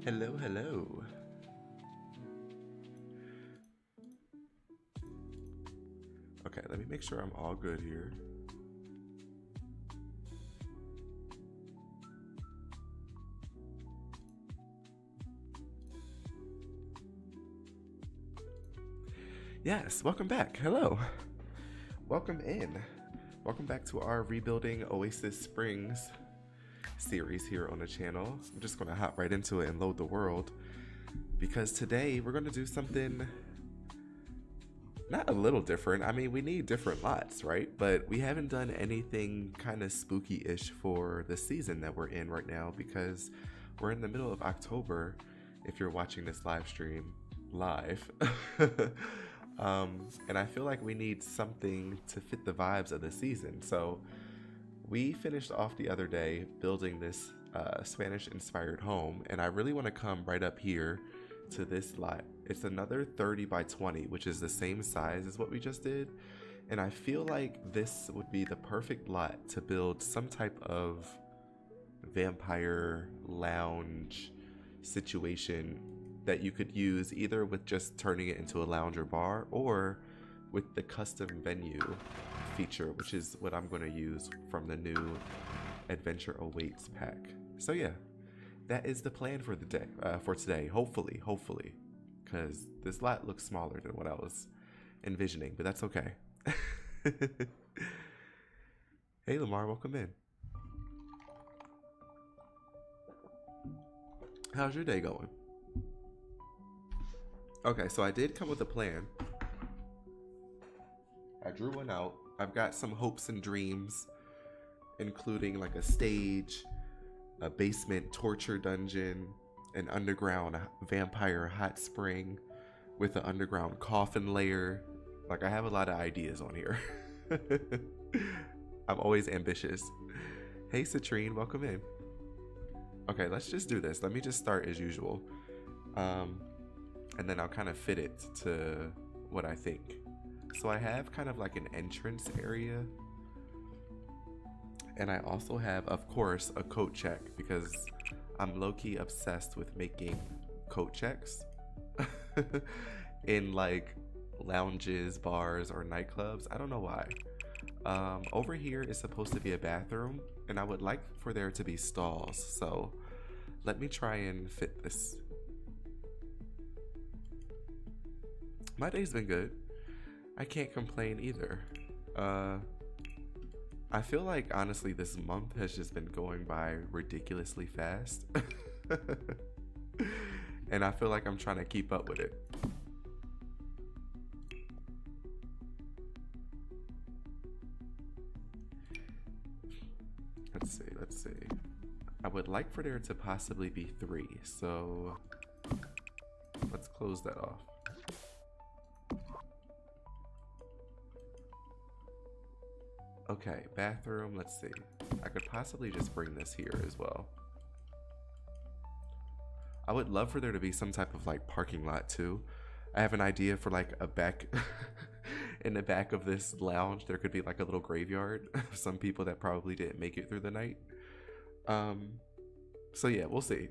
Hello, hello. Okay, let me make sure I'm all good here. Yes, welcome back. Hello. Welcome in. Welcome back to our Rebuilding Oasis Springs series here on the channel. I'm just going to hop right into it and load the world, because today we're going to do something not a little different. I mean, we need different lots, right? But we haven't done anything kind of spooky-ish for the season that we're in right now, because we're in the middle of October if you're watching this live stream live. And I feel like we need something to fit the vibes of the season. So we finished off the other day building this Spanish-inspired home, and I really want to come right up here to this lot. It's another 30 by 20, which is the same size as what we just did. And I feel like this would be the perfect lot to build some type of vampire lounge situation that you could use either with just turning it into a lounge or bar, or with the custom venue feature, which is what I'm going to use from the new Adventure Awaits pack. So yeah, that is the plan for the day, for today. Hopefully, because this lot looks smaller than what I was envisioning, but that's okay. Hey Lamar, welcome in. How's your day going? Okay, so I did come with a plan. I drew one out. I've got some hopes and dreams, including like a stage, a basement torture dungeon, an underground vampire hot spring with an underground coffin layer. Like, I have a lot of ideas on here. I'm always ambitious. Hey Citrine, welcome in. Okay, let's just do this. Let me just start as usual. And then I'll kind of fit it to what I think. So I have kind of like an entrance area. And I also have, of course, a coat check, because I'm low-key obsessed with making coat checks in like lounges, bars, or nightclubs. I don't know why. Over here is supposed to be a bathroom, and I would like for there to be stalls. So let me try and fit this. My day's been good. I can't complain either. I feel like, honestly, this month has just been going by ridiculously fast. And I feel like I'm trying to keep up with it. let's see. I would like for there to possibly be 3, so let's close that off. Okay, bathroom, let's see. I could possibly just bring this here as well. I would love for there to be some type of like parking lot too. I have an idea for like a back in the back of this lounge. There could be like a little graveyard of some people that probably didn't make it through the night. So yeah, we'll see.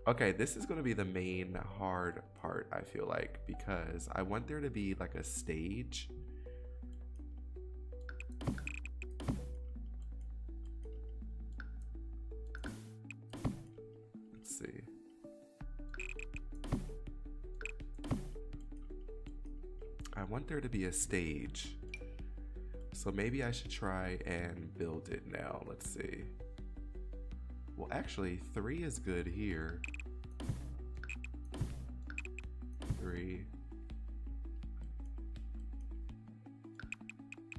Okay, this is going to be the main hard part, I feel like, because I want there to be like a stage. Let's see. I want there to be a stage. So maybe I should try and build it now. Let's see. Well, actually, 3 is good here. 3.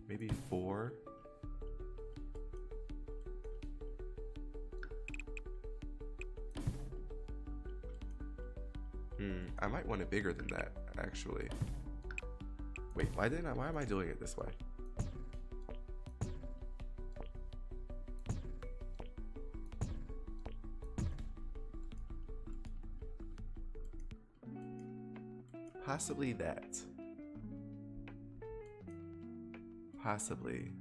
Maybe 4. I might want it bigger than that, actually. Wait, why am I doing it this way? Possibly that. Possibly.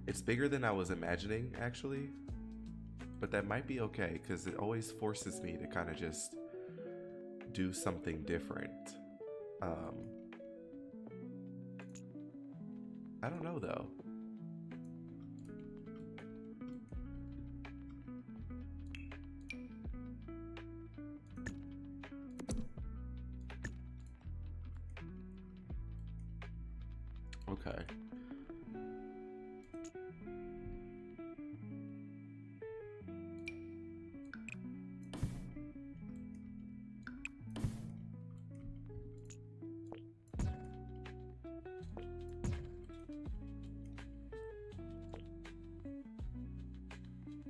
It's bigger than I was imagining, actually. But that might be okay, because it always forces me to kind of just do something different. I don't know, though. Okay.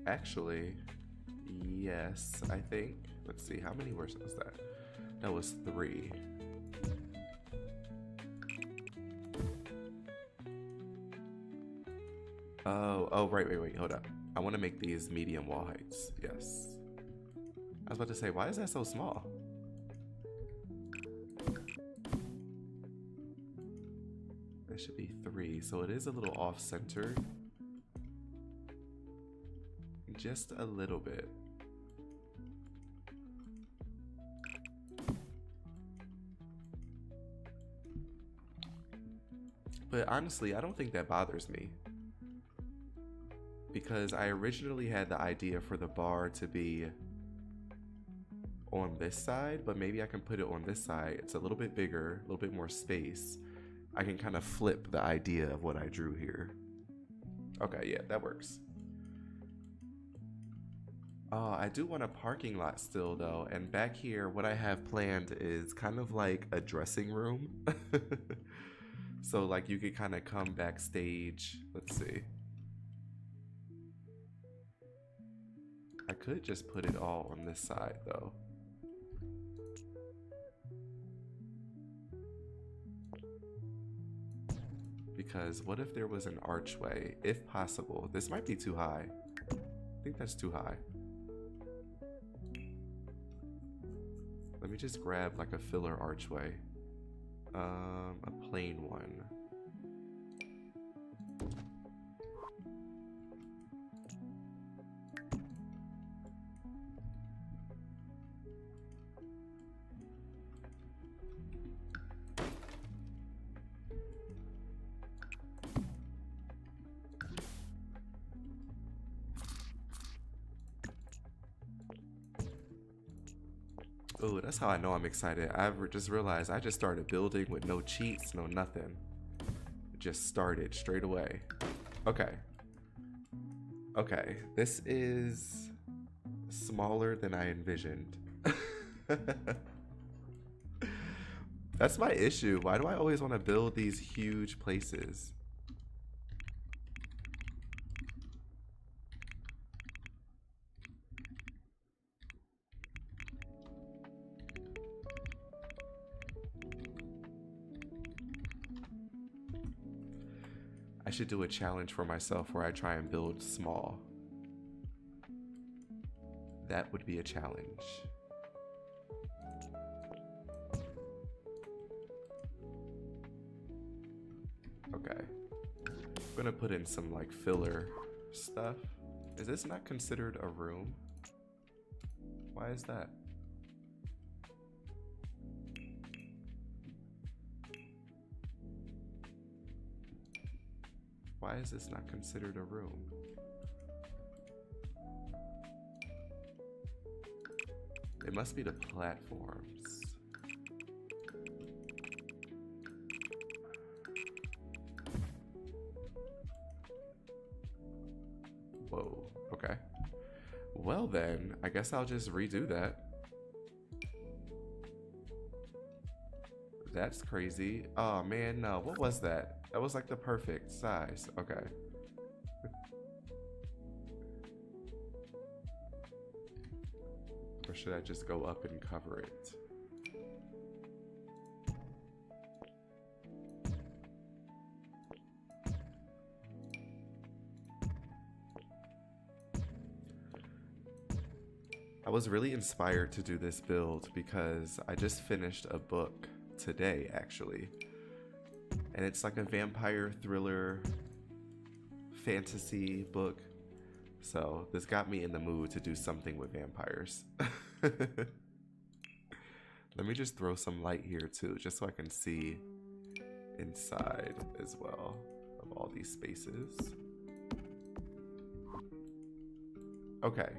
Actually, yes, I think. Let's see, how many was that? That was 3. Oh, right, hold up. I want to make these medium wall heights. Yes. I was about to say, why is that so small? That should be 3, so it is a little off-center. Just a little bit. But honestly, I don't think that bothers me. Because I originally had the idea for the bar to be on this side, but maybe I can put it on this side. It's a little bit bigger, a little bit more space. I can kind of flip the idea of what I drew here. Okay, yeah, that works. I do want a parking lot still though, and back here what I have planned is kind of like a dressing room. So like you could kind of come backstage. Let's see. I could just put it all on this side though. Because what if there was an archway, if possible? This might be too high. I think that's too high. Let me just grab like a filler archway. A plain one. Oh, that's how I know I'm excited. I've just realized I just started building with no cheats, no nothing. Just started straight away. Okay. Okay, this is smaller than I envisioned. That's my issue. Why do I always want to build these huge places? I should do a challenge for myself where I try and build small. That would be a challenge. Okay. I'm gonna put in some like filler stuff. Is this not considered a room? Why is that? Why is this not considered a room? It must be the platforms. Whoa, okay. Well then, I guess I'll just redo that. That's crazy. Oh man, no, what was that? That was like the perfect size, okay. Or should I just go up and cover it? I was really inspired to do this build because I just finished a book today, actually. And it's like a vampire thriller fantasy book. So this got me in the mood to do something with vampires. Let me just throw some light here too, just so I can see inside as well of all these spaces. Okay.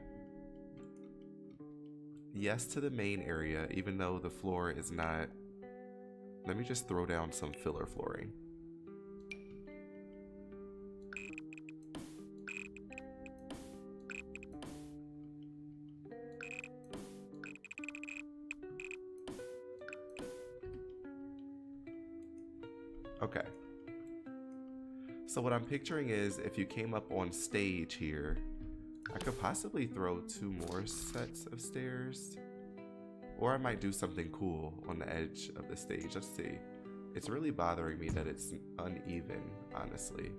Yes to the main area, even though the floor is not. Let me just throw down some filler flooring. Okay. So what I'm picturing is if you came up on stage here, I could possibly throw 2 more sets of stairs. Or I might do something cool on the edge of the stage. Let's see. It's really bothering me that it's uneven, honestly.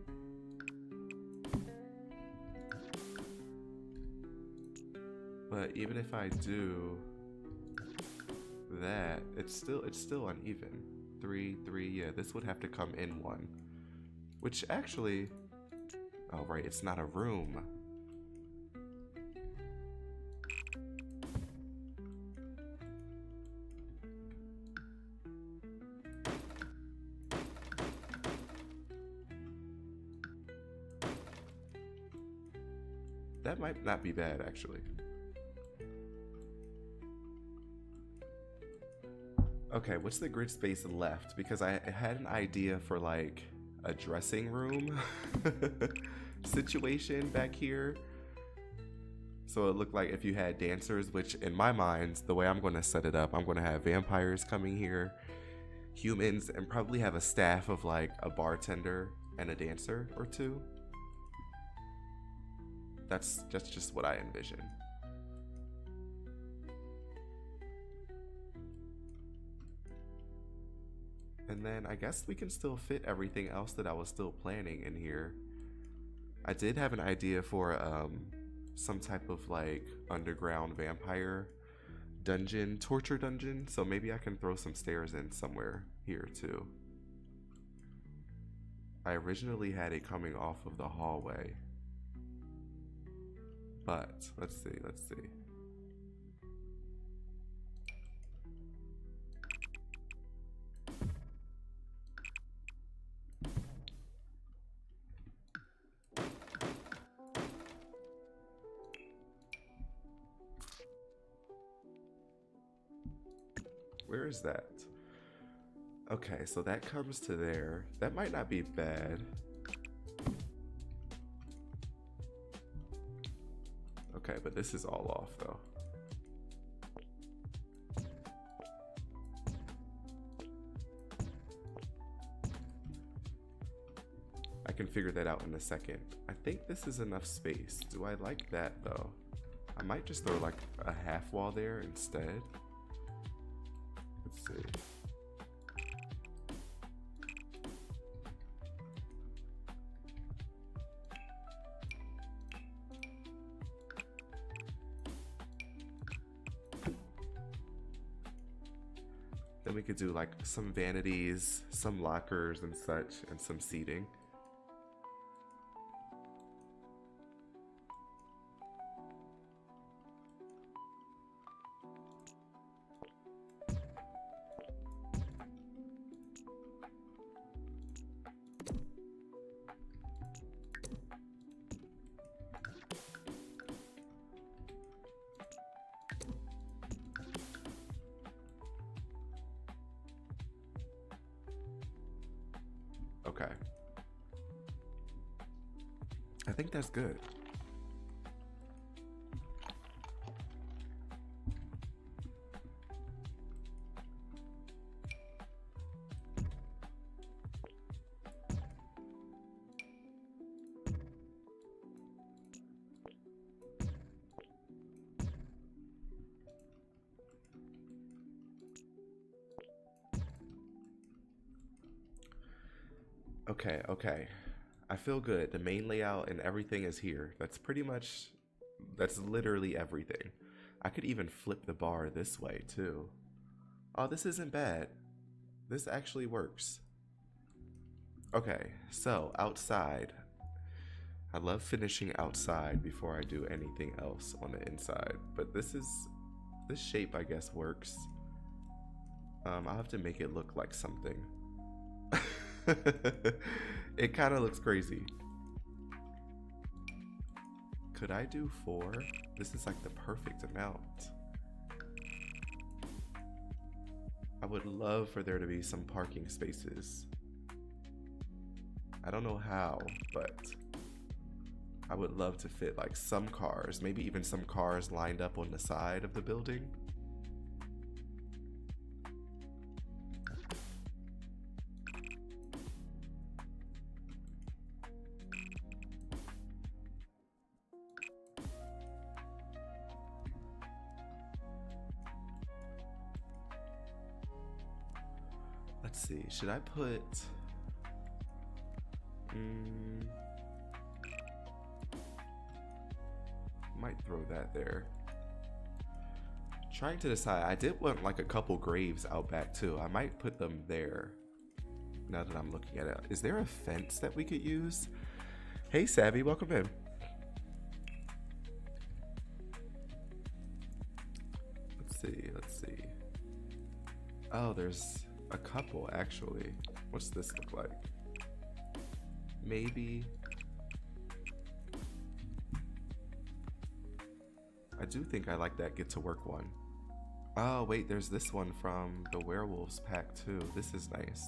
But even if I do that, it's still uneven. 3, 3, yeah, this would have to come in 1. Which actually, oh right, it's not a room. That might not be bad, actually. Okay, what's the grid space left? Because I had an idea for like a dressing room situation back here. So it looked like if you had dancers, which in my mind, the way I'm going to set it up, I'm going to have vampires coming here, humans, and probably have a staff of like a bartender and a dancer or 2. That's just what I envision. And then I guess we can still fit everything else that I was still planning in here. I did have an idea for some type of like underground vampire dungeon, torture dungeon. So maybe I can throw some stairs in somewhere here too. I originally had it coming off of the hallway. But let's see. Where is that? Okay, so that comes to there. That might not be bad. Okay. Okay, but this is all off though. I can figure that out in a second. I think this is enough space. Do I like that though? I might just throw like a half wall there instead. Let's see. Then we could do like some vanities, some lockers and such, and some seating. Okay. I think that's good. Okay, okay. I feel good. The main layout and everything is here. That's literally everything. I could even flip the bar this way too. Oh, this isn't bad. This actually works. Okay, so outside. I love finishing outside before I do anything else on the inside. But this shape I guess works. I'll have to make it look like something. It kind of looks crazy. Could I do 4? This is like the perfect amount. I would love for there to be some parking spaces. I don't know how, but I would love to fit like some cars, maybe even some cars lined up on the side of the building. Let's see, should I put... might throw that there. Trying to decide, I did want like a couple graves out back too. I might put them there now that I'm looking at it. Is there a fence that we could use? Hey Savvy, welcome in. Let's see. Oh, there's a couple actually. What's this look like? Maybe. I do think I like that get to work one. Oh wait, there's this one from the werewolves pack too. This is nice.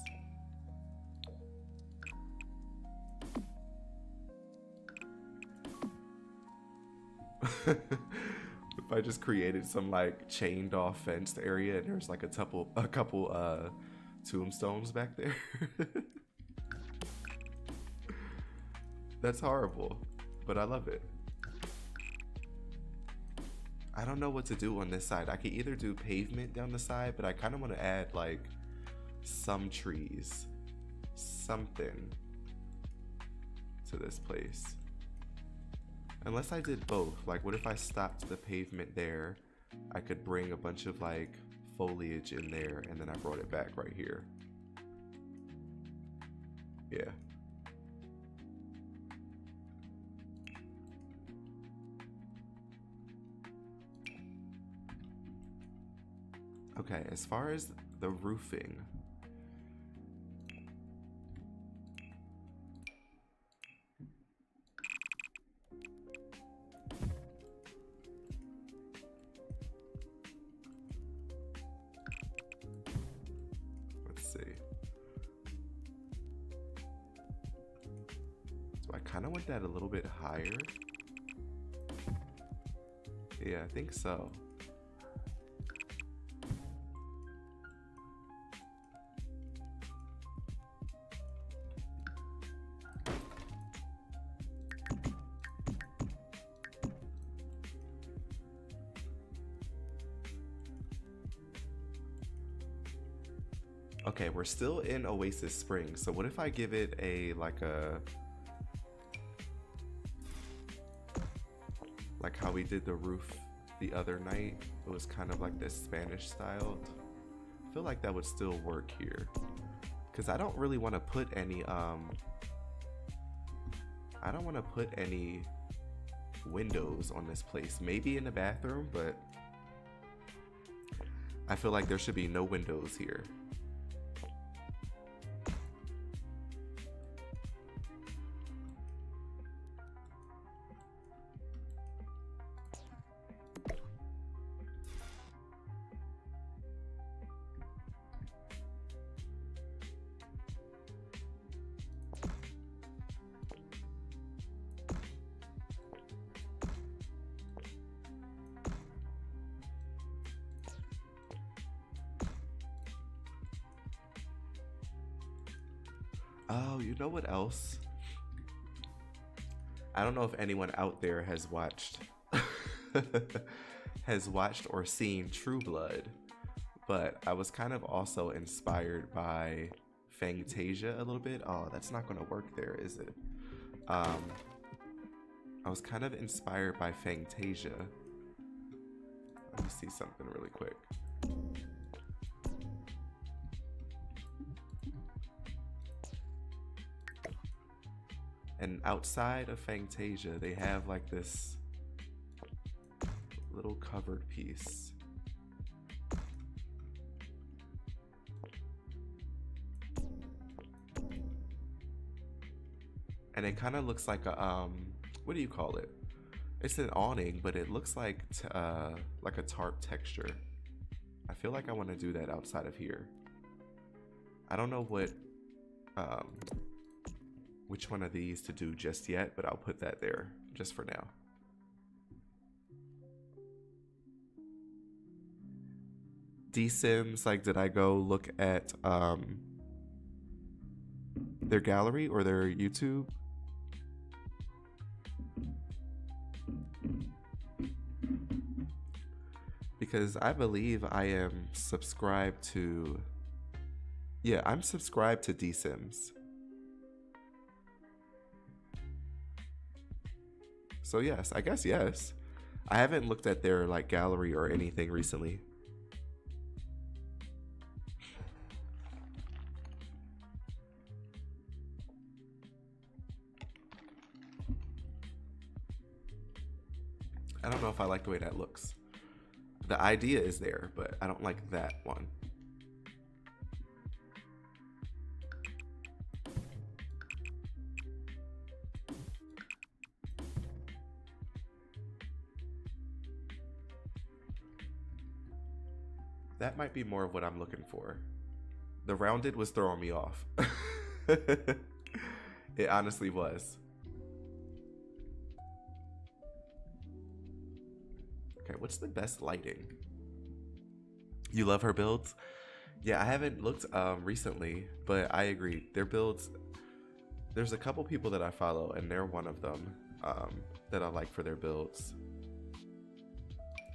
If I just created some like chained off fenced area and there's like a couple tombstones back there. That's horrible, but I love it. I don't know what to do on this side. I could either do pavement down the side, but I kind of want to add like some trees, something to this place. Unless I did both. Like what if I stopped the pavement there? I could bring a bunch of like foliage in there and then I brought it back right here. Yeah. Okay, as far as the roofing, let's see. So I kind of want that a little bit higher. Yeah, I think so. Okay, we're still in Oasis Springs. So what if I give it a like how we did the roof the other night? It was kind of like this Spanish style. I feel like that would still work here. Cause I don't really want to put any windows on this place. Maybe in the bathroom, but I feel like there should be no windows here. Oh, you know what else? I don't know if anyone out there has watched or seen True Blood, but I was kind of also inspired by Fantasia a little bit. Oh, that's not going to work there, is it? I was kind of inspired by Fantasia. Let me see something really quick. And outside of Fantasia, they have like this little covered piece. And it kind of looks like a, what do you call it? It's an awning, but it looks like a tarp texture. I feel like I want to do that outside of here. I don't know which one of these to do just yet, but I'll put that there just for now. D-Sims, like, did I go look at their gallery or their YouTube? Because I believe I am subscribed to... Yeah, I'm subscribed to D-Sims. So yes, I guess yes. I haven't looked at their like gallery or anything recently. I don't know if I like the way that looks. The idea is there, but I don't like that one. That might be more of what I'm looking for. The rounded was throwing me off. It honestly was. Okay, what's the best lighting? You love her builds? Yeah, I haven't looked recently, but I agree. Their builds, there's a couple people that I follow, and they're one of them that I like for their builds.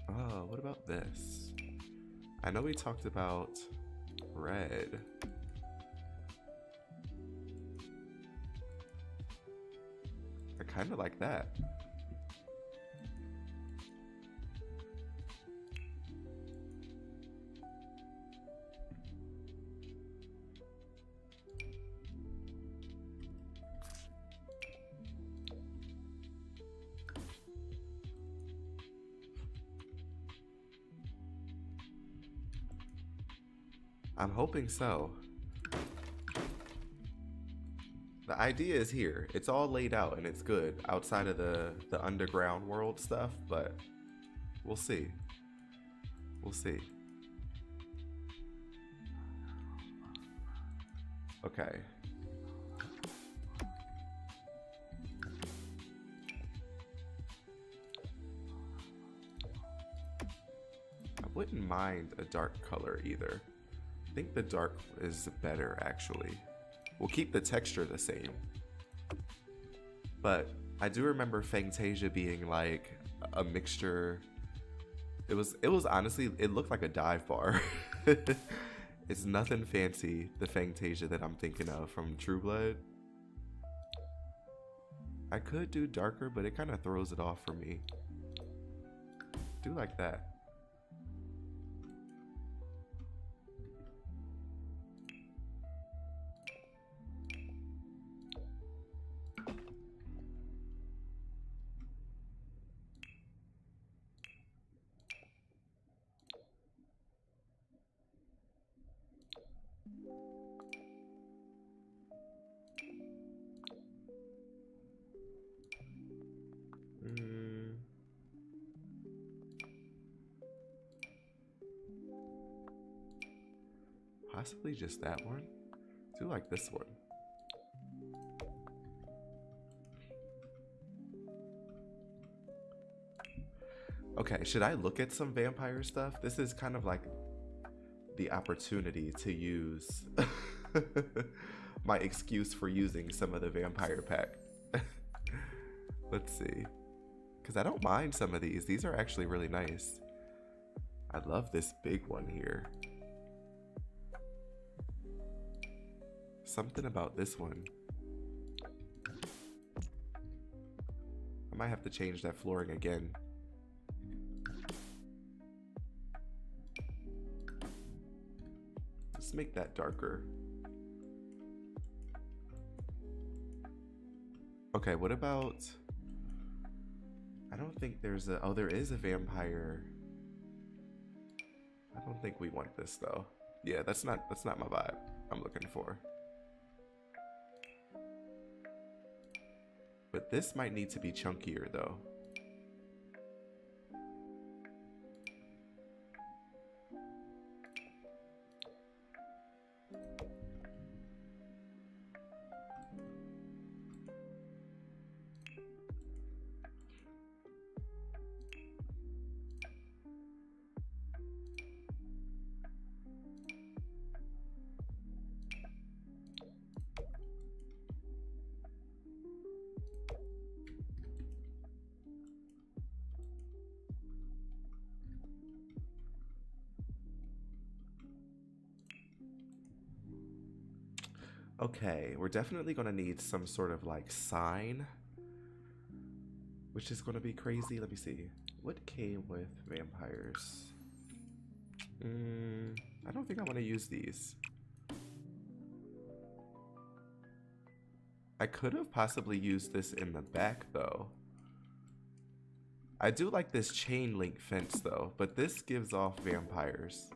Oh, what about this? I know we talked about red. I kind of like that. I'm hoping so. The idea is here. It's all laid out and it's good outside of the underground world stuff, but we'll see. We'll see. Okay. wouldn't mind a dark color either. I think the dark is better actually. We'll keep the texture the same. But I do remember Fangtasia being like a mixture. It was honestly, it looked like a dive bar. It's nothing fancy, the Fangtasia that I'm thinking of from True Blood. I could do darker, but it kind of throws it off for me. Do like that. Possibly just that one. Do like this one. Okay, should I look at some vampire stuff? This is kind of like the opportunity to use my excuse for using some of the vampire pack. Let's see. Because I don't mind some of these. These are actually really nice. I love this big one here. Something about this one. I might have to change that flooring again. Let's make that darker. Okay, what about... I don't think there's a... Oh, there is a vampire. I don't think we want this though. Yeah, that's not my vibe I'm looking for. But this might need to be chunkier though. Okay, we're definitely gonna need some sort of like sign, which is gonna be crazy. Let me see. What came with vampires? I don't think I want to use these. I could have possibly used this in the back though. I do like this chain link fence though, but this gives off vampires.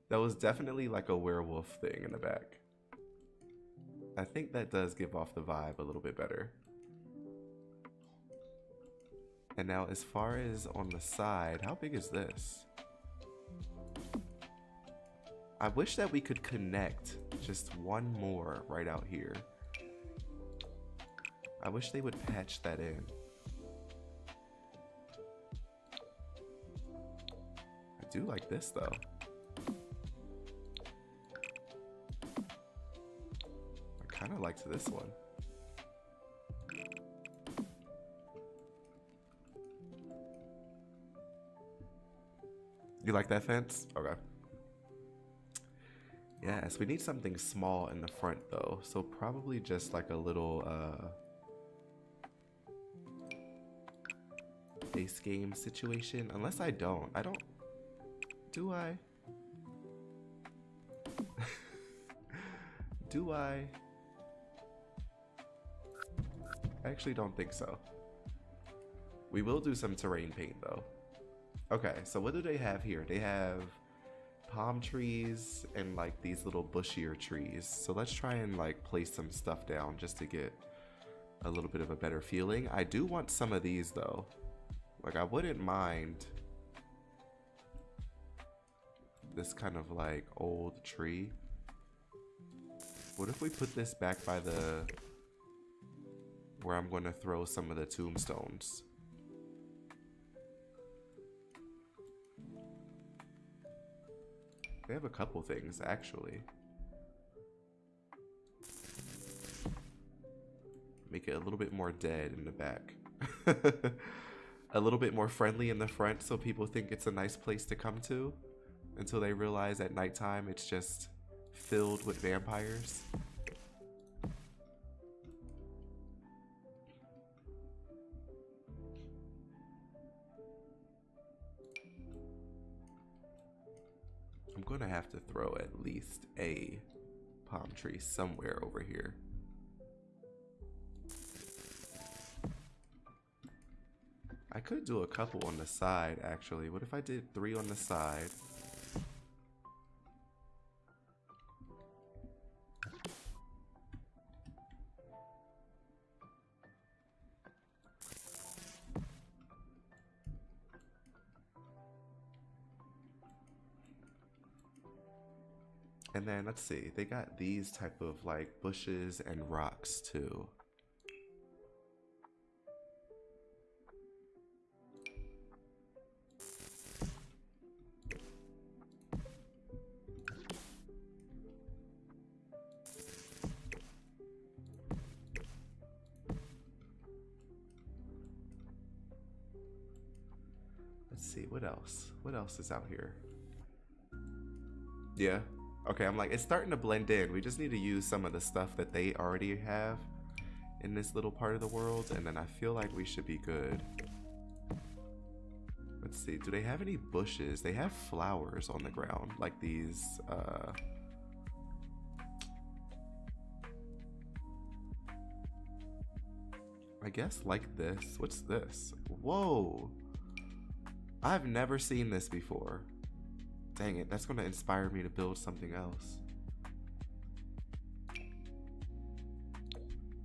That was definitely like a werewolf thing in the back. I think that does give off the vibe a little bit better. And now as far as on the side, how big is this? I wish that we could connect just one more right out here. I wish they would patch that in. I do like this though. I kind of liked this one. You like that fence? Okay. Yes, we need something small in the front though. So probably just like a little base game situation. Unless I don't. Do I? Do I? I actually don't think so. We will do some terrain paint though. Okay, so what do they have here? They have palm trees and like these little bushier trees. So let's try and like place some stuff down just to get a little bit of a better feeling. I do want some of these though. Like I wouldn't mind this kind of like old tree. What if we put this back by the where I'm going to throw some of the tombstones? They have a couple things, actually. Make it a little bit more dead in the back. A little bit more friendly in the front so people think it's a nice place to come to until they realize at nighttime it's just filled with vampires. I'm gonna have to throw at least a palm tree somewhere over here. I could do a couple on the side, actually. What if I did 3 on the side? And then, let's see, they got these type of like bushes and rocks too. Let's see, what else? What else is out here? Yeah. Okay, I'm like, it's starting to blend in. We just need to use some of the stuff that they already have in this little part of the world, and then I feel like we should be good. Let's see, do they have any bushes? They have flowers on the ground, like these, I guess like this. What's this? Whoa! I've never seen this before. Dang it, that's gonna inspire me to build something else.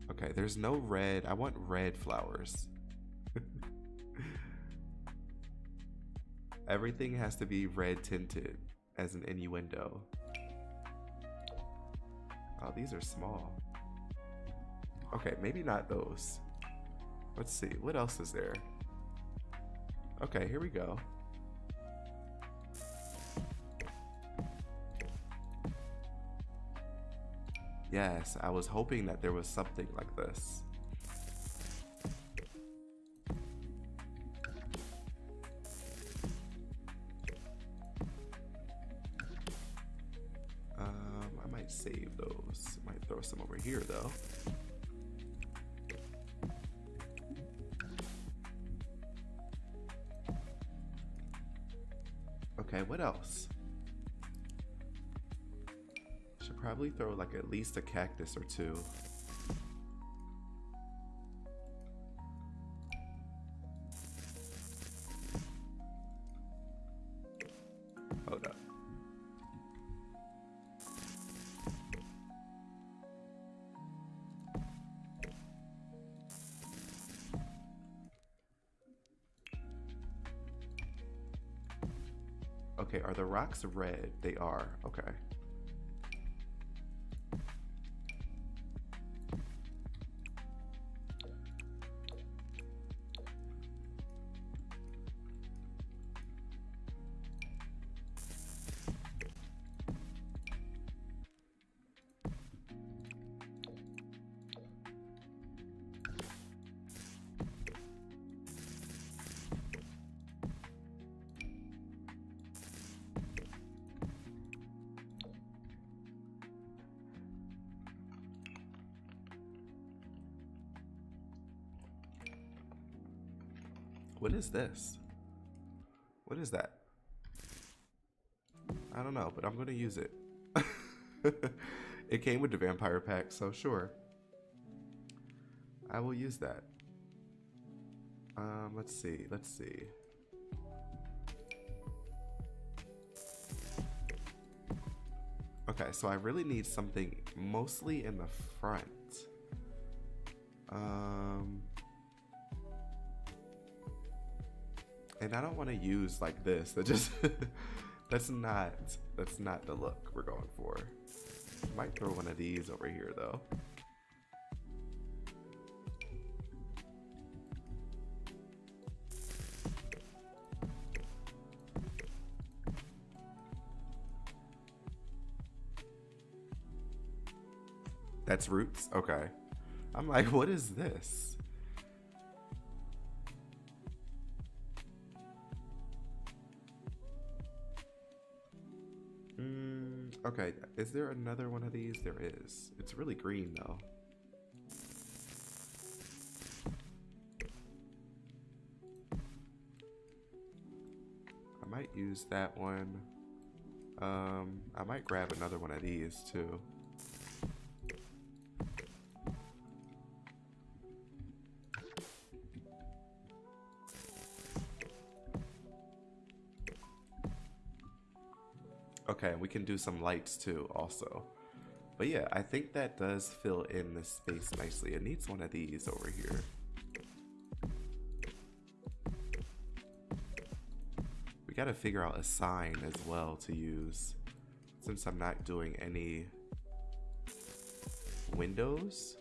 Okay, there's no red. I want red flowers. Everything has to be red tinted as an innuendo. Oh, these are small. Okay, maybe not those. Let's see, what else is there? Okay, here we go. Yes, I was hoping that there was something like this. I might save those. Might throw some over here though. Okay, what else? Should probably throw like at least a cactus or two. Hold up. Okay, are the rocks red? They are. Okay. What is this? What is that? I don't know, but I'm gonna use it. It came with the vampire pack, so sure. I will use that. Let's see, let's see. Okay, so I really need something mostly in the front. And I don't want to use like this. That just that's not the look we're going for. Might throw one of these over here though. That's roots? Okay. I'm like, what is this? Okay, is there another one of these? There is. It's really green though. I might use that one. I might grab another one of these too. Okay, we can do some lights too also. But yeah, I think that does fill in the space nicely. It needs one of these over here. We gotta figure out a sign as well to use, since I'm not doing any windows.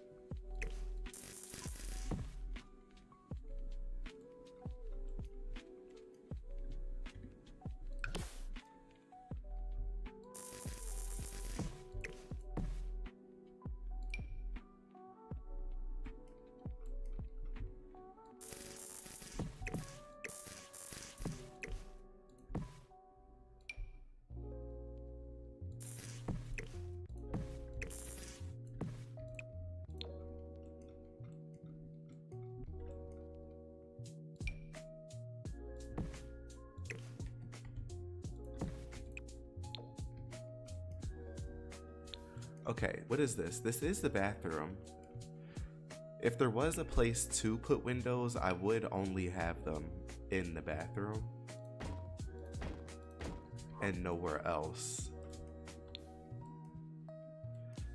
Okay, what is this? This is the bathroom. If there was a place to put windows, I would only have them in the bathroom and nowhere else.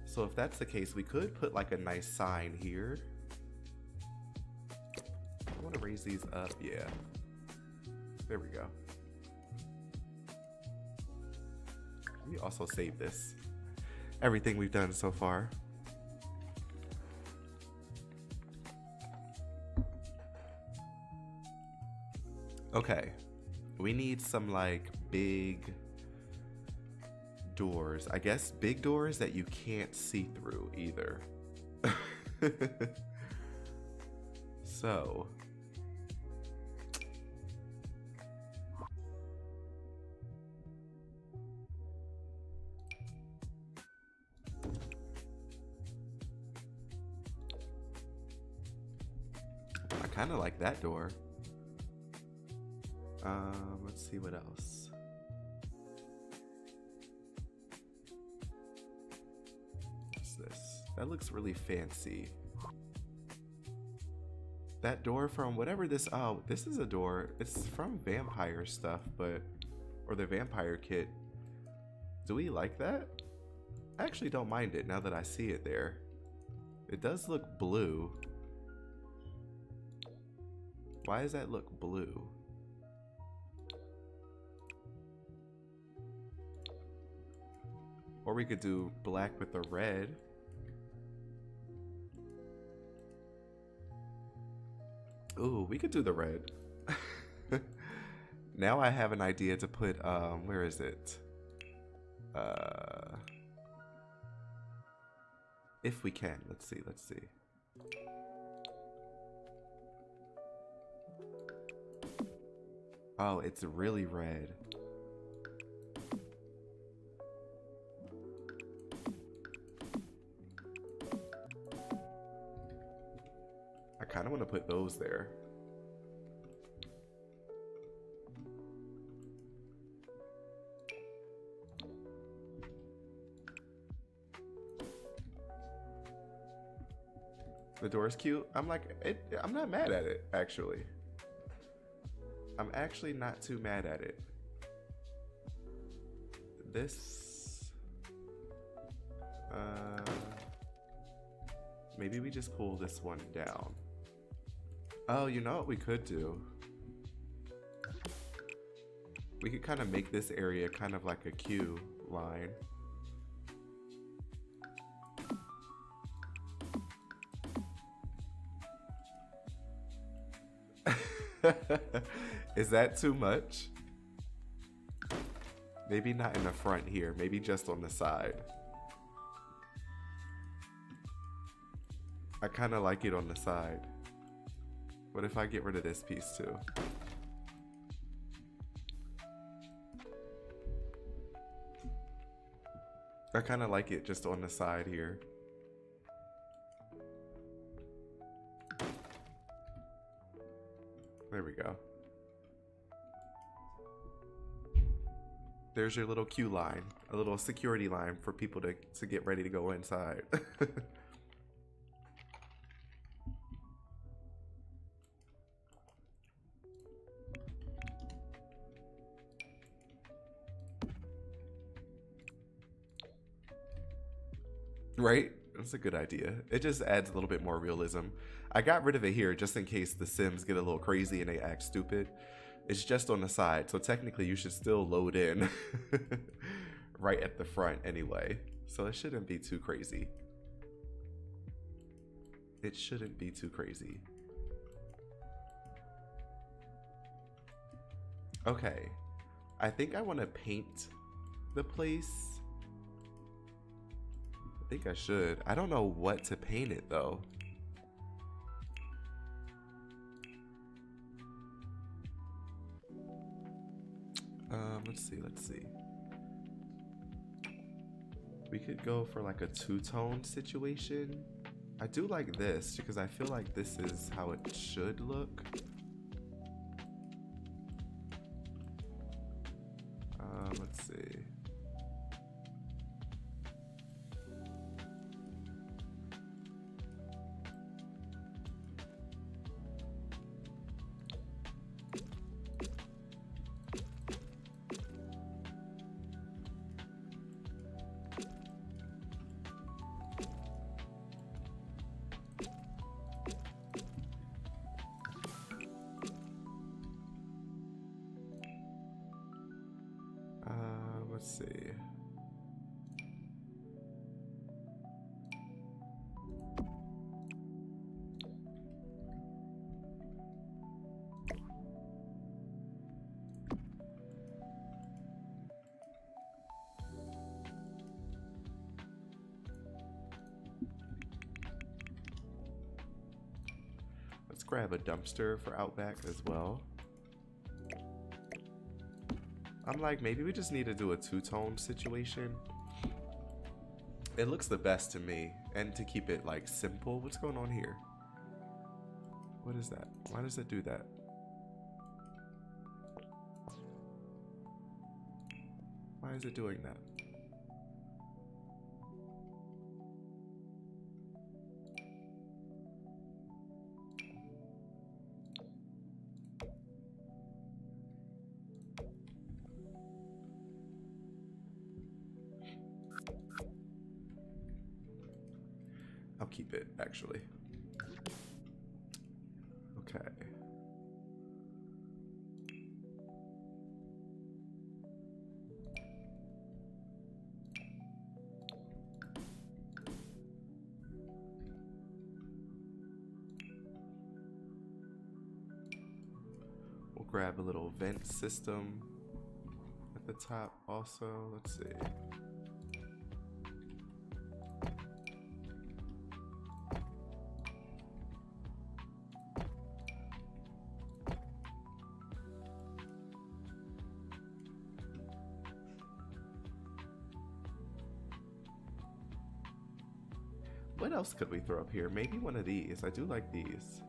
So if that's the case, we could put like a nice sign here. I want to raise these up, yeah. There we go. Let me also save this. Everything we've done so far. Okay, we need some like big doors. I guess big doors that you can't see through either. So I kind of like that door. Let's see what else. What's this? That looks really fancy. That door from whatever this, oh, this is a door. It's from vampire stuff, but, or the vampire kit. Do we like that? I actually don't mind it now that I see it there. It does look blue. Why does that look blue? Or we could do black with the red. Ooh, we could do the red. Now I have an idea to put, where is it? If we can, let's see. Oh, it's really red. I kind of want to put those there. The door's cute. I'm like, I'm not mad at it, actually. I'm actually not too mad at it. This, maybe we just pull this one down. Oh, you know what we could do? We could kind of make this area kind of like a queue line. Is that too much? Maybe not in the front here, maybe just on the side. I kind of like it on the side. What if I get rid of this piece too? I kind of like it just on the side here. There we go. There's your little queue line, a little security line for people to get ready to go inside. Right? That's a good idea. It just adds a little bit more realism. I got rid of it here just in case the Sims get a little crazy and they act stupid. It's just on the side, so technically you should still load in right at the front anyway. So it shouldn't be too crazy. It shouldn't be too crazy. Okay. I think I want to paint the place. I think I should. I don't know what to paint it though. Let's see. We could go for like a two-tone situation. I do like this because I feel like this is how it should look. Let's see. Let's see. Let's grab a dumpster for Outback as well. I'm like, maybe we just need to do a two-tone situation. It looks the best to me. And to keep it like simple. What's going on here? What is that? Why does it do that? Why is it doing that? I'll keep it, actually. Okay. We'll grab a little vent system at the top also. Let's see. What else could we throw up here? Maybe one of these. I do like these.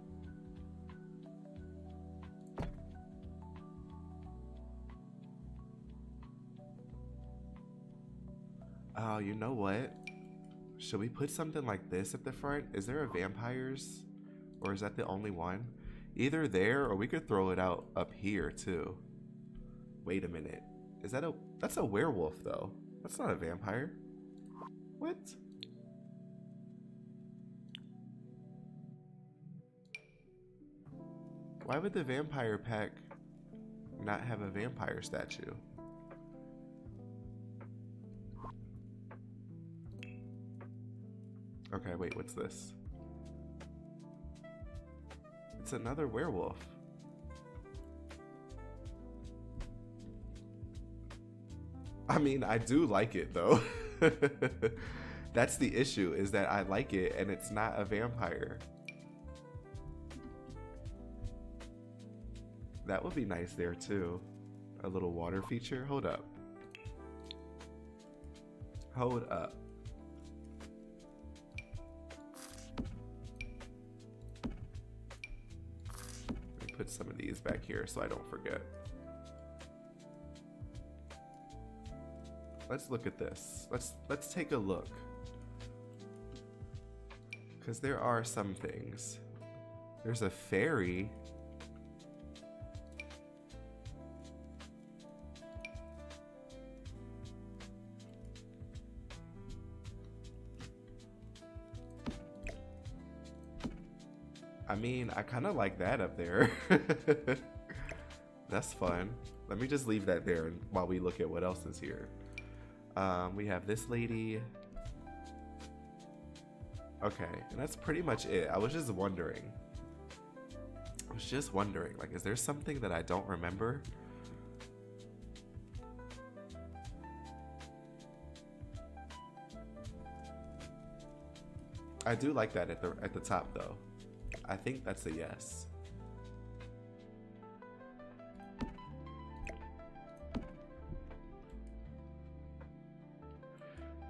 Oh, you know what? Should we put something like this at the front? Is there a vampires? Or is that the only one? Either there, or we could throw it out up here too. Wait a minute. Is that that's a werewolf though. That's not a vampire. What? Why would the vampire pack not have a vampire statue? Okay, wait, what's this? It's another werewolf. I mean, I do like it though. That's the issue, is that I like it and it's not a vampire. That would be nice there too. A little water feature. Hold up. Hold up. Let me put some of these back here so I don't forget. Let's look at this. Let's take a look. Because there are some things. There's a fairy. I mean, I kind of like that up there. That's fun. Let me just leave that there while we look at what else is here. We have this lady. Okay, and that's pretty much it. I was just wondering. Like, is there something that I don't remember? I do like that at the top though. I think that's a yes.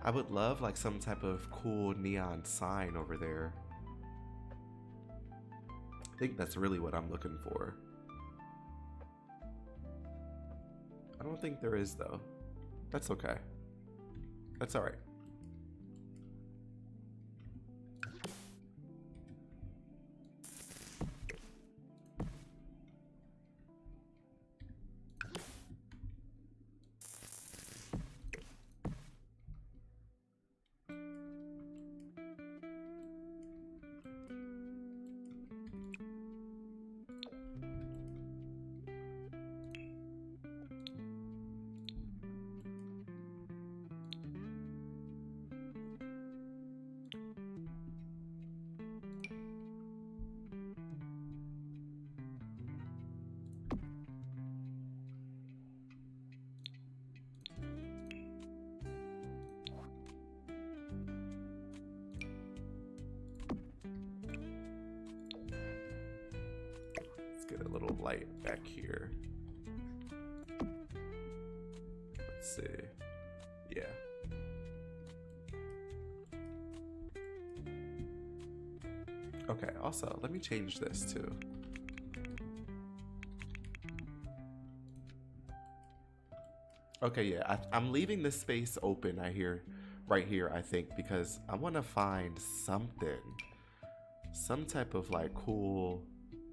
I would love like some type of cool neon sign over there. I think that's really what I'm looking for. I don't think there is though. That's okay. That's all right. Get a little light back here. Let's see. Yeah. Okay, also, let me change this too. Okay, yeah, I'm leaving this space open, right here, I think, because I want to find something. Some type of like cool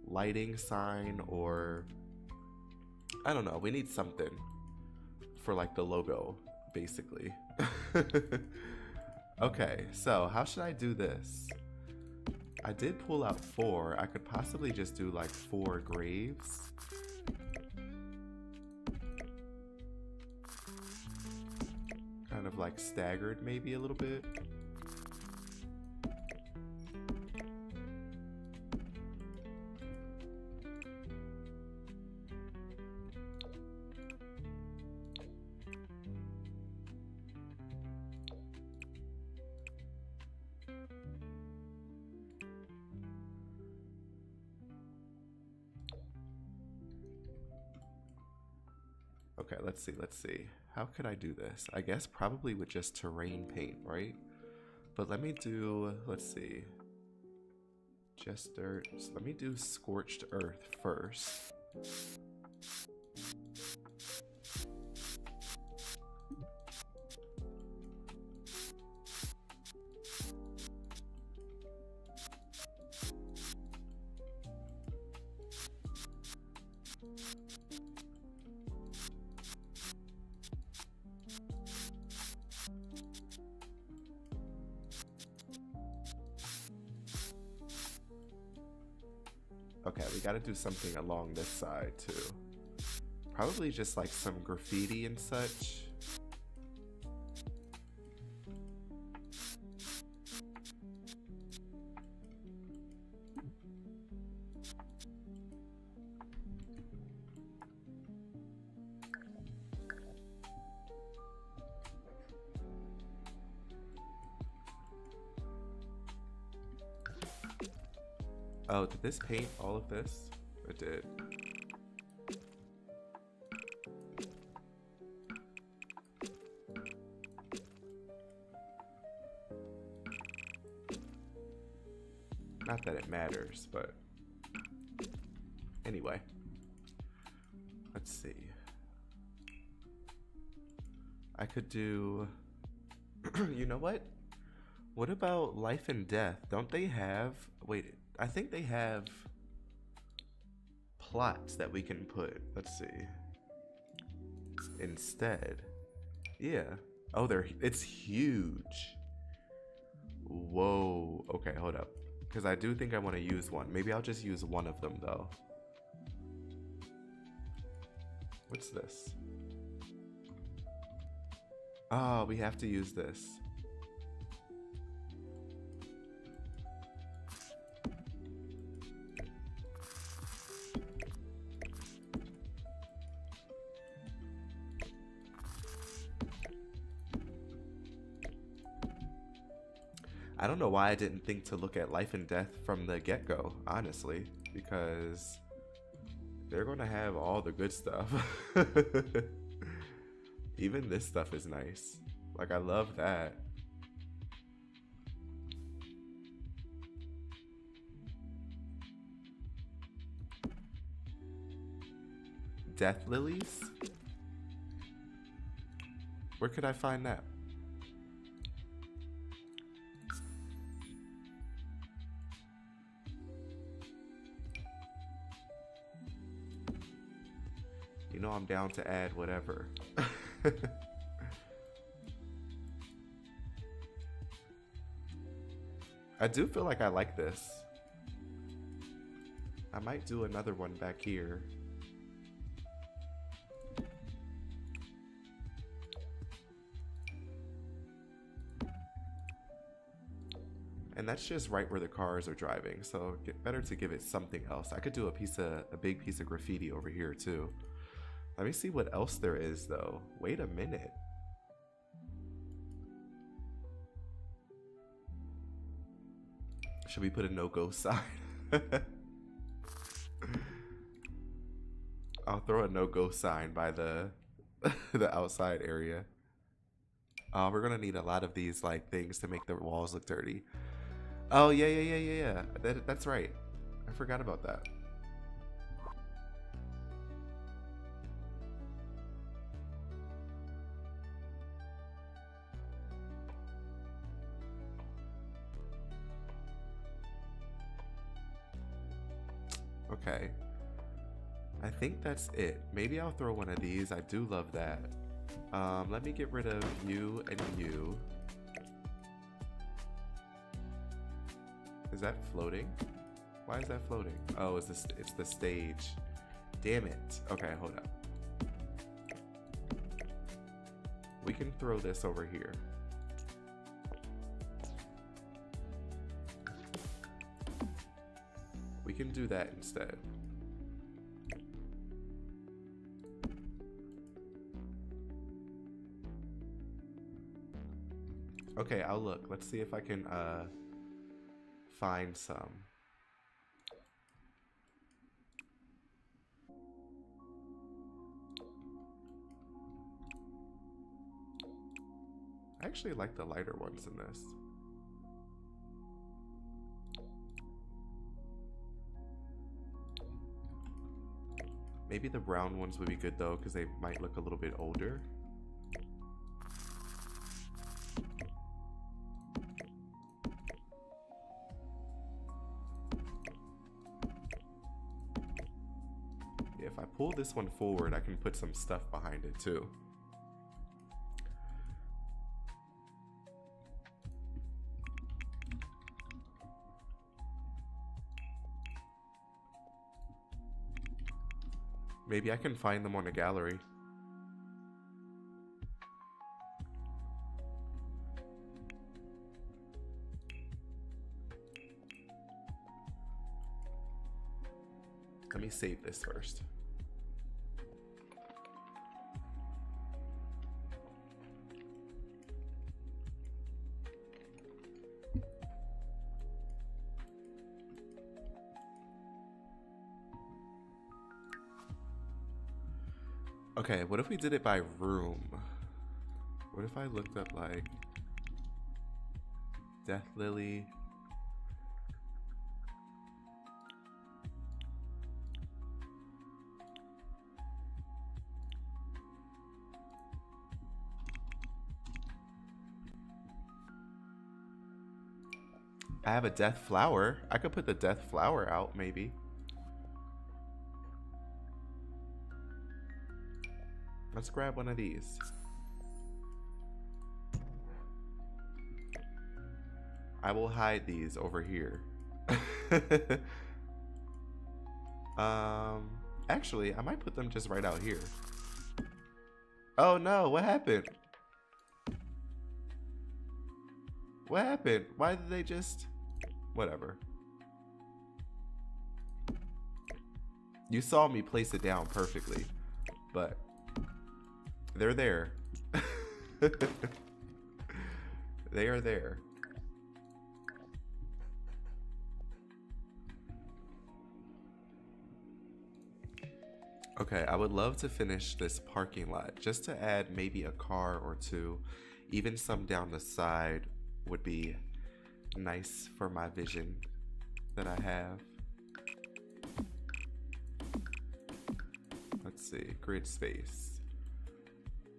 lighting sign, or I don't know, we need something for like the logo basically. Okay, so how should I do this? I did pull out 4. I could possibly just do like 4 graves. Kind of like staggered maybe a little bit. Okay, let's see. How could I do this? I guess probably with just terrain paint, right? But let me do, let's see. Just dirt. So let me do scorched earth first. Okay, we gotta do something along this side too. Probably just like some graffiti and such. Oh, did this paint all of this? It did. Not that it matters, but anyway. Let's see. I could do... You know what? What about life and death? Don't they have... Wait, I think they have plots that we can put. Let's see. Instead. Yeah. Oh, it's huge. Whoa. Okay, hold up. Because I do think I want to use one. Maybe I'll just use one of them, though. What's this? Oh, we have to use this. I don't know why I didn't think to look at life and death from the get-go, honestly, because they're gonna have all the good stuff. Even this stuff is nice. Like, I love that. Death lilies? Where could I find that? You know I'm down to add whatever. I do feel like I like this. I might do another one back here. And that's just right where the cars are driving, so better to give it something else. I could do a big piece of graffiti over here too. Let me see what else there is though. Wait a minute. Should we put a no-go sign? I'll throw a no-go sign by the the outside area. We're gonna need a lot of these like things to make the walls look dirty. Oh yeah. That's right. I forgot about that. Okay. I think that's it. Maybe I'll throw one of these. I do love that. Let me get rid of you and you. Is that floating? Why is that floating? Oh, it's the stage. Damn it. Okay, hold up. We can throw this over here. We can do that instead. Okay, I'll look. Let's see if I can find some. I actually like the lighter ones in this. Maybe the brown ones would be good though, because they might look a little bit older. Yeah, if I pull this one forward, I can put some stuff behind it too. Maybe I can find them on a gallery. Let me save this first. Okay, what if we did it by room? What if I looked up like Death Lily? I have a death flower. I could put the death flower out maybe. Let's grab one of these. I will hide these over here. Actually, I might put them just right out here. Oh no, what happened? What happened? Why did they just... Whatever. You saw me place it down perfectly, but they're there. They are there. Okay, I would love to finish this parking lot just to add maybe a car or two. Even some down the side would be nice for my vision that I have. Let's see, grid space.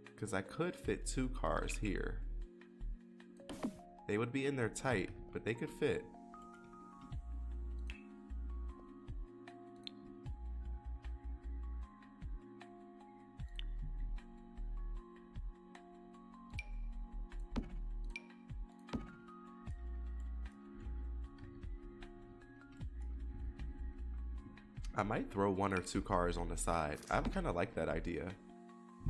Because I could fit 2 cars here. They would be in there tight, but they could fit. I might throw 1 or 2 cars on the side. I kind of like that idea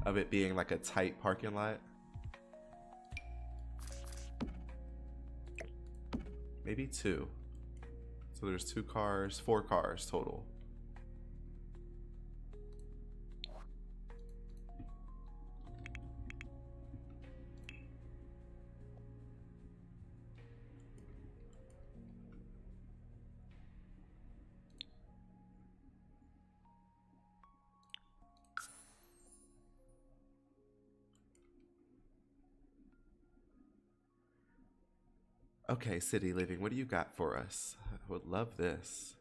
of it being like a tight parking lot. Maybe 2. So there's 2 cars, 4 cars total. Okay, City Living, what do you got for us? I would love this.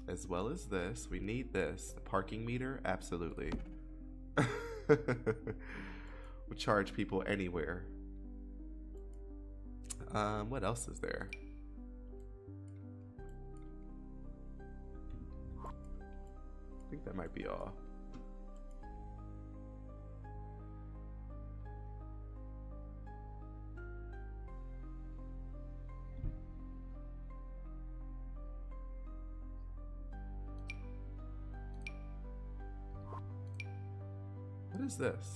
As well as this, we need this. The parking meter, absolutely. We'll charge people anywhere. What else is there? I think that might be all. What is this?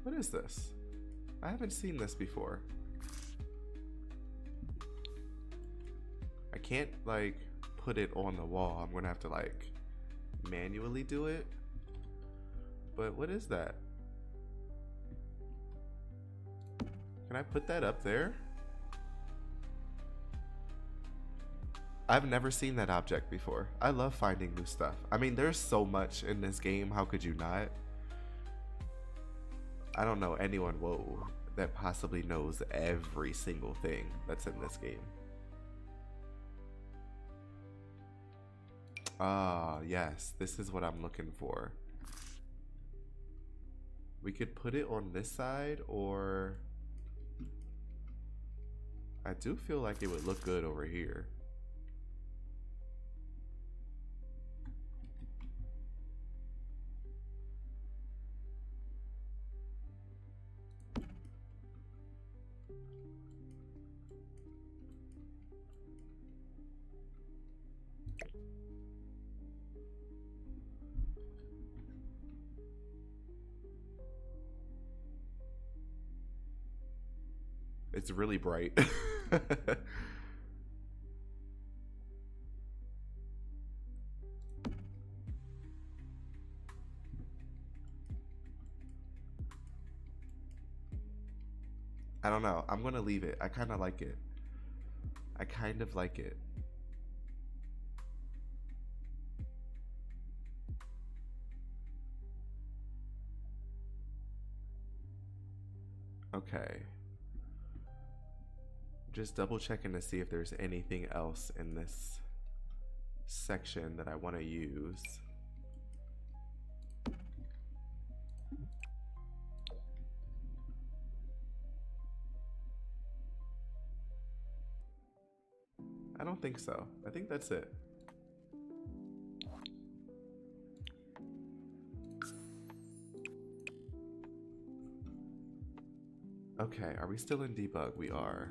What is this? I haven't seen this before. I can't like put it on the wall. I'm gonna have to like manually do it. But what is that? Can I put that up there? I've never seen that object before. I love finding new stuff. I mean, there's so much in this game. How could you not? I don't know anyone, whoa, that possibly knows every single thing that's in this game. Ah, yes, this is what I'm looking for. We could put it on this side, or I do feel like it would look good over here. It's really bright. I don't know. I'm gonna leave it. I kind of like it. I kind of like it. Okay. Just double checking to see if there's anything else in this section that I want to use. I don't think so. I think that's it. Okay, are we still in debug? We are.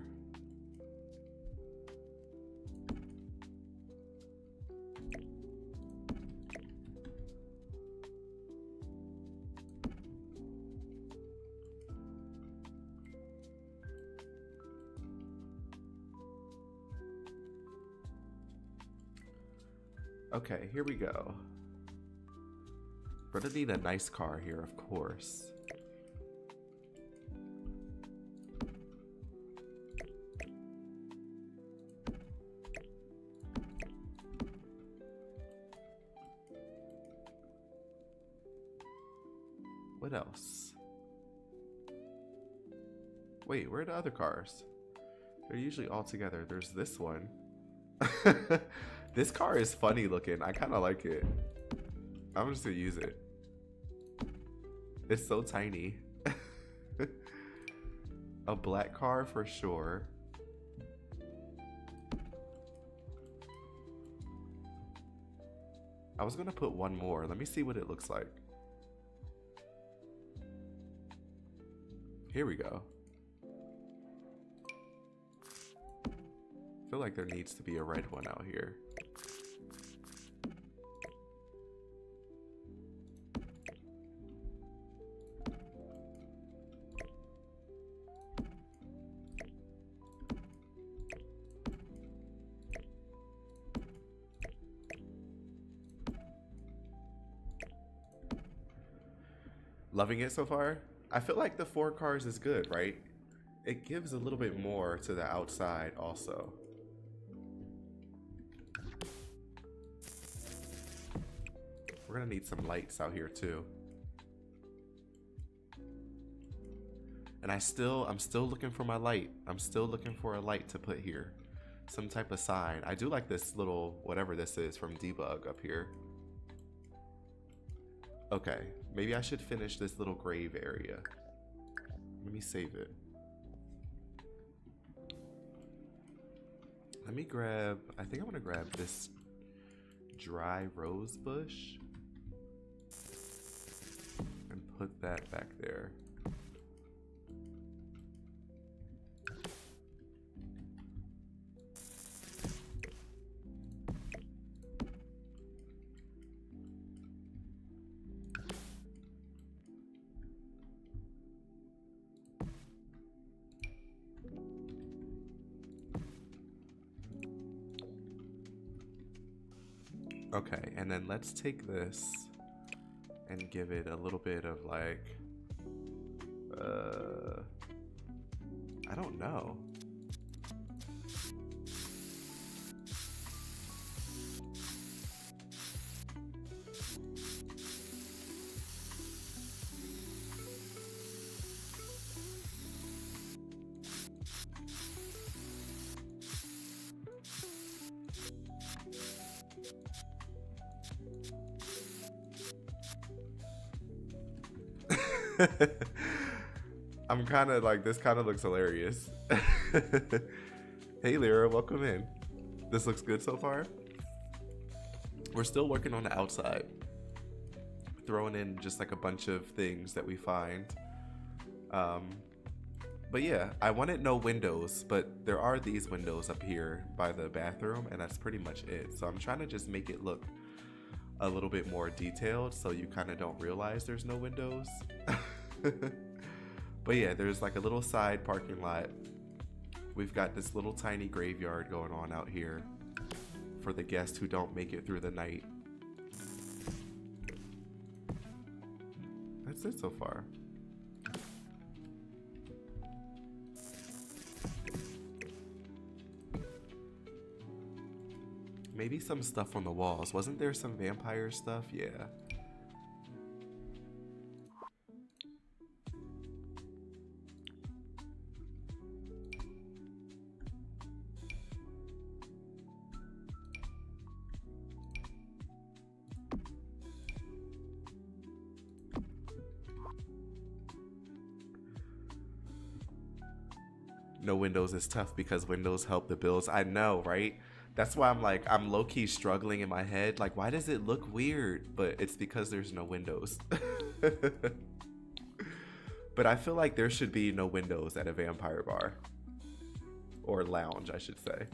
Okay, here we go. We're gonna need a nice car here, of course. What else? Wait, where are the other cars? They're usually all together. There's this one. This car is funny looking. I kind of like it. I'm just gonna use it. It's so tiny. A black car for sure. I was gonna put one more. Let me see what it looks like. Here we go. I feel like there needs to be a red one out here. Loving it so far? I feel like the 4 cars is good, right? It gives a little bit more to the outside also. We're gonna need some lights out here too. And I'm still looking for my light. I'm still looking for a light to put here. Some type of sign. I do like this little, whatever this is from debug up here. Okay, maybe I should finish this little grave area. Let me save it. Let me grab, I think I want to grab this dry rose bush and put that back there. Okay, and then let's take this and give it a little bit of like, I don't know. I'm kind of like, this kind of looks hilarious. Hey Lyra, welcome in. This looks good so far. We're still working on the outside, throwing in just like a bunch of things that we find. But yeah, I wanted no windows, but there are these windows up here by the bathroom, and that's pretty much it. So I'm trying to just make it look a little bit more detailed so you kind of don't realize there's no windows. But yeah, there's like a little side parking lot. We've got this little tiny graveyard going on out here for the guests who don't make it through the night. That's it so far. Maybe some stuff on the walls. Wasn't there some vampire stuff? Yeah. No windows is tough because windows help the builds. I know, right? That's why I'm like, I'm low-key struggling in my head. Like, why does it look weird? But it's because there's no windows. But I feel like there should be no windows at a vampire bar. Or lounge, I should say.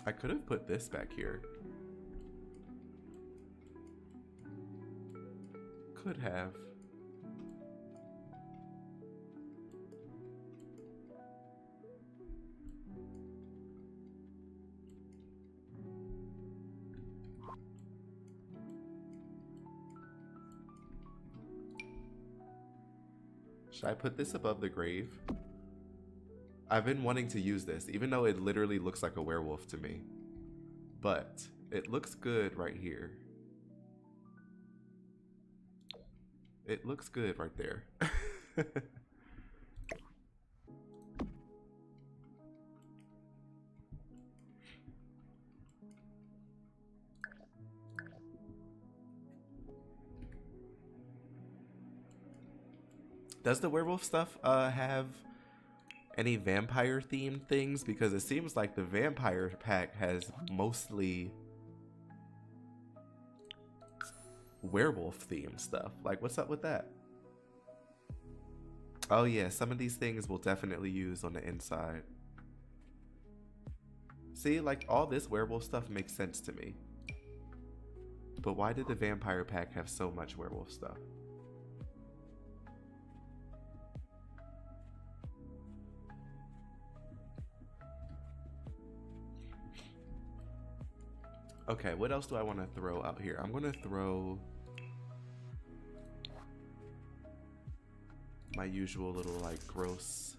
I could have put this back here. Could have. Should I put this above the grave? I've been wanting to use this, even though it literally looks like a werewolf to me. But it looks good right here. It looks good right there. Does the werewolf stuff have any vampire themed things? Because it seems like the vampire pack has mostly werewolf themed stuff. Like, what's up with that? Oh yeah, some of these things we'll definitely use on the inside. See, like, all this werewolf stuff makes sense to me. But why did the vampire pack have so much werewolf stuff? Okay, what else do I want to throw out here? I'm going to throw my usual little, like, gross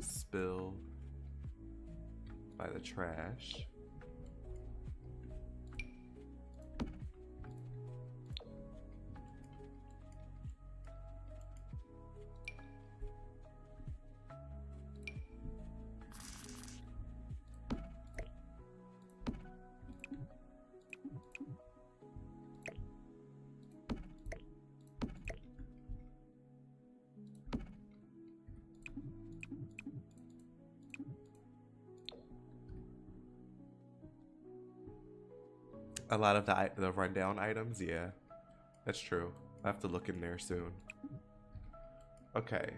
spill by the trash. A lot of the rundown items, yeah, that's true. I have to look in there soon. Okay.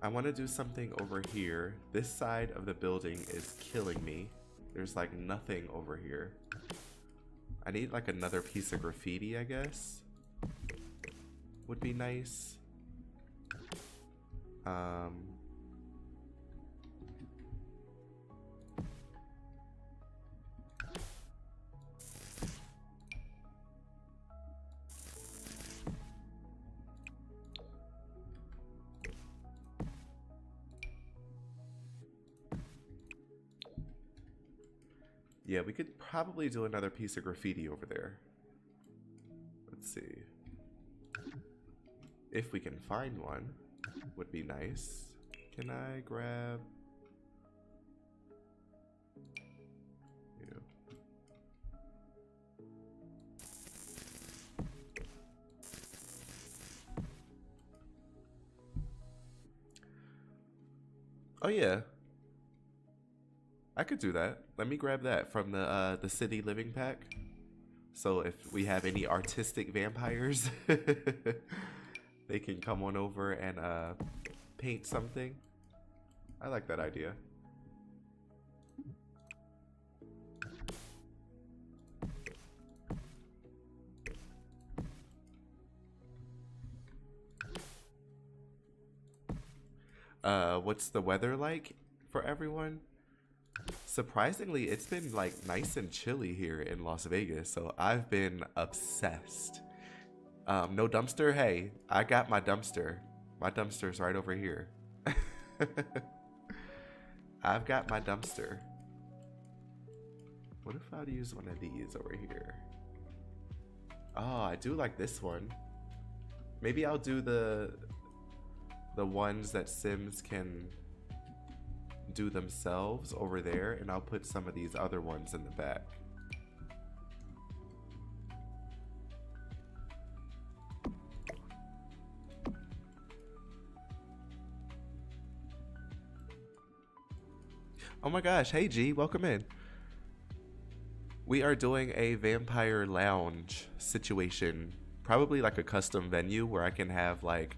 I want to do something over here. This side of the building is killing me. There's like nothing over here. I need like another piece of graffiti, I guess. Would be nice. Yeah, we could probably do another piece of graffiti over there. Let's see. If we can find one, would be nice. Can I grab you? Oh yeah. I could do that. Let me grab that from the city living pack. So if we have any artistic vampires, they can come on over and paint something. I like that idea. What's the weather like? for everyone. Surprisingly, it's been like nice and chilly here in Las Vegas, so I've been obsessed. No dumpster? Hey, I got my dumpster. My dumpster's right over here. I've got my dumpster. What if I'd use one of these over here? Oh, I do like this one. Maybe I'll do the ones that Sims can do themselves over there, and I'll put some of these other ones in the back. Oh my gosh, hey G, welcome in. We are doing a vampire lounge situation, probably like a custom venue where I can have like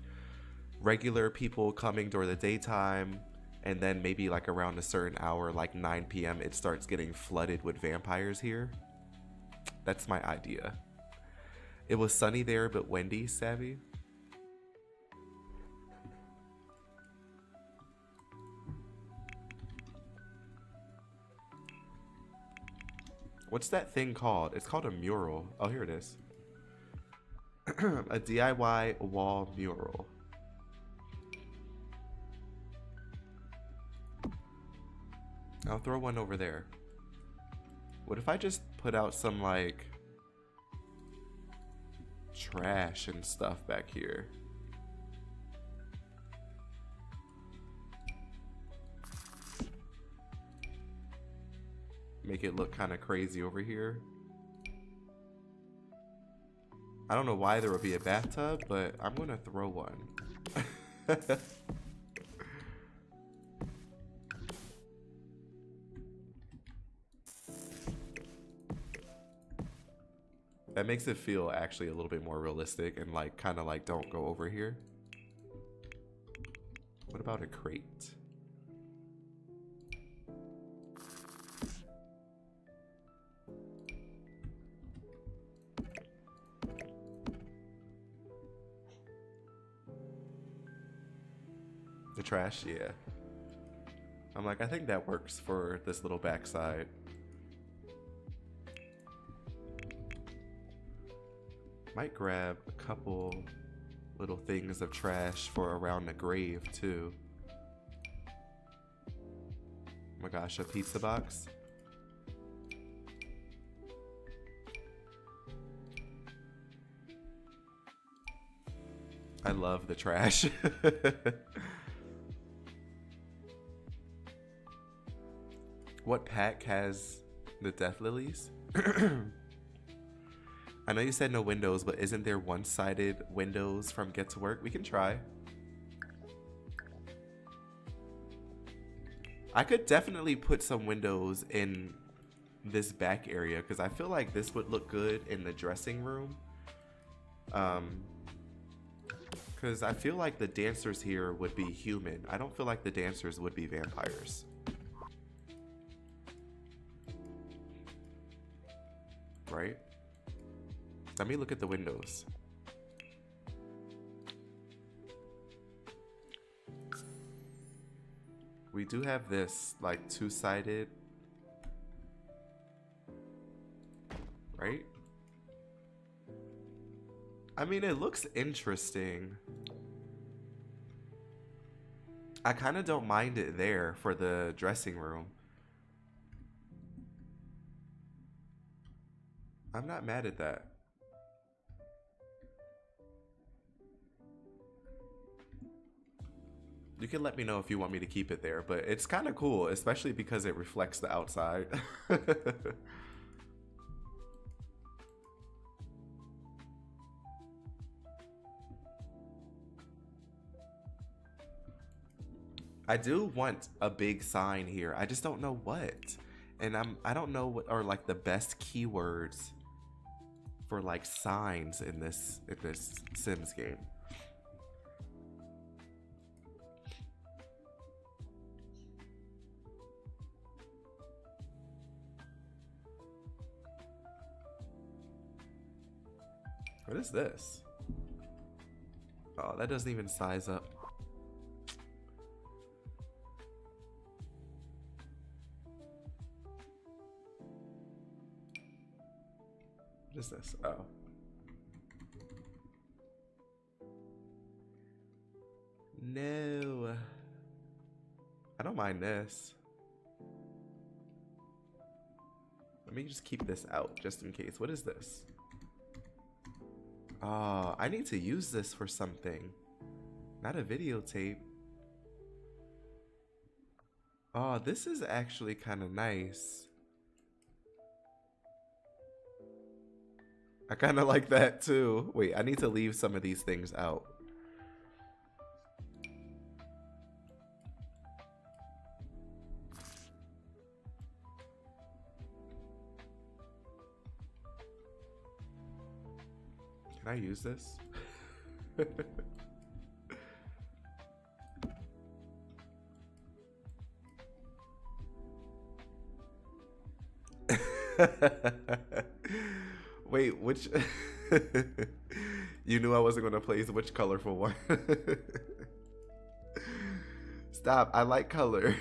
regular people coming during the daytime, and then maybe like around a certain hour, like 9 p.m, it starts getting flooded with vampires here. That's my idea. It was sunny there, but windy, Savvy. What's that thing called? It's called a mural. Oh, here it is. A DIY wall mural. I'll throw one over there. What if I just put out some like trash and stuff back here? Make it look kind of crazy over here. I don't know why there would be a bathtub, but I'm gonna throw one. That makes it feel actually a little bit more realistic and like kind of like don't go over here. What about a crate? The trash, yeah. I'm like, I think that works for this little backside. Might grab a couple little things of trash for around the grave too. Oh my gosh, a pizza box. I love the trash. What pack has the death lilies? I know you said no windows, but isn't there one-sided windows from Get to Work? We can try. I could definitely put some windows in this back area because I feel like this would look good in the dressing room. Because I feel like the dancers here would be human. I don't feel like the dancers would be vampires. Right? Let me look at the windows. We do have this like two-sided, right? I mean, it looks interesting. I kind of don't mind it there for the dressing room. I'm not mad at that. You can let me know if you want me to keep it there, but it's kind of cool, especially because it reflects the outside. I do want a big sign here. I just don't know what. And I don't know what are like the best keywords for like signs in this Sims game. What is this? Oh, that doesn't even size up. this? Oh. No. I don't mind this. Let me just keep this out just in case. What is this? Oh, I need to use this for something. Not a videotape. Oh, this is actually kind of nice. I kind of like that too. Wait, I need to leave some of these things out. Can I use this? Wait, which... You knew I wasn't going to place which colorful one. Stop, I like color.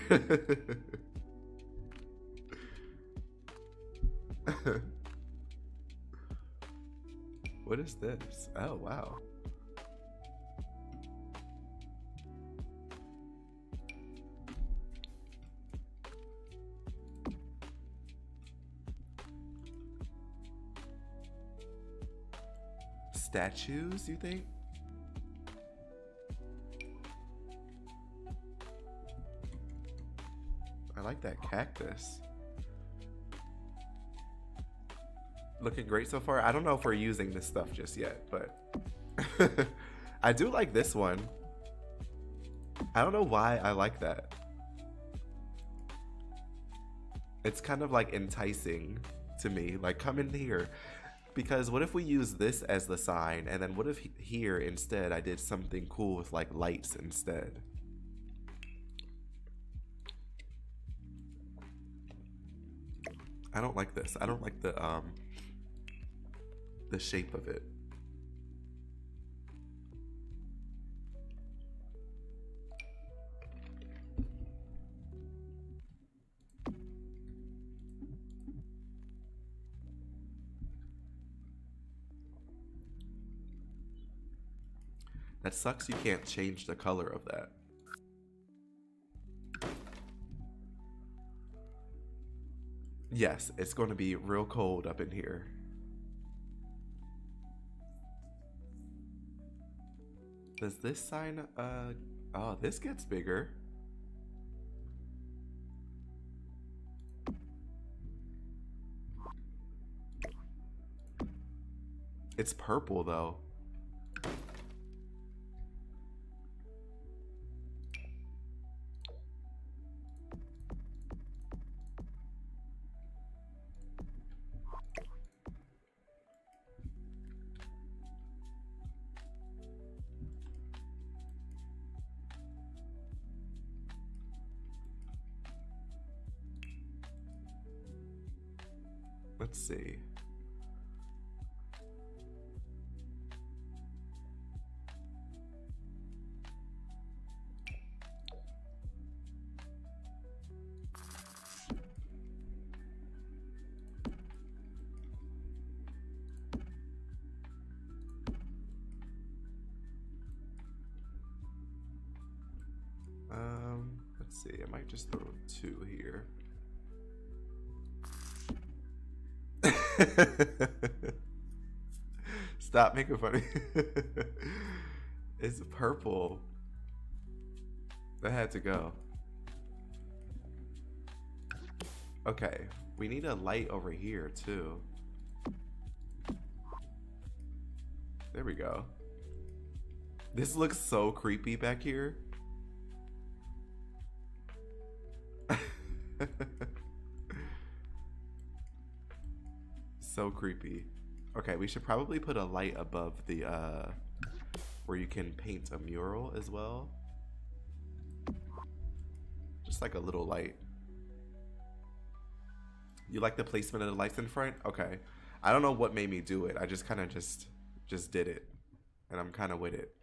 What is this? Oh, wow. Statues, you think? I like that cactus. Looking great so far. I don't know if we're using this stuff just yet, but I do like this one. I don't know why I like that. It's kind of like enticing to me. Like, come in here. Because what if we use this as the sign, and then what if here instead I did something cool with like lights instead? I don't like this. I don't like the shape of it. That sucks you can't change the color of that. Yes, it's going to be real cold up in here. Does this sign, oh, this gets bigger. It's purple though. Let's see. Let's see. I might just throw 2 here. Stop making fun of me. It's purple. That had to go. Okay, we need a light over here too. There we go. This looks so creepy back here. So creepy. Okay, we should probably put a light above the where you can paint a mural as well. Just like a little light. You like the placement of the lights in front? Okay. I don't know what made me do it. I just kind of just did it. And I'm kind of with it.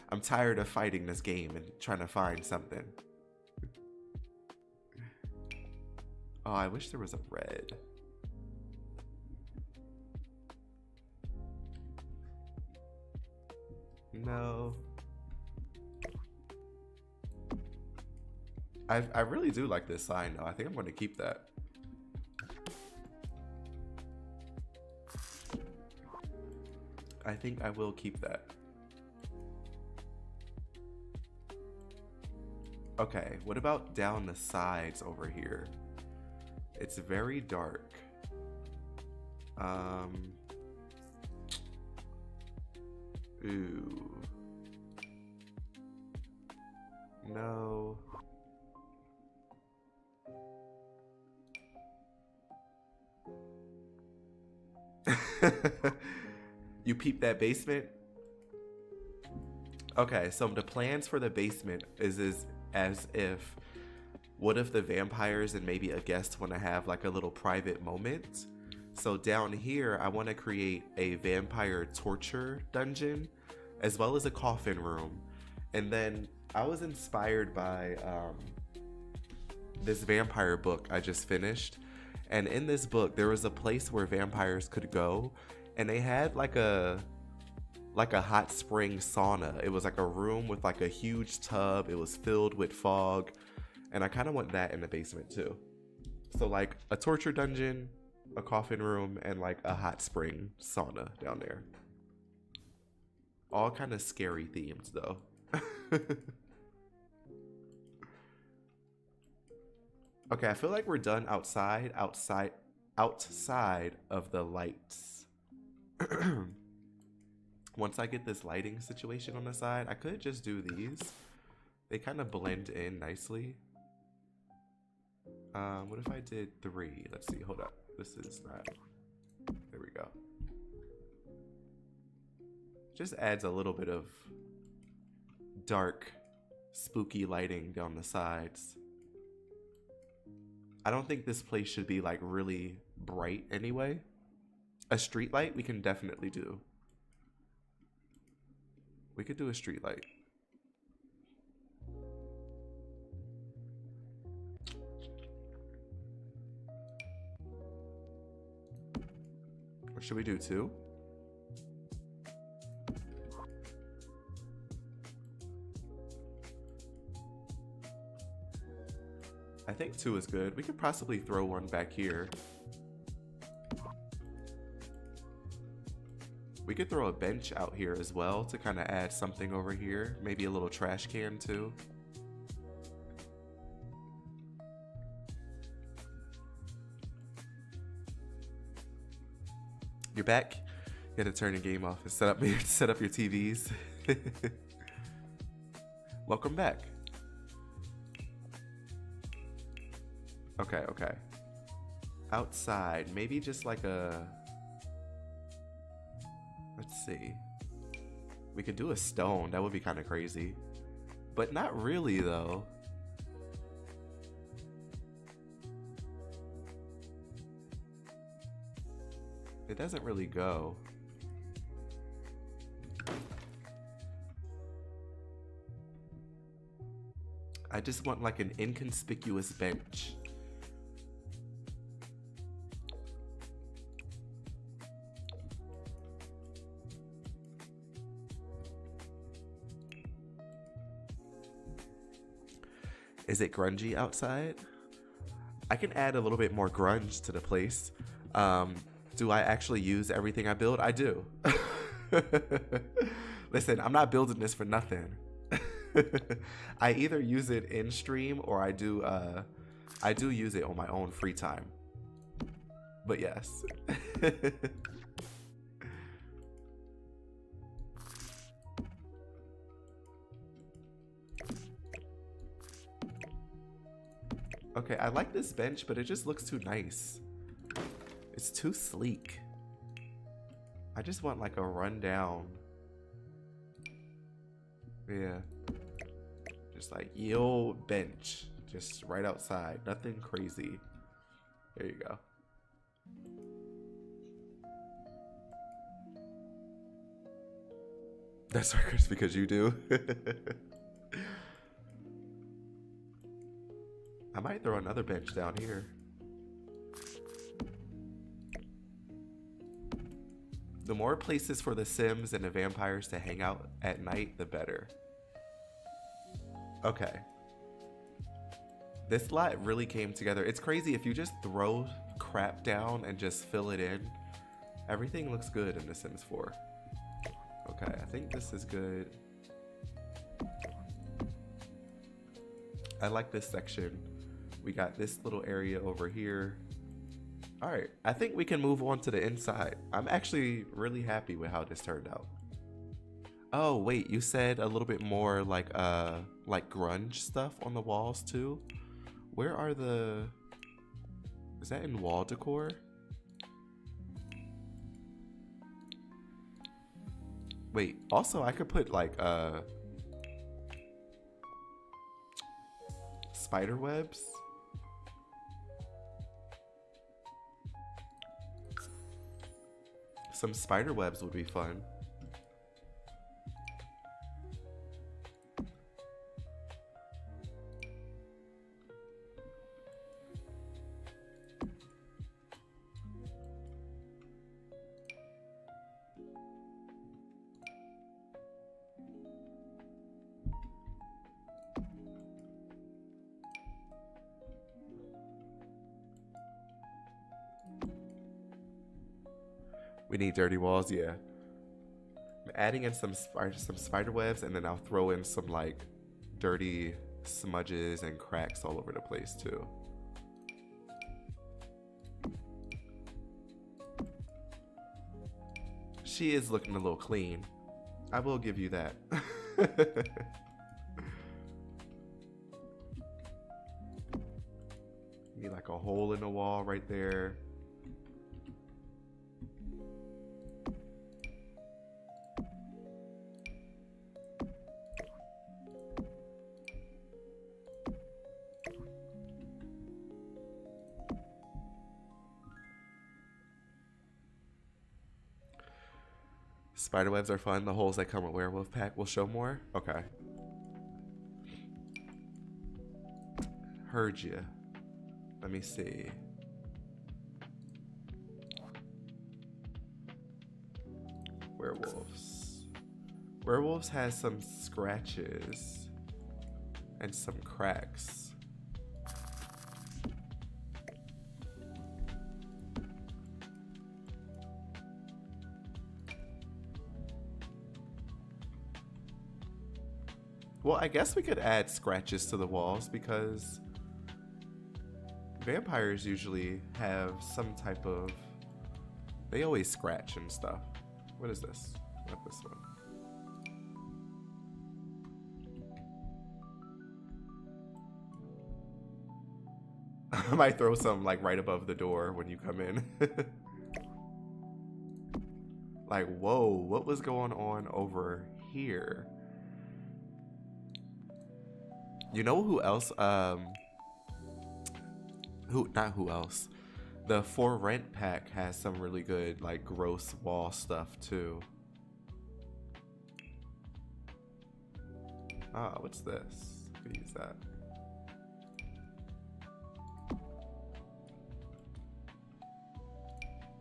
I'm tired of fighting this game and trying to find something. Oh, I wish there was a red. No. I really do like this sign though. I think I'm going to keep that. I think I will keep that. Okay, what about down the sides over here? It's very dark. Ooh. No. You peep that basement? Okay, so the plans for the basement is as if, what if the vampires and maybe a guest want to have like a little private moment? So down here, I want to create a vampire torture dungeon, as well as a coffin room. And then I was inspired by this vampire book I just finished. And in this book, there was a place where vampires could go, and they had like a hot spring sauna. It was like a room with like a huge tub. It was filled with fog, and I kind of want that in the basement too. So like a torture dungeon, a coffin room, and like a hot spring sauna down there. All kind of scary themed though. Okay, I feel like we're done outside of the lights. Once I get this lighting situation on the side, I could just do these. They kind of blend in nicely. What if I did 3? Let's see, hold up. This is not, there we go. Just adds a little bit of dark, spooky lighting down the sides. I don't think this place should be like really bright anyway. A street light we can definitely do. We could do a street light. Or should we do 2? I think 2 is good. We could possibly throw one back here. We could throw a bench out here as well to kind of add something over here. Maybe a little trash can too. You're back. You had to turn your game off and set up your TVs. Welcome back. Okay. Outside, maybe just like a, let's see. We could do a stone. That would be kind of crazy. But not really though. It doesn't really go. I just want like an inconspicuous bench. Is it grungy outside? I can add a little bit more grunge to the place. Do I actually use everything I build? I do. Listen, I'm not building this for nothing. I either use it in stream or I do use it on my own free time. But yes. Okay, I like this bench, but it just looks too nice. It's too sleek. I just want like a rundown. Yeah. Just like ye old bench. Just right outside. Nothing crazy. There you go. That's records because you do. I might throw another bench down here. The more places for the Sims and the vampires to hang out at night, the better. Okay. This lot really came together. It's crazy if you just throw crap down and just fill it in. Everything looks good in The Sims 4. Okay, I think this is good. I like this section. We got this little area over here. All right, I think we can move on to the inside. I'm actually really happy with how this turned out. Oh, wait, you said a little bit more like grunge stuff on the walls too? Where are the... Is that in wall decor? Wait, also I could put like spider webs. Some spider webs would be fun. We need dirty walls, yeah. I'm adding in some spider webs, and then I'll throw in some like dirty smudges and cracks all over the place too. She is looking a little clean. I will give you that. Need like a hole in the wall right there. Spiderwebs are fun. The holes that come with Werewolf Pack will show more. Okay. Heard ya. Let me see. Werewolves. Werewolves has some scratches and some cracks. Well, I guess we could add scratches to the walls because vampires usually have some type of... They always scratch and stuff. What is this? Not this one. I might throw some like right above the door when you come in. Like, whoa, what was going on over here? You know who else? Not who else? The For Rent pack has some really good, like, gross wall stuff too. Ah, what's this? What is that?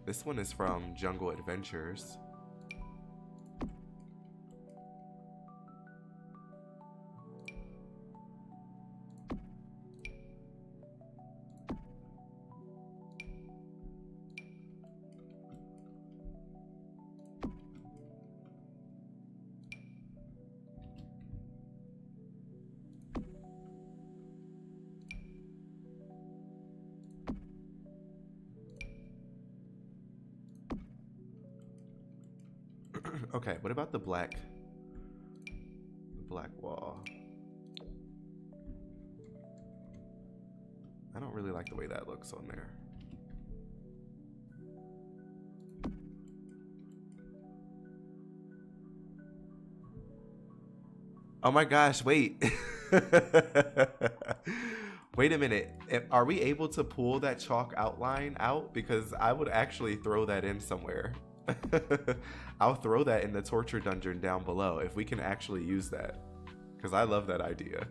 This one is from Jungle Adventures. Okay, what about the black wall? I don't really like the way that looks on there. Oh my gosh, wait. Wait a minute. Are we able to pull that chalk outline out? Because I would actually throw that in somewhere. I'll throw that in the torture dungeon down below if we can actually use that. Because I love that idea.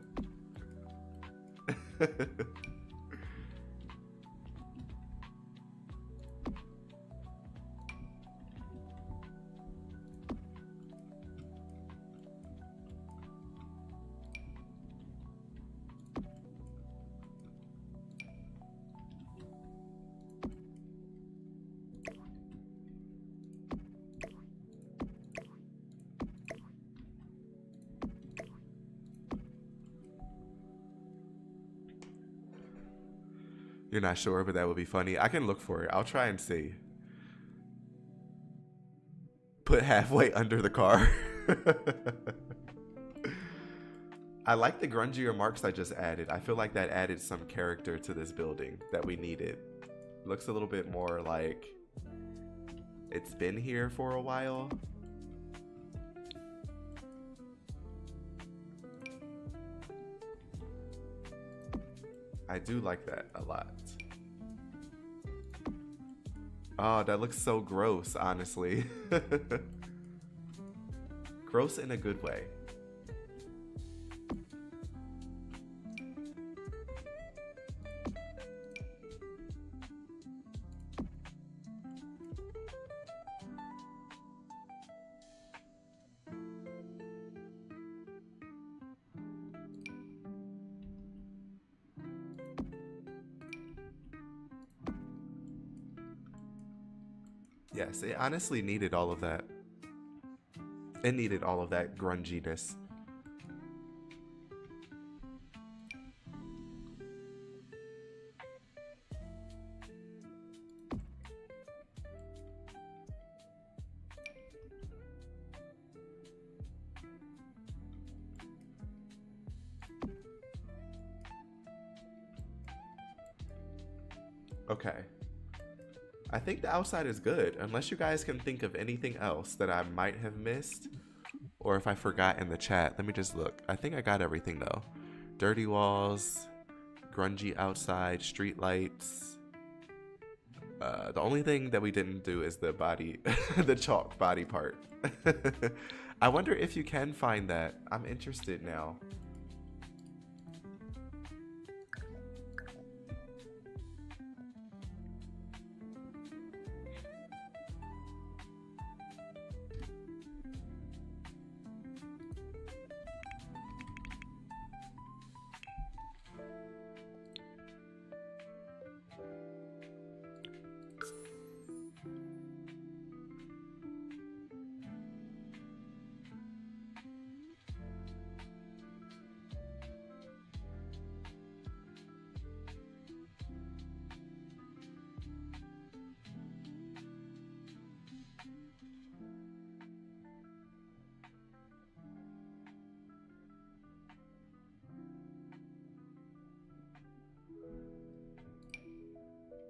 You're not sure, but that would be funny. I can look for it. I'll try and see. Put halfway under the car. I like the grungier marks I just added. I feel like that added some character to this building that we needed. Looks a little bit more like it's been here for a while. I do like that a lot. Oh, that looks so gross, honestly. Gross in a good way. Yes, it honestly needed all of that. It needed all of that grunginess. Okay. I think the outside is good, unless you guys can think of anything else that I might have missed, or if I forgot in the chat. Let me just look. I think I got everything though. Dirty walls, grungy outside, street lights. The only thing that we didn't do is the body, the chalk body part. I wonder if you can find that. I'm interested now.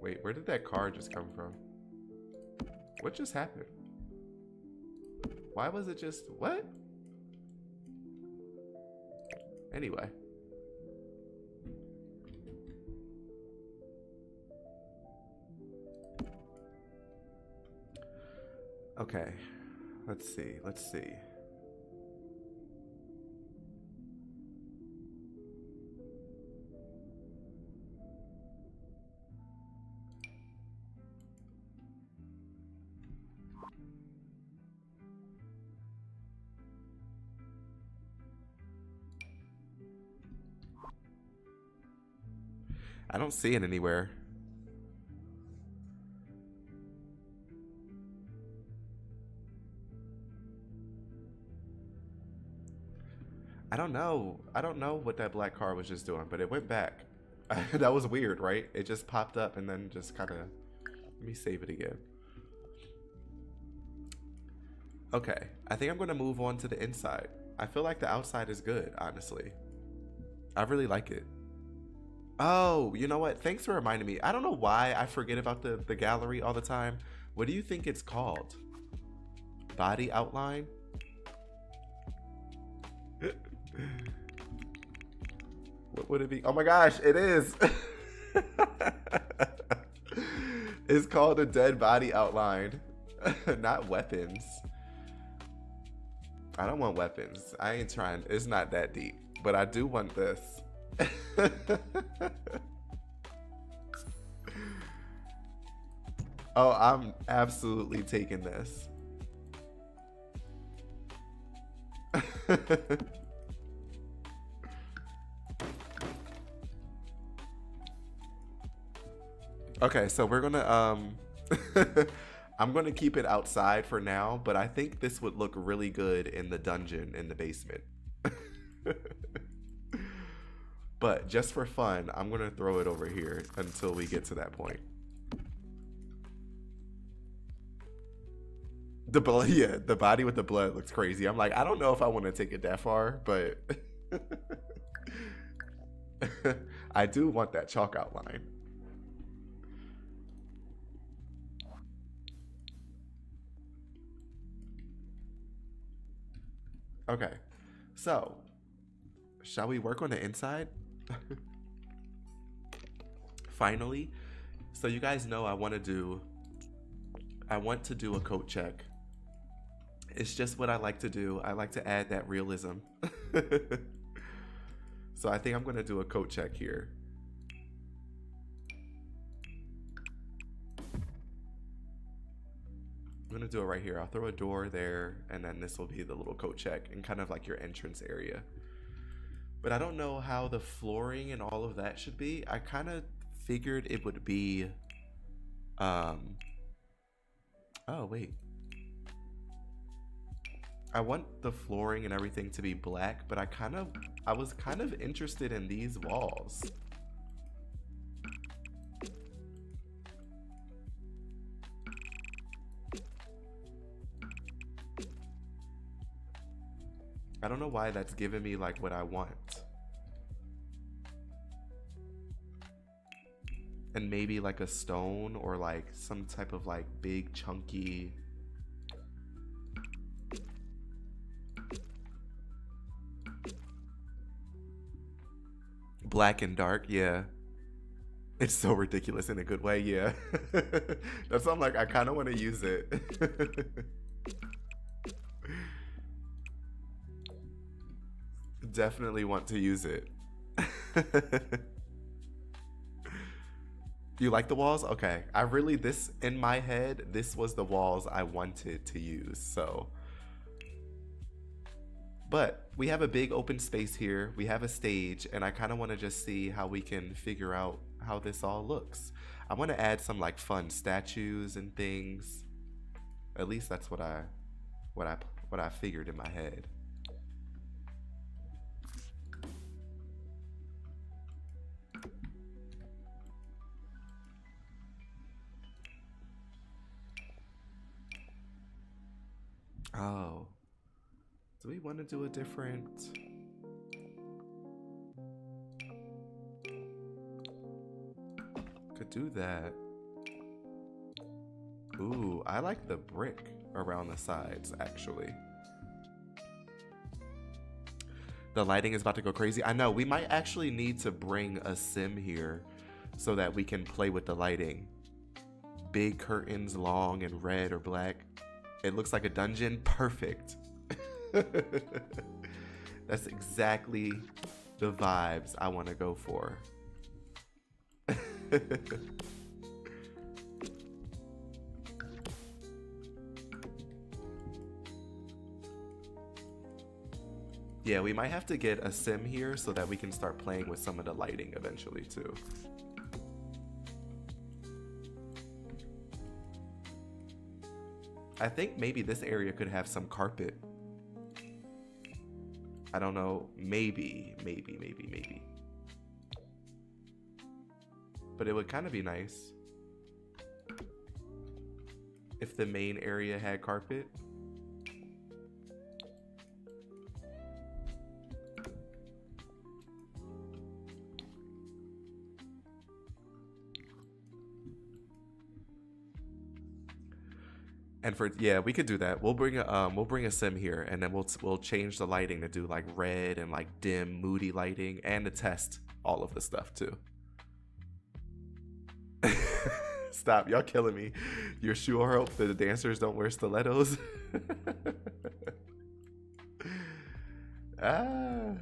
Wait, where did that car just come from? What just happened? Why was it just... what? Anyway. Okay. Let's see. Let's see. I don't see it anywhere. I don't know. I don't know what that black car was just doing, but it went back. That was weird, right? It just popped up and then just kind of... Let me save it again. Okay, I think I'm going to move on to the inside. I feel like the outside is good, honestly. I really like it. Oh, you know what? Thanks for reminding me. I don't know why I forget about the gallery all the time. What do you think it's called? Body outline? What would it be? Oh my gosh, it is. It's called a dead body outline, not weapons. I don't want weapons. I ain't trying. It's not that deep, but I do want this. Oh, I'm absolutely taking this. Okay, so we're gonna I'm gonna keep it outside for now, but I think this would look really good in the dungeon in the basement. But just for fun, I'm going to throw it over here until we get to that point. The blood, yeah, the body with the blood looks crazy. I'm like, I don't know if I want to take it that far, but I do want that chalk outline. Okay, so shall we work on the inside? Finally, so you guys know I want to do a coat check. It's just what I like to do. I like to add that realism. So I think I'm going to do a coat check here. I'm going to do it right here. I'll throw a door there, and then this will be the little coat check and kind of like your entrance area. But I don't know how the flooring and all of that should be. I kind of figured it would be... Oh, wait. I want the flooring and everything to be black, but I was kind of interested in these walls. I don't know why that's giving me like what I want. And maybe like a stone or like some type of like big chunky... Black and dark, yeah. It's so ridiculous in a good way, yeah. That's why I'm like, I kind of want to use it. Definitely want to use it. You like the walls? Okay. In my head, this was the walls I wanted to use, so... But we have a big open space here. We have a stage, and I kind of want to just see how we can figure out how this all looks. I want to add some like fun statues and things. At least that's what I figured in my head. Oh. Do we want to do a different... Could do that. Ooh, I like the brick around the sides, actually. The lighting is about to go crazy. I know, we might actually need to bring a sim here so that we can play with the lighting. Big curtains, long and red or black. It looks like a dungeon. Perfect. That's exactly the vibes I want to go for. Yeah, we might have to get a sim here so that we can start playing with some of the lighting eventually too. I think maybe this area could have some carpet. I don't know, maybe. But it would kind of be nice if the main area had carpet. And yeah, we could do that. We'll bring a sim here, and then we'll change the lighting to do like red and like dim, moody lighting, and to test all of the stuff too. Stop, y'all killing me. You sure hope that the dancers don't wear stilettos? I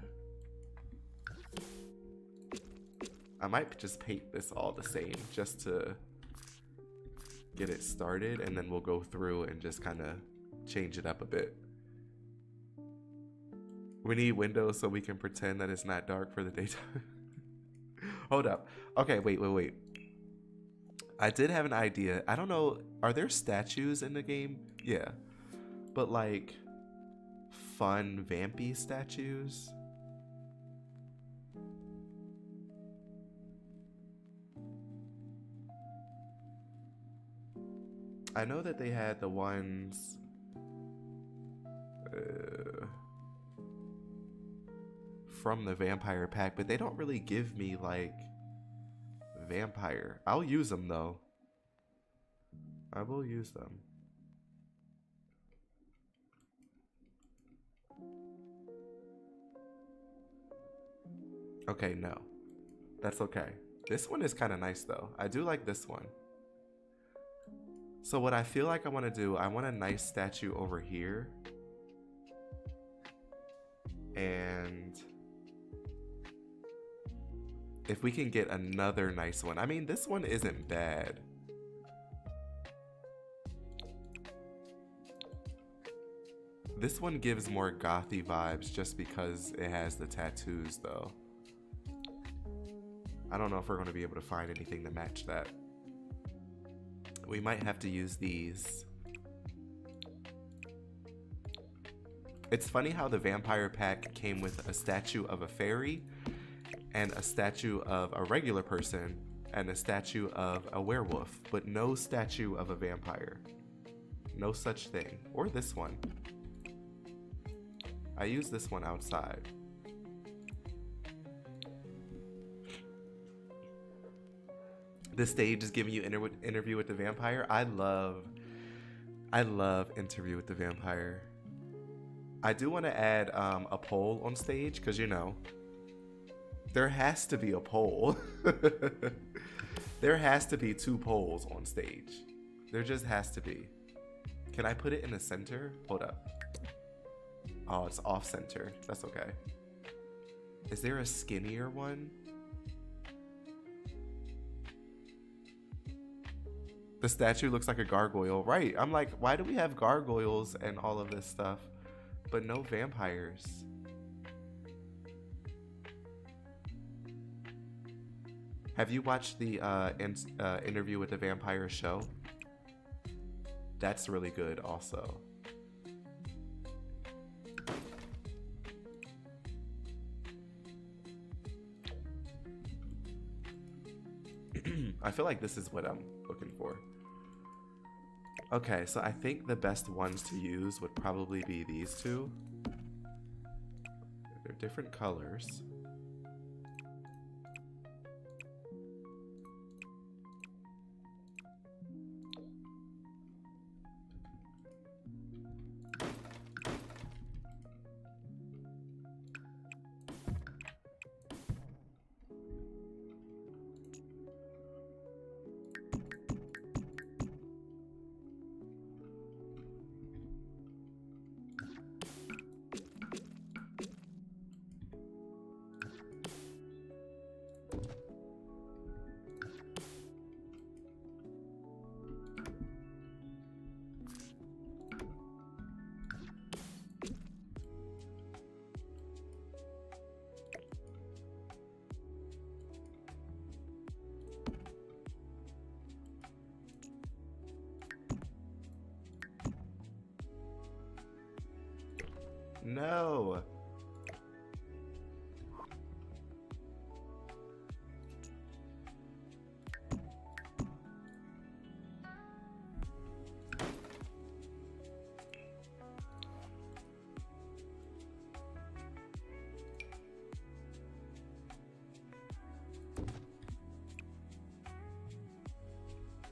might just paint this all the same just to get it started, and then we'll go through and just kind of change it up a bit. We need windows so we can pretend that it's not dark for the daytime. Hold up. Okay, wait. I did have an idea. I don't know, are there statues in the game? Yeah. But like fun vampy statues? I know that they had the ones from the vampire pack, but they don't really give me like vampire. I'll use them though. I will use them. Okay, no. That's okay. This one is kind of nice though. I do like this one. So what I feel like I want to do, I want a nice statue over here. And if we can get another nice one. I mean, this one isn't bad. This one gives more gothy vibes just because it has the tattoos though. I don't know if we're going to be able to find anything to match that. We might have to use these. It's funny how the vampire pack came with a statue of a fairy and a statue of a regular person and a statue of a werewolf, but no statue of a vampire. No such thing. Or this one. I use this one outside. The stage is giving you interview with the vampire. I love interview with the vampire. I do want to add a poll on stage because, you know, there has to be a poll. There has to be 2 polls on stage. There just has to be. Can I put it in the center? Hold up. Oh, it's off center. That's okay. Is there a skinnier one? The statue looks like a gargoyle. Right. I'm like, why do we have gargoyles and all of this stuff, but no vampires? Have you watched the interview with the vampire show? That's really good also. I feel like this is what I'm looking for. Okay, so I think the best ones to use would probably be these 2. They're different colors. No.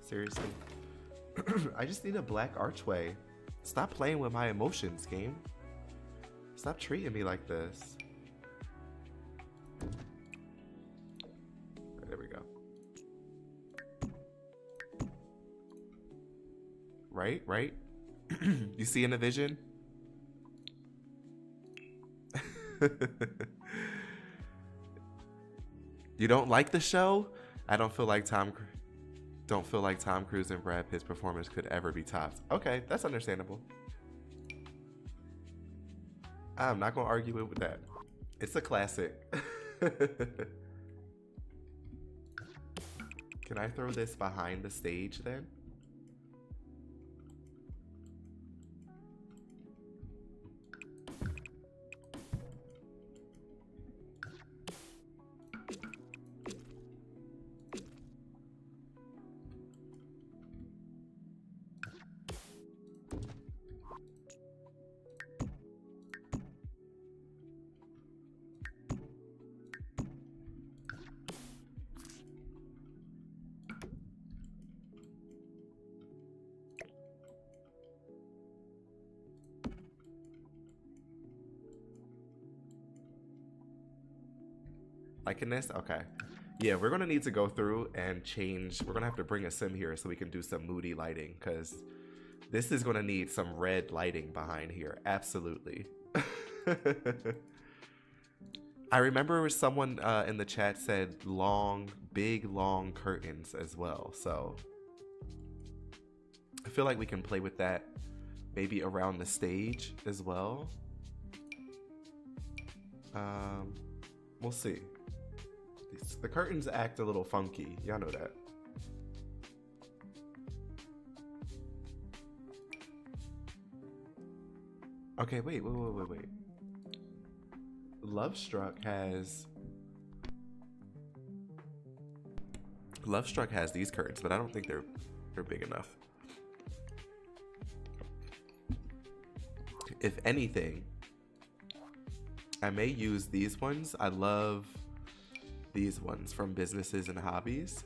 Seriously. I just need a black archway. Stop playing with my emotions, game. Stop treating me like this. There we go. Right, right? You see in the vision? You don't like the show? I don't feel like Tom Cruise and Brad Pitt's performance could ever be topped. Okay, that's understandable. I'm not gonna argue with that. It's a classic. Can I throw this behind the stage then? Liking this? Okay. Yeah, we're gonna need to go through and change. We're gonna have to bring a sim here so we can do some moody lighting, because this is gonna need some red lighting behind here. Absolutely. I remember someone in the chat said long, big, long curtains as well. So I feel like we can play with that maybe around the stage as well. We'll see. The curtains act a little funky. Y'all know that. Okay, wait. Lovestruck has these curtains, but I don't think they're big enough. If anything, I may use these ones. I love these ones from Businesses and Hobbies.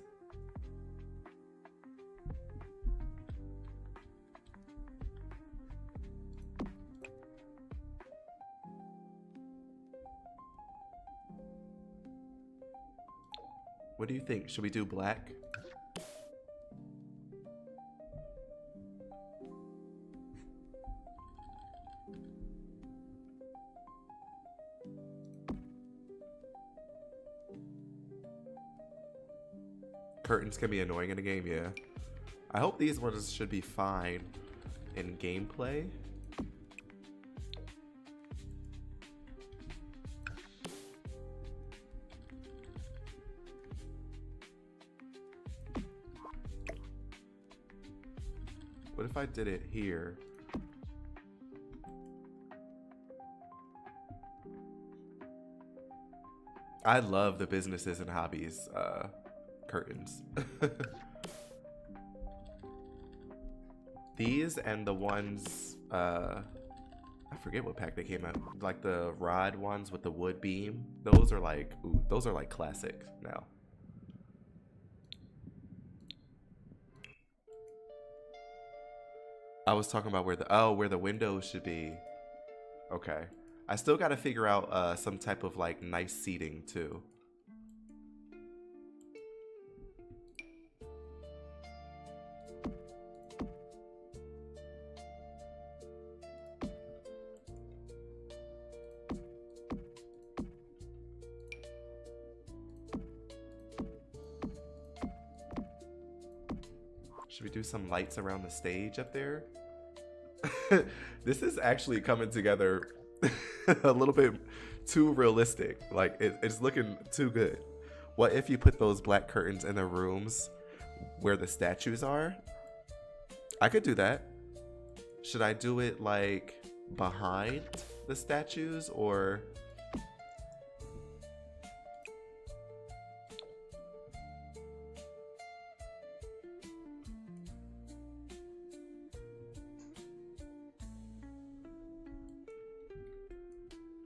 What do you think? Should we do black? Curtains can be annoying in a game, yeah. I hope these ones should be fine in gameplay. What if I did it here? I love the Businesses and Hobbies curtains. These and the ones, I forget what pack they came out, like the rod ones with the wood beam. Those are like, ooh, those are like classic now. I was talking about where the windows should be. Okay. I still got to figure out some type of like nice seating too. Should we do some lights around the stage up there? This is actually coming together a little bit too realistic. Like it's looking too good. What if you put those black curtains in the rooms where the statues are? I could do that. Should I do it like behind the statues or?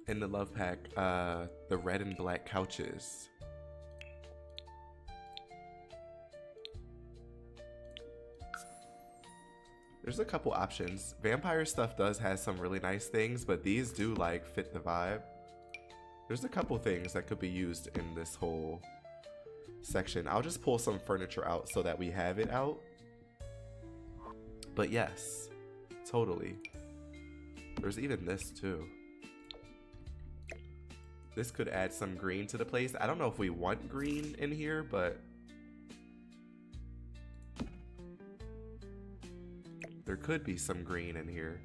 In the love pack, the red and black couches. There's a couple options. Vampire stuff does have some really nice things, but these do like fit the vibe. There's a couple things that could be used in this whole section. I'll just pull some furniture out so that we have it out. But yes, totally. There's even this too. This could add some green to the place. I don't know if we want green in here, but there could be some green in here.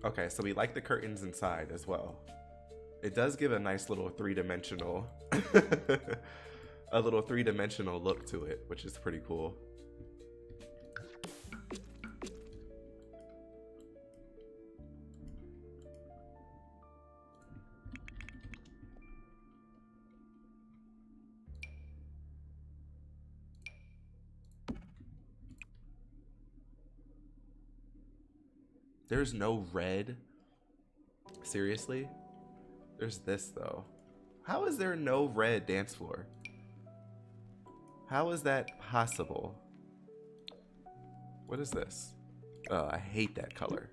Okay, so we like the curtains inside as well. It does give a nice little three-dimensional a little three-dimensional look to it, which is pretty cool. There's no red. Seriously? There's this though. How is there no red dance floor? How is that possible? What is this? Oh, I hate that color.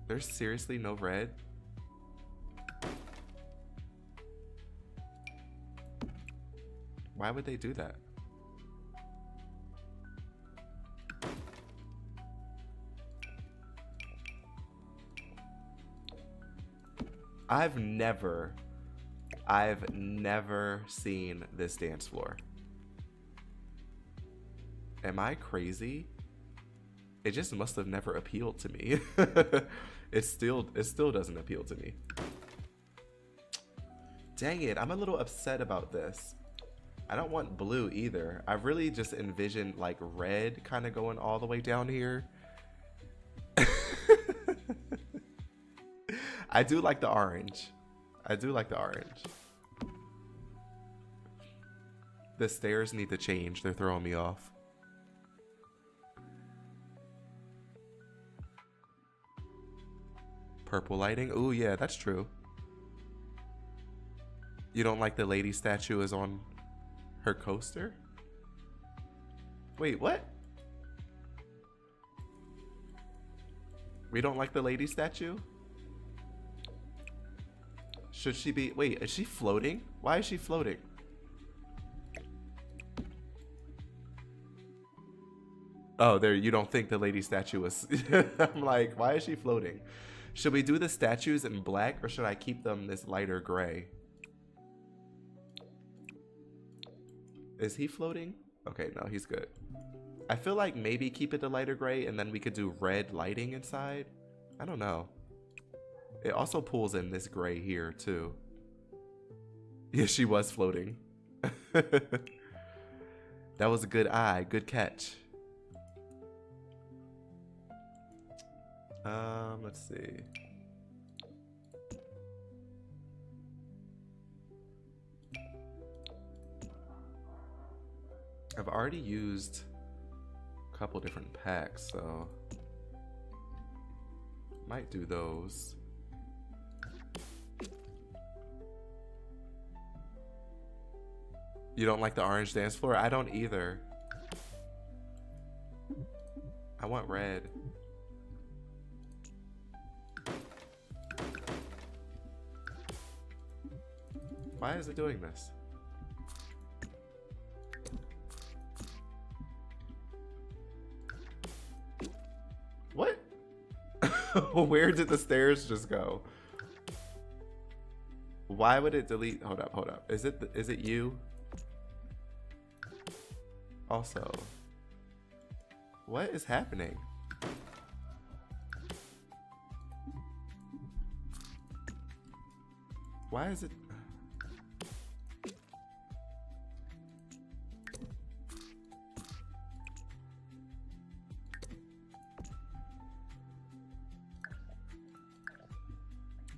There's seriously no red? Why would they do that? I've never seen this dance floor. Am I crazy? It just must have never appealed to me. It still doesn't appeal to me. Dang it, I'm a little upset about this. I don't want blue either. I really just envisioned like red kind of going all the way down here. I do like the orange. I do like the orange. The stairs need to change. They're throwing me off. Purple lighting? Ooh, yeah, that's true. You don't like the lady statue is on her coaster? Wait, what? We don't like the lady statue? Should she be... Wait, is she floating? Why is she floating? Oh, there, you don't think the lady statue is... I'm like, why is she floating? Should we do the statues in black or should I keep them this lighter gray? Is he floating? Okay, no, he's good. I feel like maybe keep it the lighter gray and then we could do red lighting inside. I don't know. It also pulls in this gray here too. Yeah, she was floating. That was a good eye, good catch. Let's see. I've already used a couple different packs, so might do those. You don't like the orange dance floor? I don't either. I want red. Why is it doing this? What? Where did the stairs just go? Why would it delete? Hold up, hold up. Is it you? Also, what is happening? Why is it?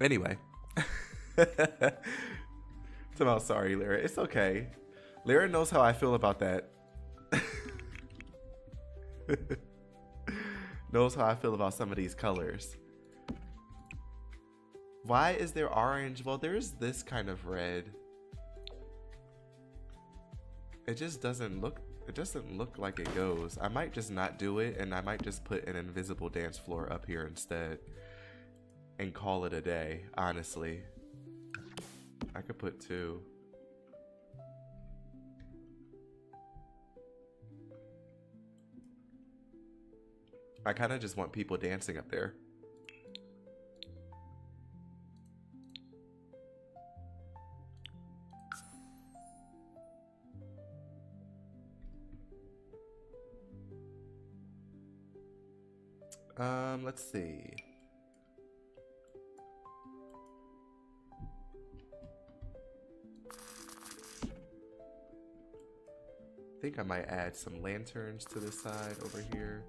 Anyway. Somehow sorry, Lyra. It's okay. Lyra knows how I feel about that. Knows how I feel about some of these colors. Why is there orange? Well, there's this kind of red. It just doesn't look like it goes. I might just not do it and I might just put an invisible dance floor up here instead and call it a day, honestly. I could put 2. I kind of just want people dancing up there. Let's see. I think I might add some lanterns to the side over here.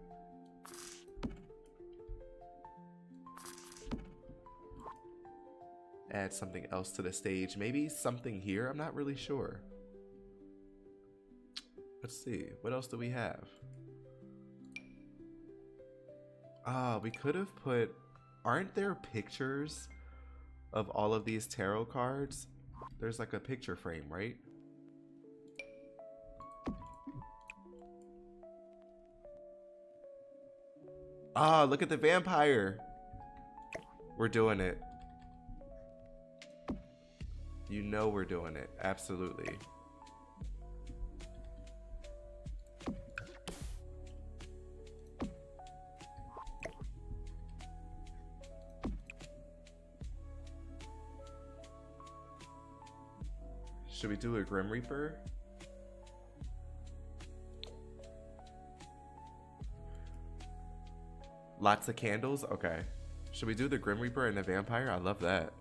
Add something else to the stage. Maybe something here. I'm not really sure. Let's see. What else do we have? We could have put, aren't there pictures of all of these tarot cards? There's like a picture frame, right? Ah, look at the vampire. We're doing it. You know we're doing it. Absolutely. Should we do a Grim Reaper? Lots of candles? Okay. Should we do the Grim Reaper and the vampire? I love that.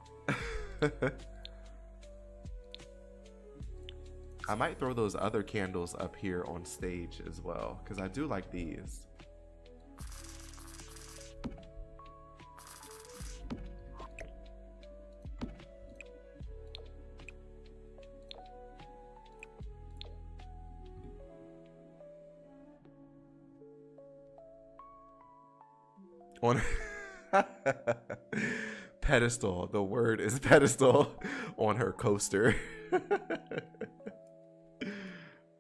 I might throw those other candles up here on stage as well, because I do like these. On pedestal. The word is pedestal on her coaster.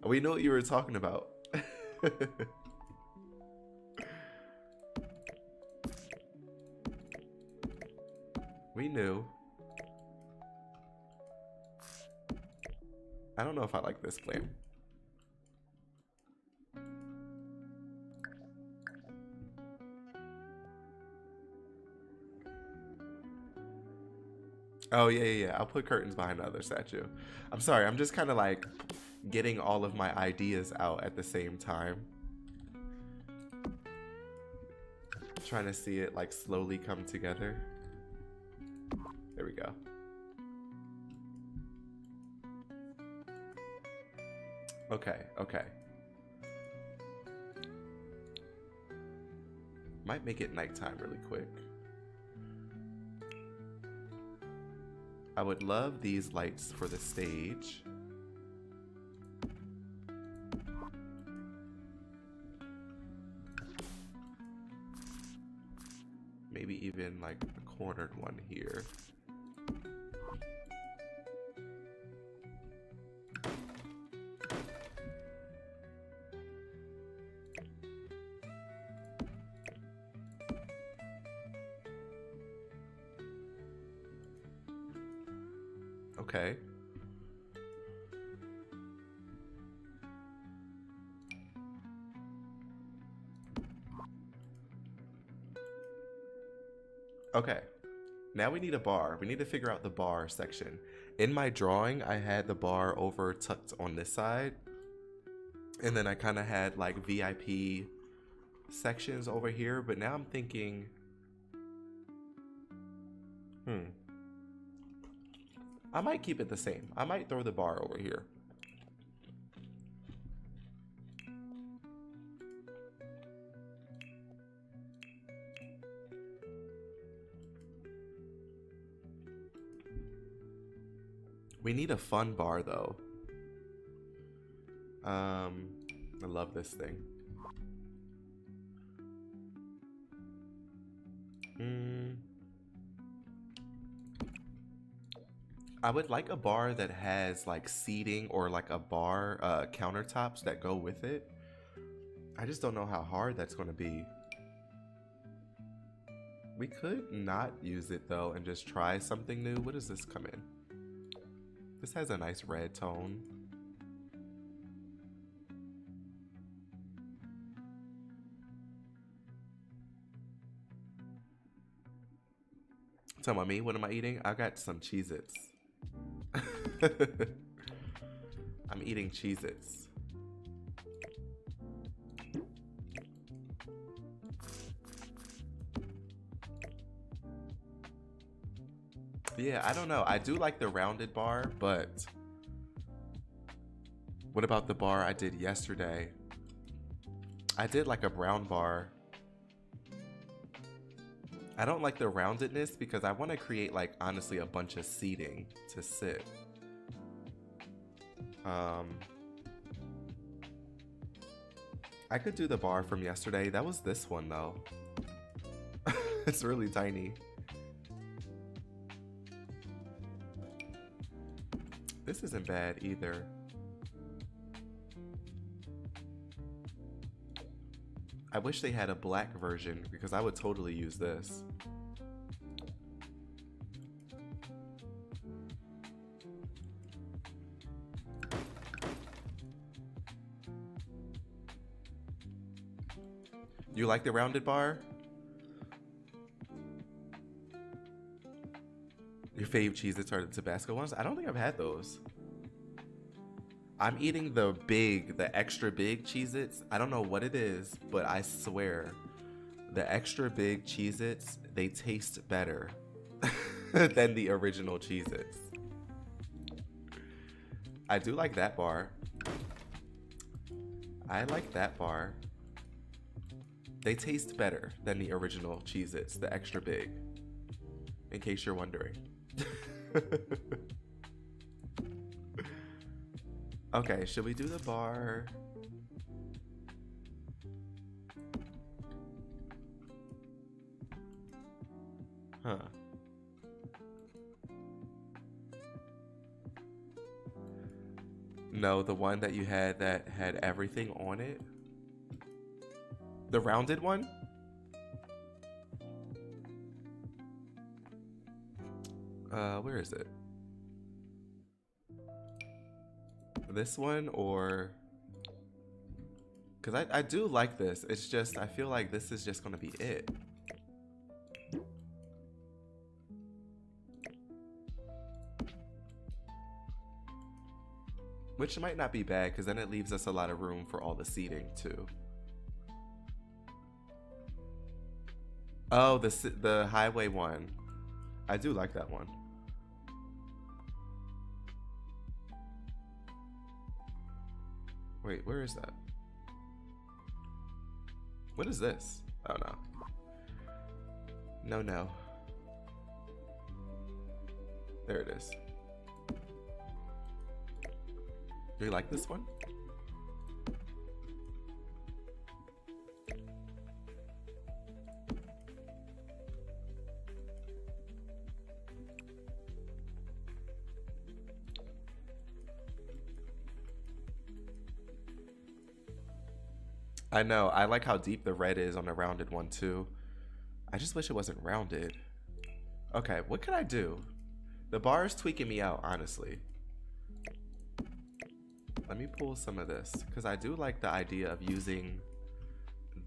We know what you were talking about. We knew. I don't know if I like this plan. Oh, yeah. I'll put curtains behind the other statue. I'm sorry. I'm just kind of like getting all of my ideas out at the same time. Trying to see it like slowly come together. There we go. Okay. Might make it nighttime really quick. I would love these lights for the stage. Maybe even like a cornered one here. Okay. Okay. Now we need a bar. We need to figure out the bar section. In my drawing, I had the bar over tucked on this side. And then I kind of had like VIP sections over here. But now I'm thinking, I might keep it the same. I might throw the bar over here. We need a fun bar though. I love this thing. I would like a bar that has like seating or like a bar countertops that go with it. I just don't know how hard that's going to be. We could not use it though and just try something new. What does this come in? This has a nice red tone. Talking about me, what am I eating? I got some Cheez-Its. I'm eating Cheez-Its. Yeah, I don't know. I do like the rounded bar, but what about the bar I did yesterday? I did like a brown bar. I don't like the roundedness because I want to create like honestly a bunch of seating to sit. I could do the bar from yesterday. That was this one though. It's really tiny. This isn't bad either. I wish they had a black version because I would totally use this. You like the rounded bar? Your fave Cheez-Its are the Tabasco ones? I don't think I've had those. I'm eating the extra big Cheez-Its. I don't know what it is, but I swear the extra big Cheez-Its, they taste better than the original Cheez-Its. I do like that bar. I like that bar. They taste better than the original Cheez-Its, the extra big, in case you're wondering. Okay, should we do the bar? Huh. No, the one that you had that had everything on it. The rounded one? Where is it? This one or... Because I do like this. It's just, I feel like this is just going to be it. Which might not be bad because then it leaves us a lot of room for all the seating too. Oh, the highway one. I do like that one. Wait, where is that? What is this? Oh no. No, no. There it is. Do you like this one? I know. I like how deep the red is on the rounded one too. I just wish it wasn't rounded. Okay, what can I do? The bar is tweaking me out, honestly. Let me pull some of this because I do like the idea of using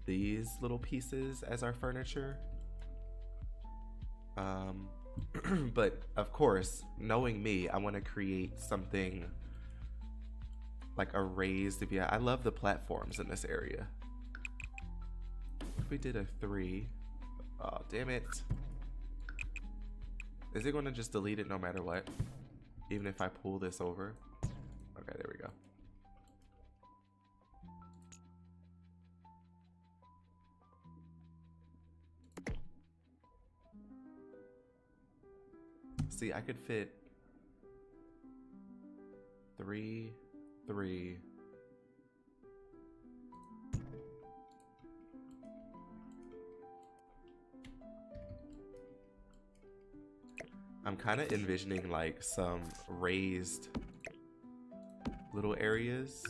these little pieces as our furniture. But of course, knowing me, I want to create something like a raised view. I love the platforms in this area. If we did a 3, oh damn it. Is it going to just delete it no matter what? Even if I pull this over? Okay, there we go. See, I could fit 3, 3. I'm kind of envisioning like some raised little areas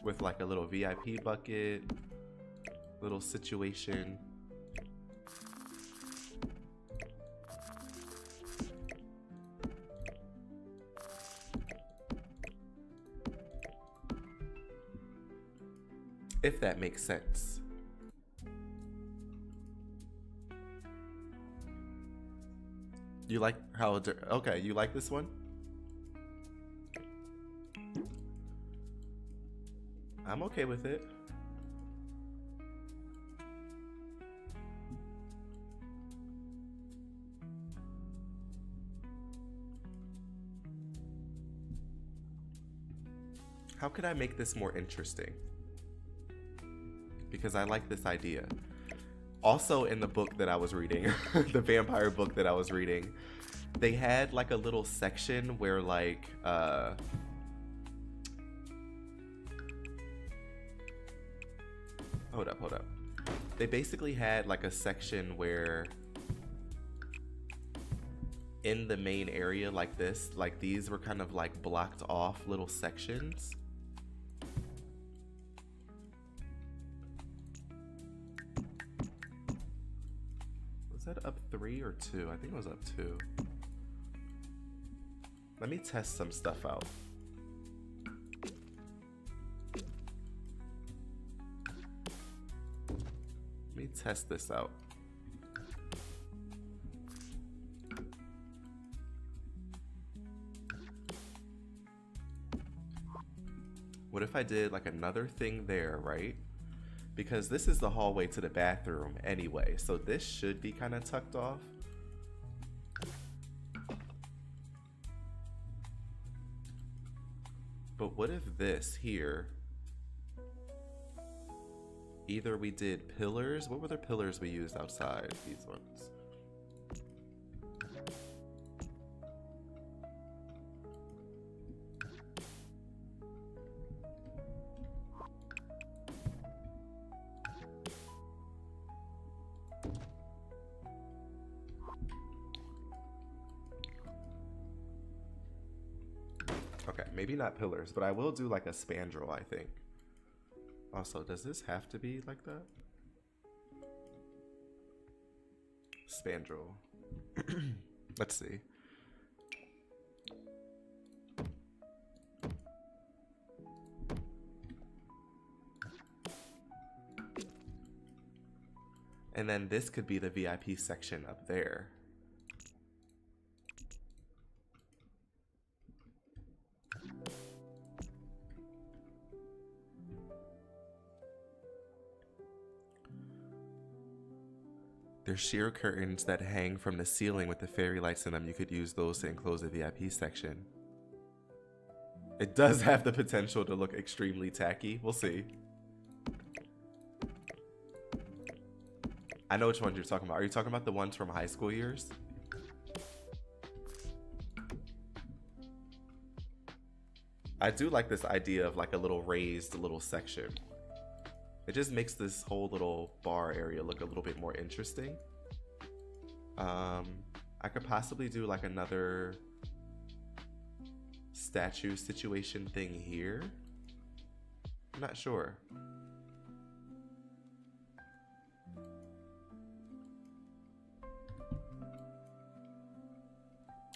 with like a little VIP bucket, little situation. If that makes sense. You like how, okay, you like this one? I'm okay with it. How could I make this more interesting? Because I like this idea. Also in the book that I was reading, the vampire book that I was reading, they had like a little section where like, hold up. They basically had like a section where in the main area like this, like these were kind of like blocked off little sections. Was that up 3 or 2? I think it was up 2. Let me test some stuff out. Let me test this out. What if I did like another thing there, right? Because this is the hallway to the bathroom anyway, so this should be kind of tucked off. But what if this here, either we did pillars, what were the pillars we used outside? These ones. Okay, maybe not pillars, but I will do like a spandrel, I think. Also, does this have to be like that? Spandrel. Let's see. And then this could be the VIP section up there. There's sheer curtains that hang from the ceiling with the fairy lights in them. You could use those to enclose the VIP section. It does have the potential to look extremely tacky. We'll see. I know which ones you're talking about. Are you talking about the ones from high school years? I do like this idea of like a little raised little section. It just makes this whole little bar area look a little bit more interesting. I could possibly do like another statue situation thing here. I'm not sure.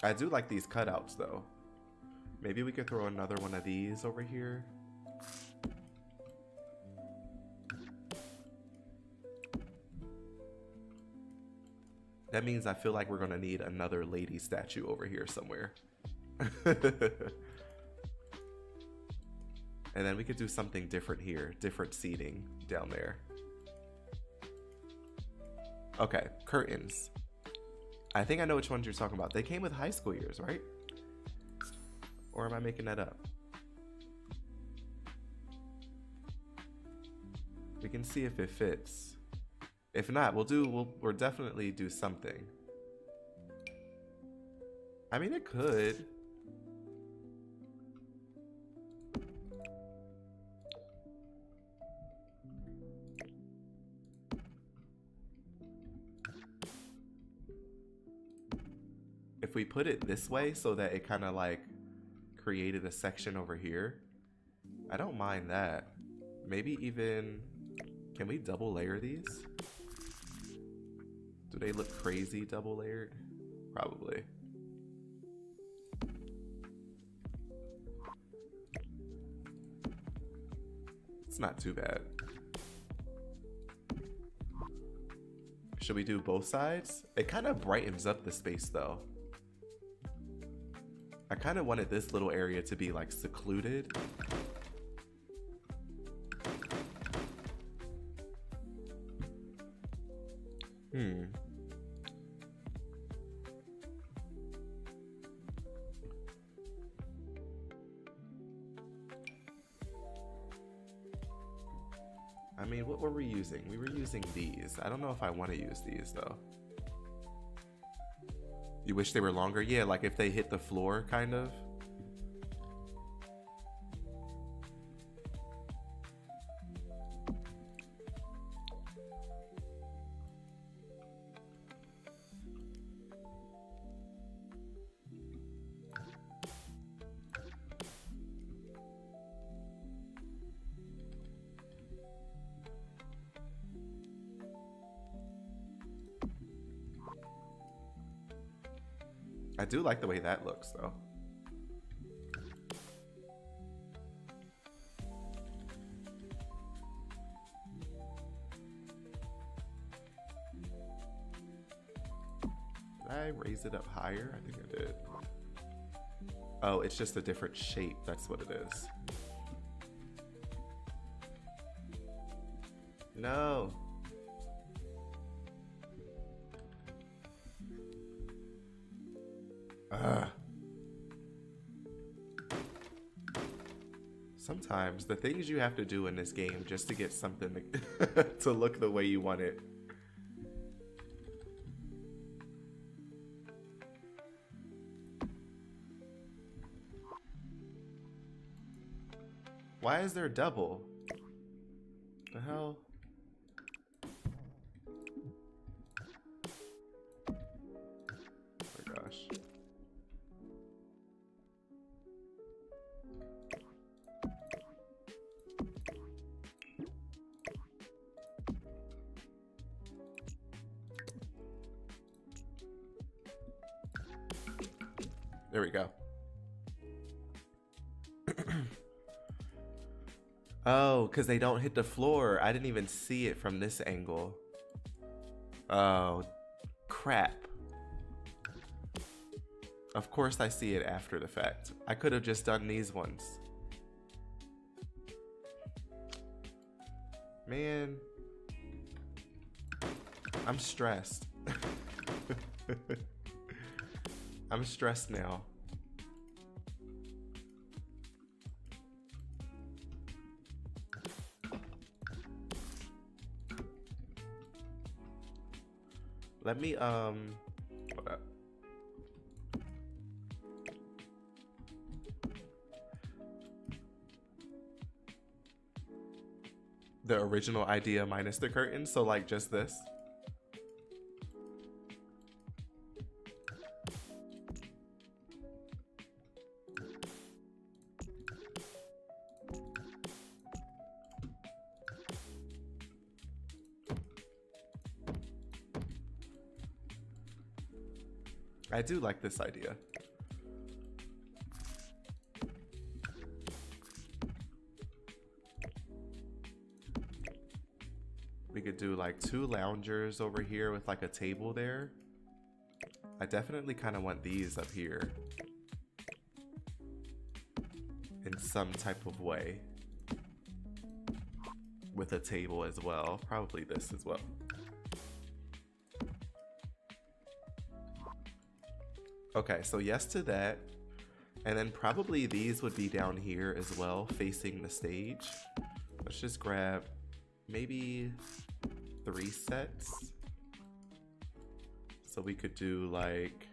I do like these cutouts though. Maybe we could throw another one of these over here. That means I feel like we're gonna need another lady statue over here somewhere. And then we could do something different here, different seating down there. Okay, curtains. I think I know which ones you're talking about. They came with high school years, right? Or am I making that up? We can see if it fits. If not, we'll definitely do something. I mean, it could. If we put it this way so that it kind of like created a section over here, I don't mind that. Maybe even, can we double layer these? Do they look crazy double layered? Probably. It's not too bad. Should we do both sides? It kind of brightens up the space though. I kind of wanted this little area to be like secluded. I mean, what were we using? We were using these. I don't know if I want to use these though. You wish they were longer? Yeah, like if they hit the floor, kind of. I do like the way that looks though. Did I raise it up higher? I think I did. Oh, it's just a different shape. That's what it is. No. Sometimes the things you have to do in this game just to get something to, to look the way you want it. Why is there double? The hell? Oh my gosh. There we go. Oh, because they don't hit the floor. I didn't even see it from this angle. Oh, crap. Of course I see it after the fact. I could have just done these ones. Man. I'm stressed. I'm stressed now. Let me, hold up. The original idea minus the curtain, so like just this. I do like this idea. We could do like 2 loungers over here with like a table there. I definitely kind of want these up here in some type of way with a table as well. Probably this as well. Okay, so yes to that. And then probably these would be down here as well, facing the stage. Let's just grab maybe 3 sets. So we could do like...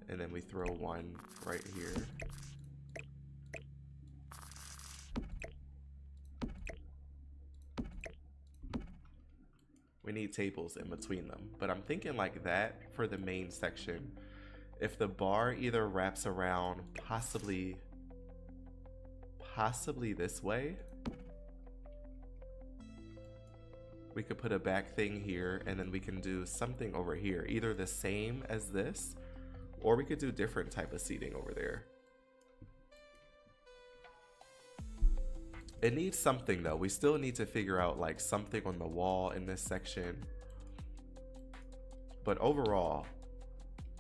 and then we throw one right here. We need tables in between them, but I'm thinking like that for the main section. If the bar either wraps around possibly this way, we could put a back thing here, and then we can do something over here, either the same as this, or we could do different type of seating over there. It needs something though. We still need to figure out like something on the wall in this section. But overall,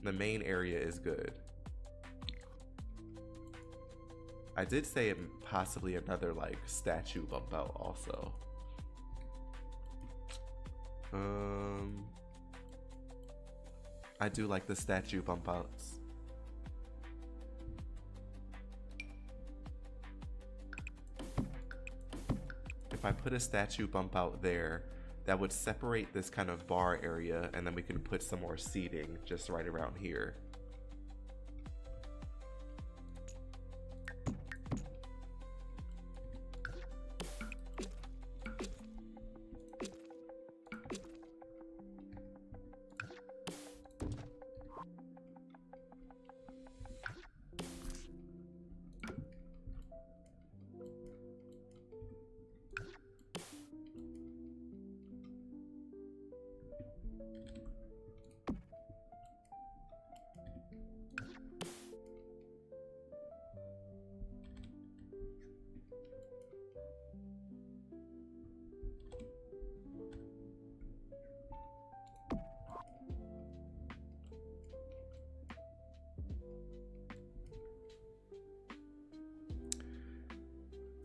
the main area is good. I did say possibly another like statue bump out also. I do like the statue bump outs. If I put a statue bump out there, that would separate this kind of bar area, and then we can put some more seating just right around here.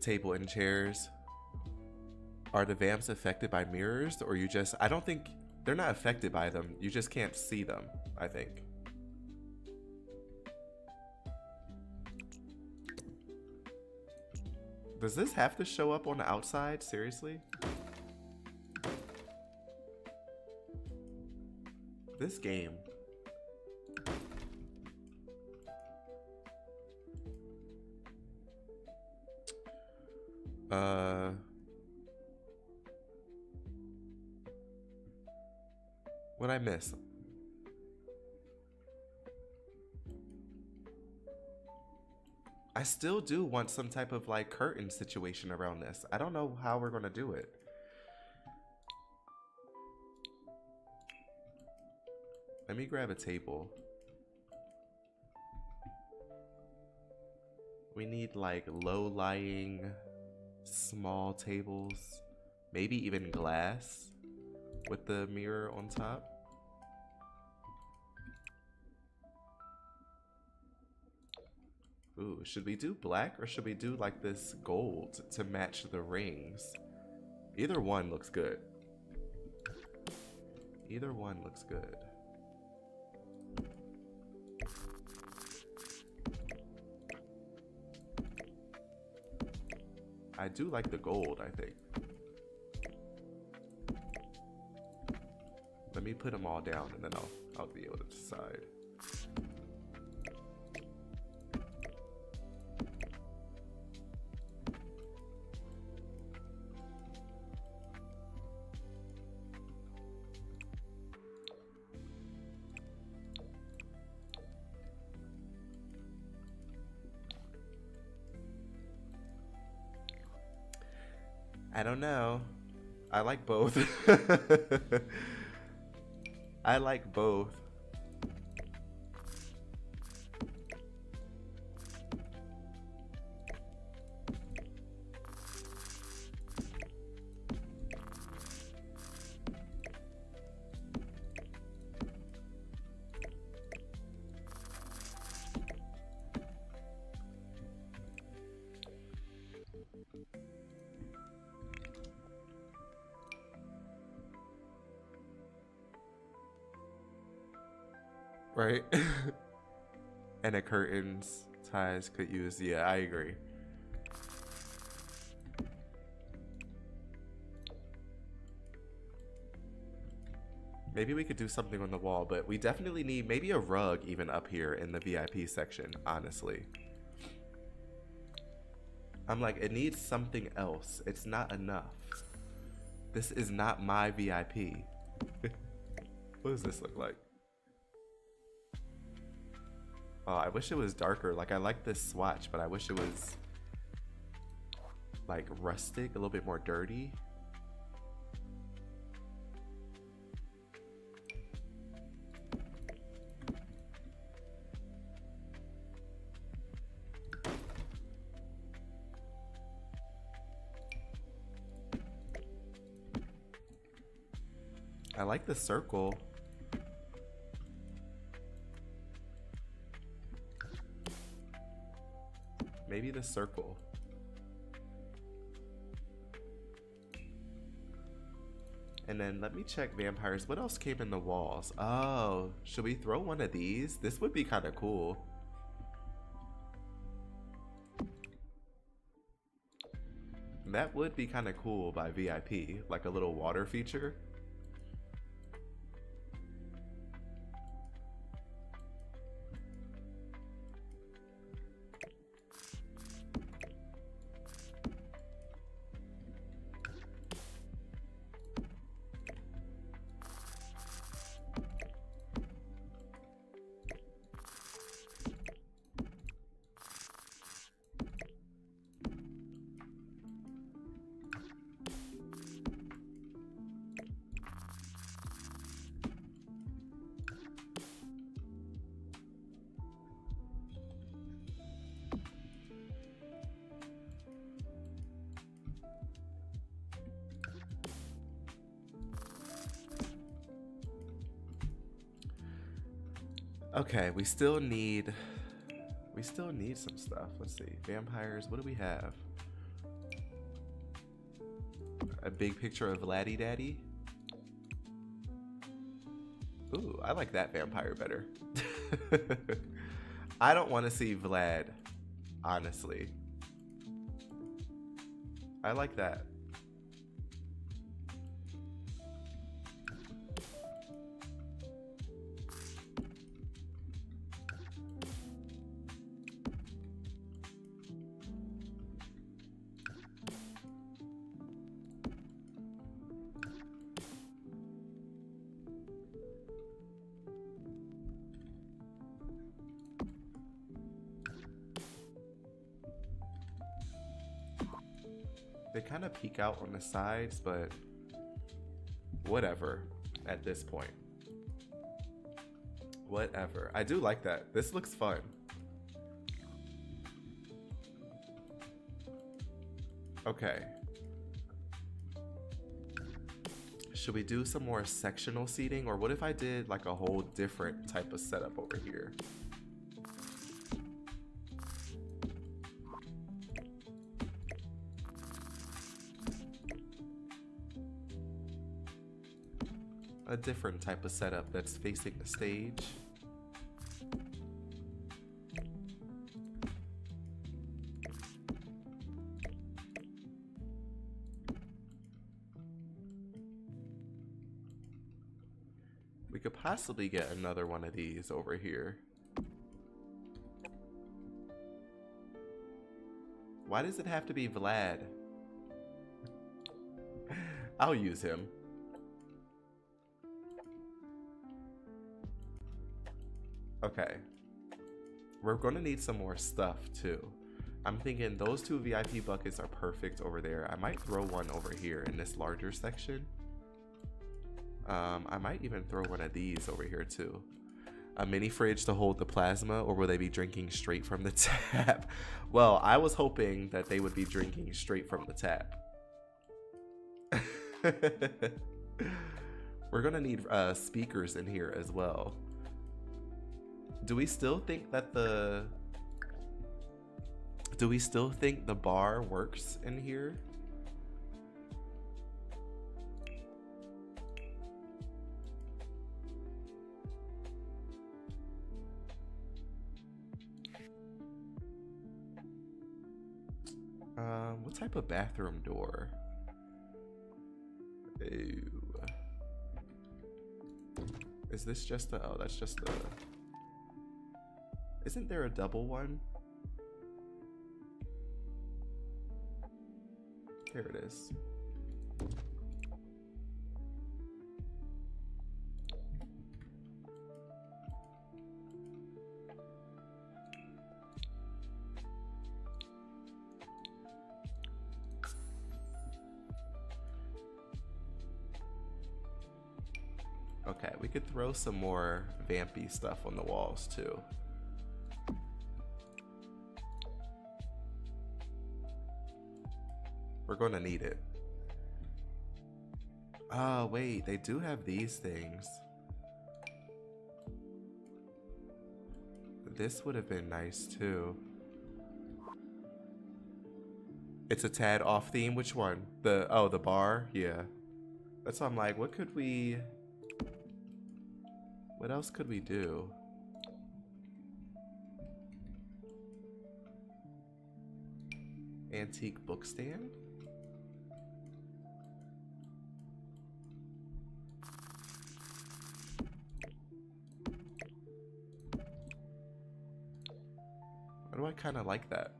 Table and chairs. Are the vamps affected by mirrors, or you just... I don't think... They're not affected by them. You just can't see them, I think. Does this have to show up on the outside? Seriously? This game. What'd I miss? I still do want some type of like curtain situation around this. I don't know how we're gonna do it. Let me grab a table. We need like low-lying small tables, maybe even glass with the mirror on top. Ooh, should we do black or should we do like this gold to match the rings? Either one looks good. Either one looks good. I do like the gold, I think. Let me put them all down and then I'll be able to decide. I don't know. I like both. I like both. Right? And the curtains, ties could use, yeah, I agree. Maybe we could do something on the wall, but we definitely need maybe a rug even up here in the VIP section, honestly. I'm like, it needs something else. It's not enough. This is not my VIP. What does this look like? Oh, I wish it was darker. Like, I like this swatch, but I wish it was like rustic, a little bit more dirty. I like the circle. Maybe the circle. And then let me check vampires. What else came in the walls? Oh, should we throw one of these? This would be kind of cool. That would be kind of cool by VIP, like a little water feature. Okay, we still need some stuff. Let's see. Vampires, what do we have? A big picture of Laddie Daddy. Ooh, I like that vampire better. I don't want to see Vlad, honestly. I like that. They kind of peek out on the sides, but whatever at this point. Whatever. I do like that. This looks fun. Okay. Should we do some more sectional seating? Or what if I did like a whole different type of setup over here? A different type of setup that's facing the stage. We could possibly get another one of these over here. Why does it have to be Vlad? I'll use him. Okay. We're going to need some more stuff too. I'm thinking those two VIP buckets are perfect over there. I might throw one over here in this larger section. I might even throw one of these over here too. A mini fridge to hold the plasma, or will they be drinking straight from the tap? Well, I was hoping that they would be drinking straight from the tap. We're gonna need speakers in here as well. Do we still think that the bar works in here? What type of bathroom door? Ew. Is this just a, oh, that's just a, isn't there a double one? Here it is. Okay, we could throw some more vampy stuff on the walls too. We're gonna need it. Oh, wait, they do have these things. This would have been nice too. It's a tad off theme. Which one? The, oh, the bar? Yeah. That's why I'm like, what could we, what else could we do? Antique book stand? Why do I kind of like that?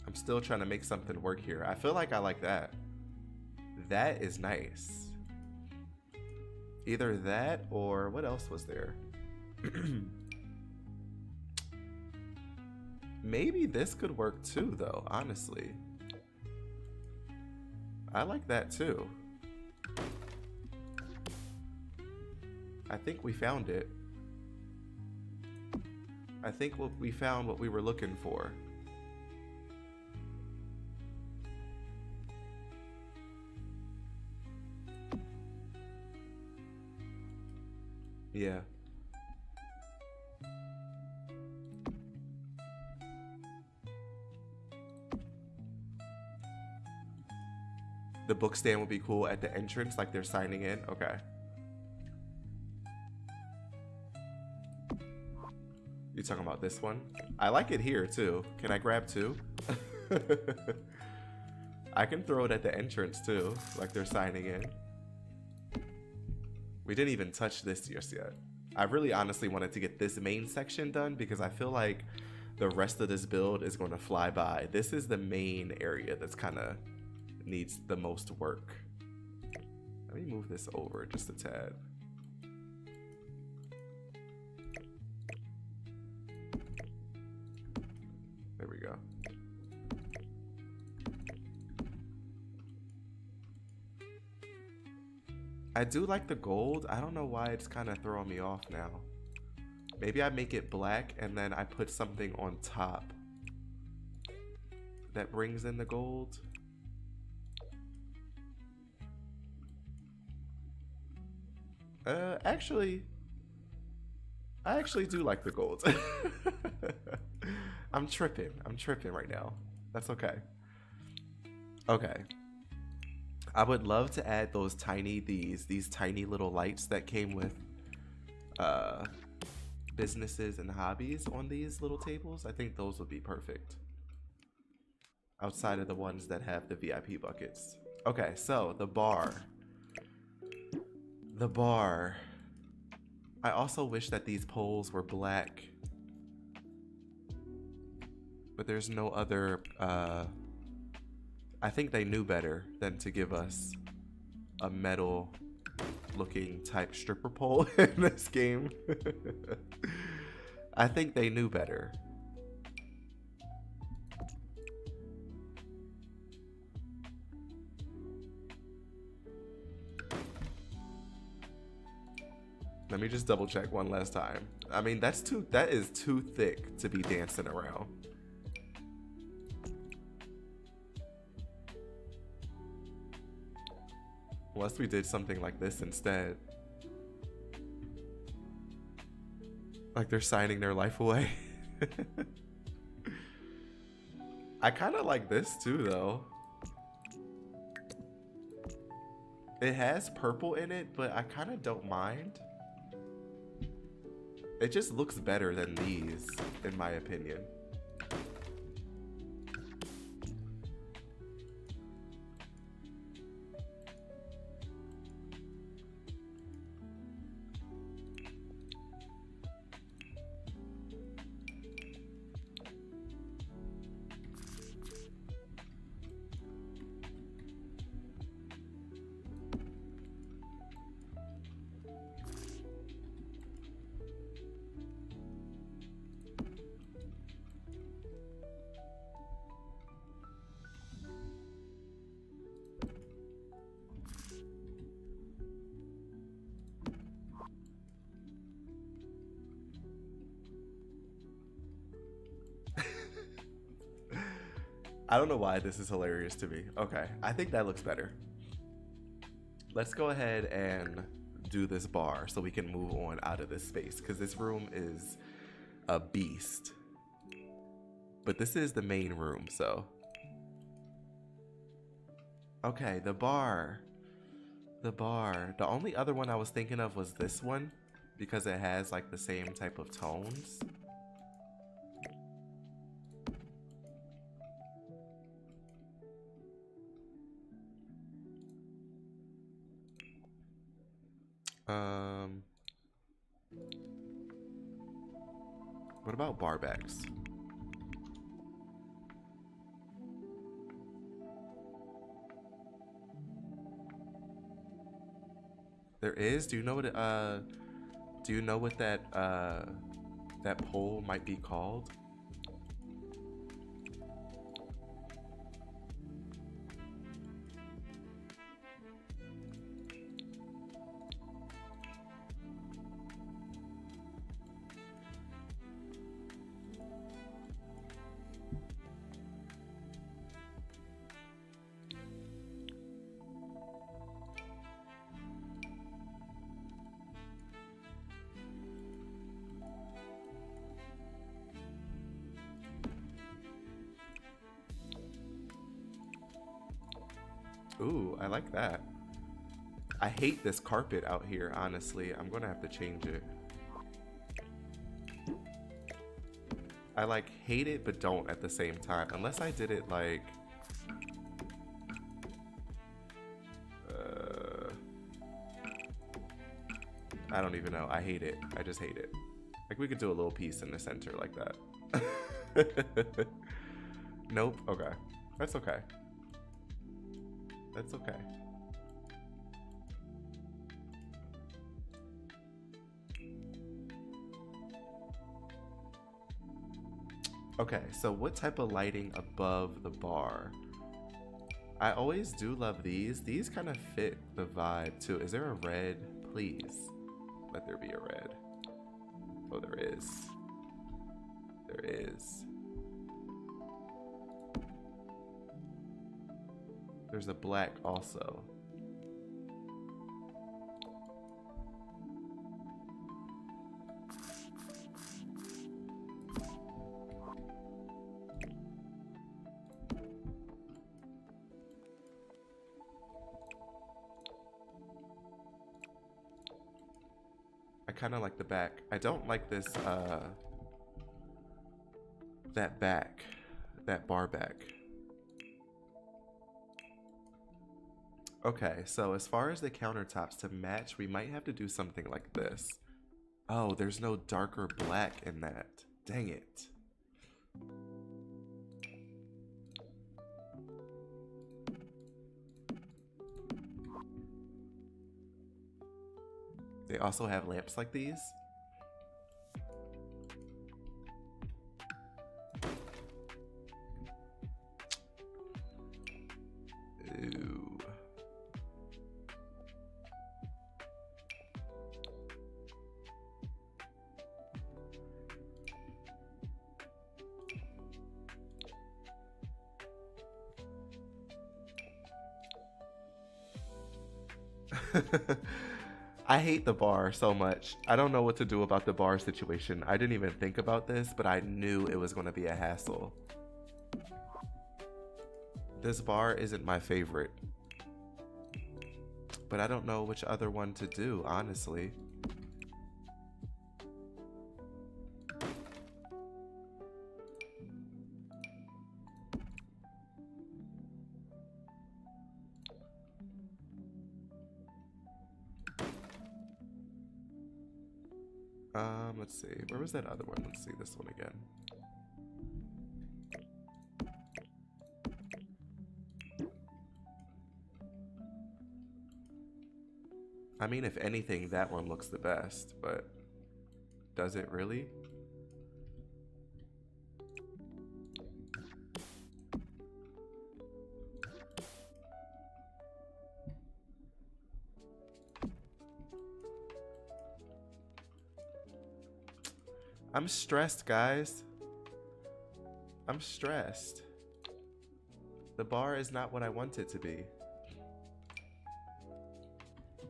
I'm still trying to make something work here. I feel like I like that. That is nice. Either that or what else was there? Maybe this could work too, though, honestly. I like that too. I think we found it. I think we found what we were looking for. Yeah. The book stand would be cool at the entrance, like they're signing in. Okay. You talking about this one? I like it here too. Can I grab two? I can throw it at the entrance too, like they're signing in. We didn't even touch this just yet. I really honestly wanted to get this main section done because I feel like the rest of this build is going to fly by. This is the main area that's kind of needs the most work. Let me move this over just a tad. There we go. I do like the gold. I don't know why it's kind of throwing me off now. Maybe I make it black and then I put something on top that brings in the gold. I actually do like the gold. I'm tripping right now. That's okay. Okay. I would love to add those these tiny little lights that came with businesses and hobbies on these little tables. I think those would be perfect. Outside of the ones that have the VIP buckets. Okay, so the bar. The bar. I also wish that these poles were black. But there's no other, I think they knew better than to give us a metal looking type stripper pole in this game. I think they knew better. Let me just double check one last time. I mean, that is too thick to be dancing around. Unless we did something like this instead. Like they're signing their life away. I kind of like this too, though. It has purple in it, but I kind of don't mind. It just looks better than these, in my opinion. I don't know why this is hilarious to me. Okay, I think that looks better. Let's go ahead and do this bar so we can move on out of this space because this room is a beast. But this is the main room, so. Okay, the bar. The bar. The only other one I was thinking of was this one because it has like the same type of tones. What about bar backs? There is? Do you know what that pole might be called? Ooh, I like that. I hate this carpet out here, honestly. I'm gonna have to change it. I like hate it but don't at the same time. Unless I did it like I don't even know. I hate it. I just hate it. Like we could do a little piece in the center like that. Nope. Okay. That's okay. That's okay. Okay, so what type of lighting above the bar? I always do love these. These kind of fit the vibe too. Is there a red? Please. Let there be a red. Oh, there is. There is. There's a black also. I kind of like the back. I don't like this, that back, that bar back. Okay, so as far as the countertops to match, we might have to do something like this. Oh, there's no darker black in that. Dang it. They also have lamps like these. Ooh. I hate the bar so much. I don't know what to do about the bar situation. I didn't even think about this, but I knew it was going to be a hassle. This bar isn't my favorite. But I don't know which other one to do, honestly. Let's see. Where was that other one? Let's see this one again. I mean, if anything, that one looks the best, but does it really? I'm stressed, guys. I'm stressed. The bar is not what I want it to be.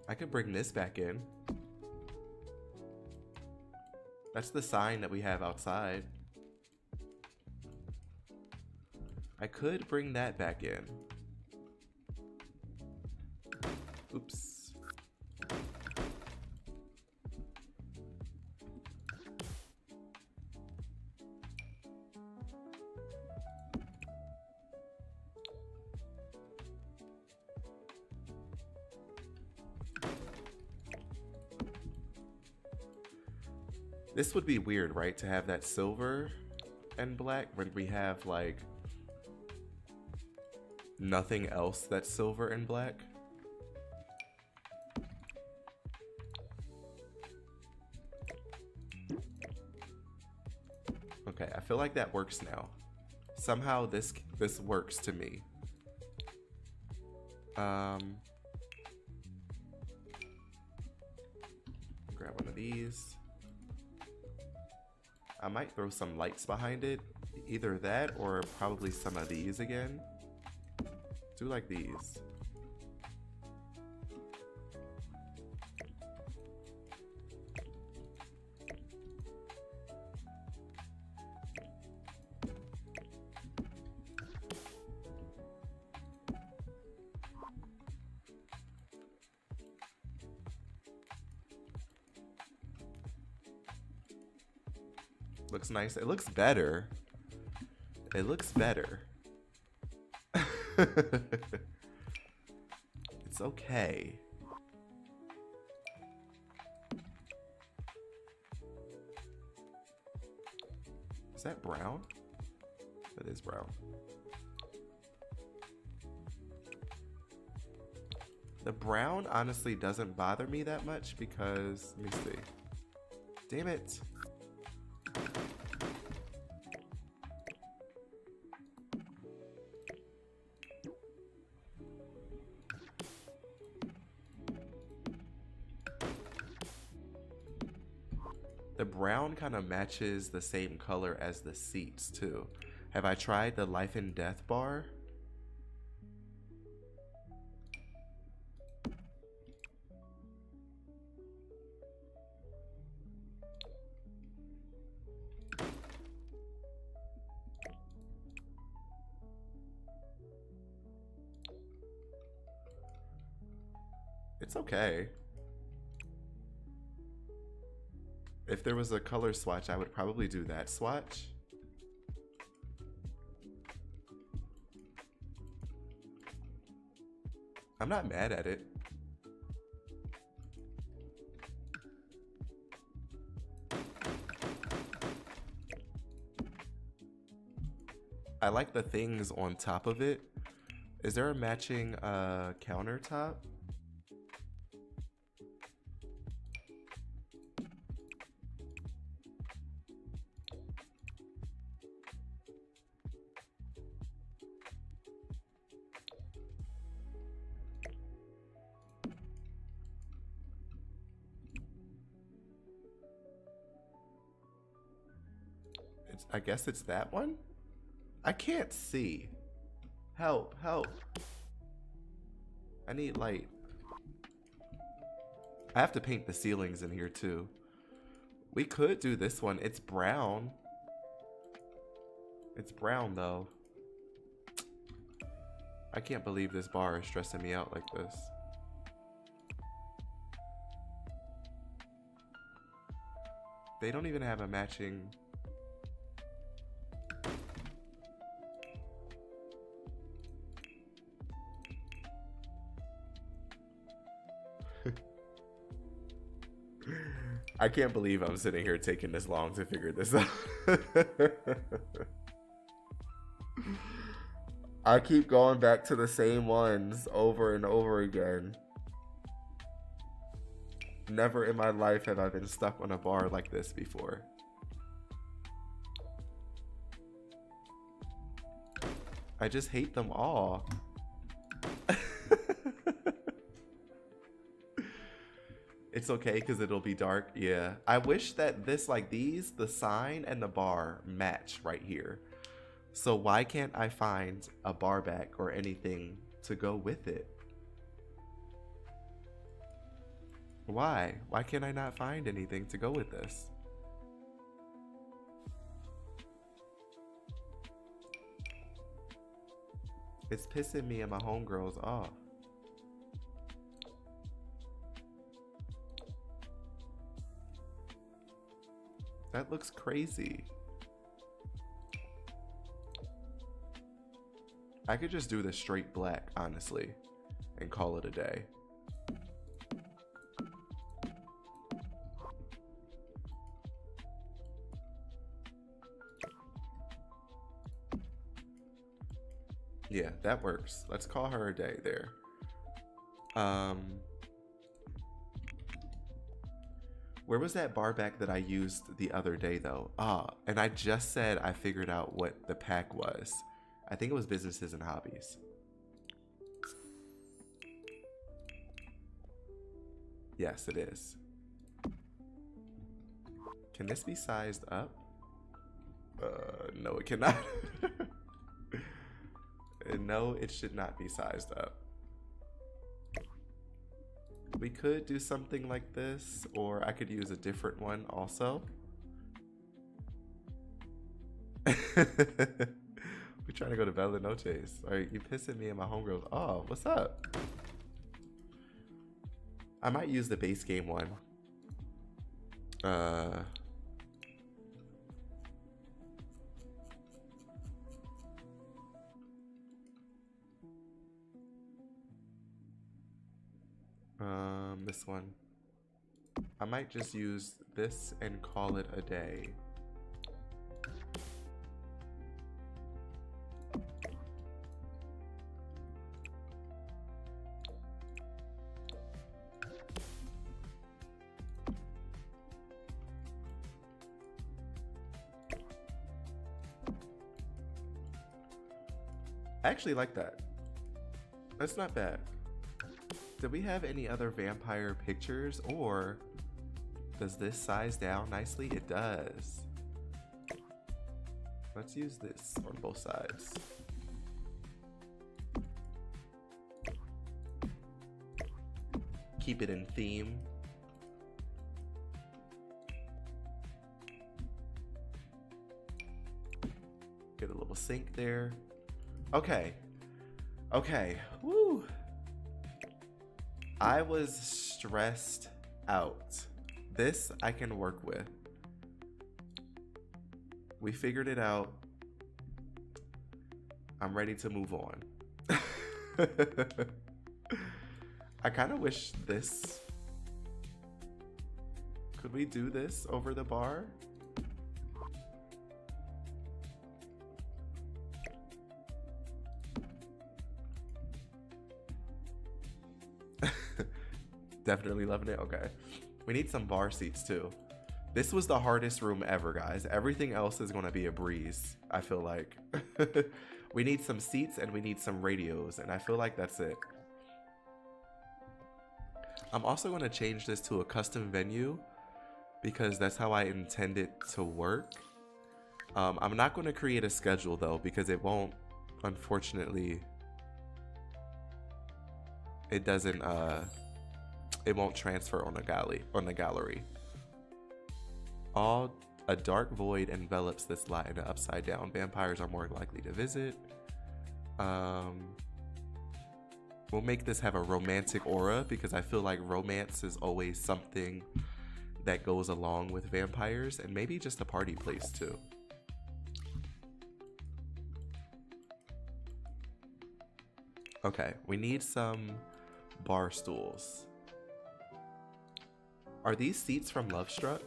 I could bring this back in. That's the sign that we have outside. I could bring that back in. Oops. This would be weird, right? To have that silver and black when we have like nothing else that's silver and black. Okay, I feel like that works now. Somehow this works to me. Grab one of these. I might throw some lights behind it. Either that or probably some of these again. Do like these. Looks nice. It looks better. It looks better. It's okay. Is that brown? That is brown. The brown honestly doesn't bother me that much because, let me see. Damn it. The brown kind of matches the same color as the seats too. Have I tried the life and death bar? It's okay. If there was a color swatch, I would probably do that swatch. I'm not mad at it. I like the things on top of it. Is there a matching countertop? I guess it's that one? I can't see. Help, help. I need light. I have to paint the ceilings in here too. We could do this one. It's brown. It's brown though. I can't believe this bar is stressing me out like this. They don't even have a matching... I can't believe I'm sitting here taking this long to figure this out. I keep going back to the same ones over and over again. Never in my life have I been stuck on a bar like this before. I just hate them all. It's okay because it'll be dark. Yeah. I wish that this, like these, the sign and the bar match right here. So why can't I find a bar back or anything to go with it? Why? Why can't I not find anything to go with this? It's pissing me and my homegirls off. That looks crazy. I could just do the straight black, honestly, and call it a day. Yeah, that works. Let's call her a day there. Where was that bar back that I used the other day though? Ah, and I just said I figured out what the pack was. I think it was businesses and hobbies. Yes, it is. Can this be sized up? No, it cannot. No, it should not be sized up. We could do something like this, or I could use a different one also. We're trying to go to Bella Noches. Are you pissing me and my homegirls? Oh, what's up? I might use the base game one. This one. I might just use this and call it a day. I actually like that. That's not bad. Do we have any other vampire pictures, or does this size down nicely? It does. Let's use this on both sides. Keep it in theme. Get a little sink there. Okay. Okay. Woo. I was stressed out. This I can work with. We figured it out. I'm ready to move on. I kind of wish this. Could we do this over the bar? Definitely loving it. Okay. We need some bar seats too. This was the hardest room ever, guys. Everything else is going to be a breeze, I feel like. We need some seats and we need some radios, and I feel like that's it. I'm also going to change this to a custom venue because that's how I intend it to work. I'm not going to create a schedule though, because it won't, unfortunately, it doesn't it won't transfer on the gallery. A dark void envelops this lot in the upside down. Vampires are more likely to visit. We'll make this have a romantic aura because I feel like romance is always something that goes along with vampires, and maybe just a party place too. Okay, we need some bar stools. Are these seats from Love Struck?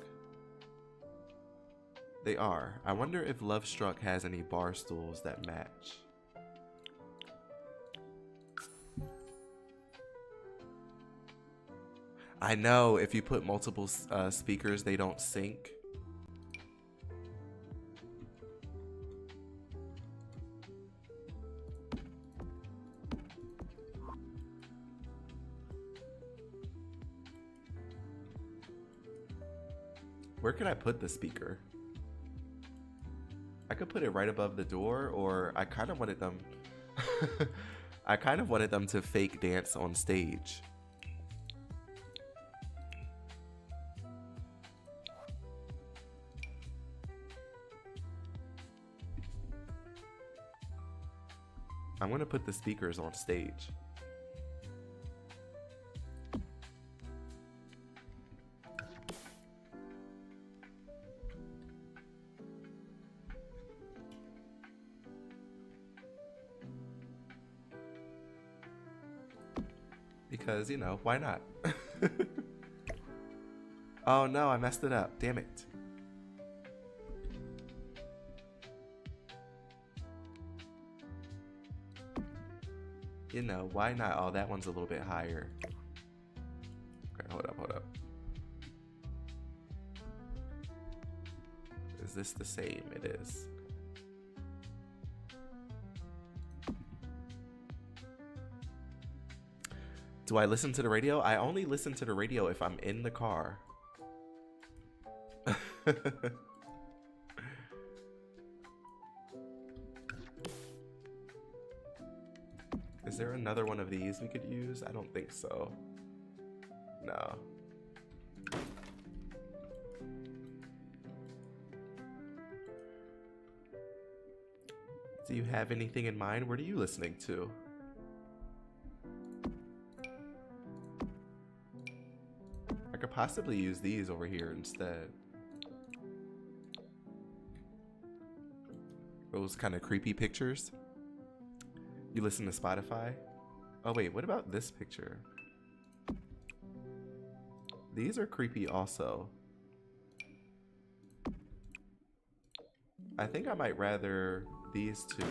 They are. I wonder if Love Struck has any bar stools that match. I know if you put multiple speakers, they don't sync. Where can I put the speaker? I could put it right above the door, or I kind of wanted them I kind of wanted them to fake dance on stage. I'm gonna put the speakers on stage. Because, you know, why not? Oh no, I messed it up. Damn it. You know, why not? Oh, that one's a little bit higher. Okay, hold up. Is this the same? It is. Do I listen to the radio? I only listen to the radio if I'm in the car. Is there another one of these we could use? I don't think so. No. Do you have anything in mind? What are you listening to? I could possibly use these over here instead. Those kind of creepy pictures. You listen to Spotify? Oh wait, what about this picture? These are creepy also. I think I might rather these two.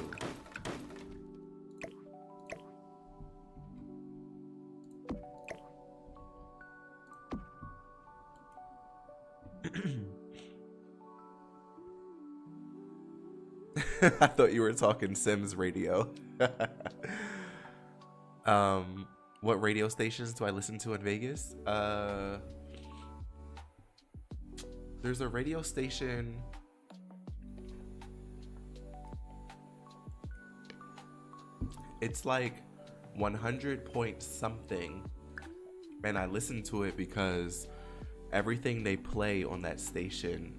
I thought you were talking Sims radio. What radio stations do I listen to in Vegas? There's a radio station. It's like 100 point something, and I listen to it because everything they play on that station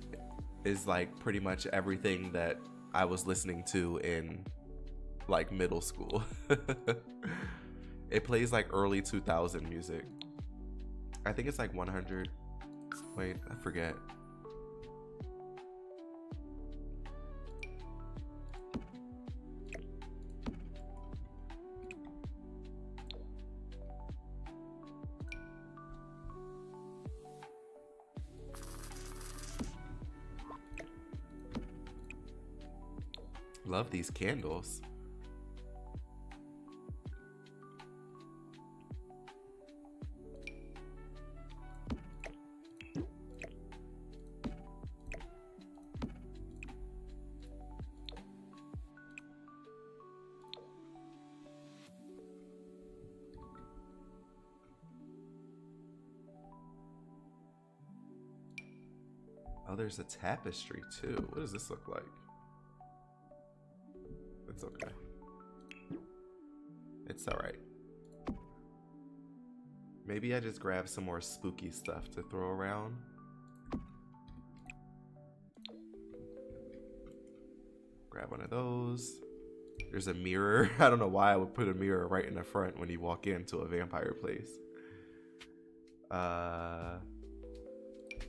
is like pretty much everything that I was listening to in like middle school. It plays like early 2000 music. I think it's like 100. Wait, I forget. Love these candles. Oh, there's a tapestry too. What does this look like? It's okay. It's alright. Maybe I just grab some more spooky stuff to throw around. Grab one of those. There's a mirror. I don't know why I would put a mirror right in the front when you walk into a vampire place.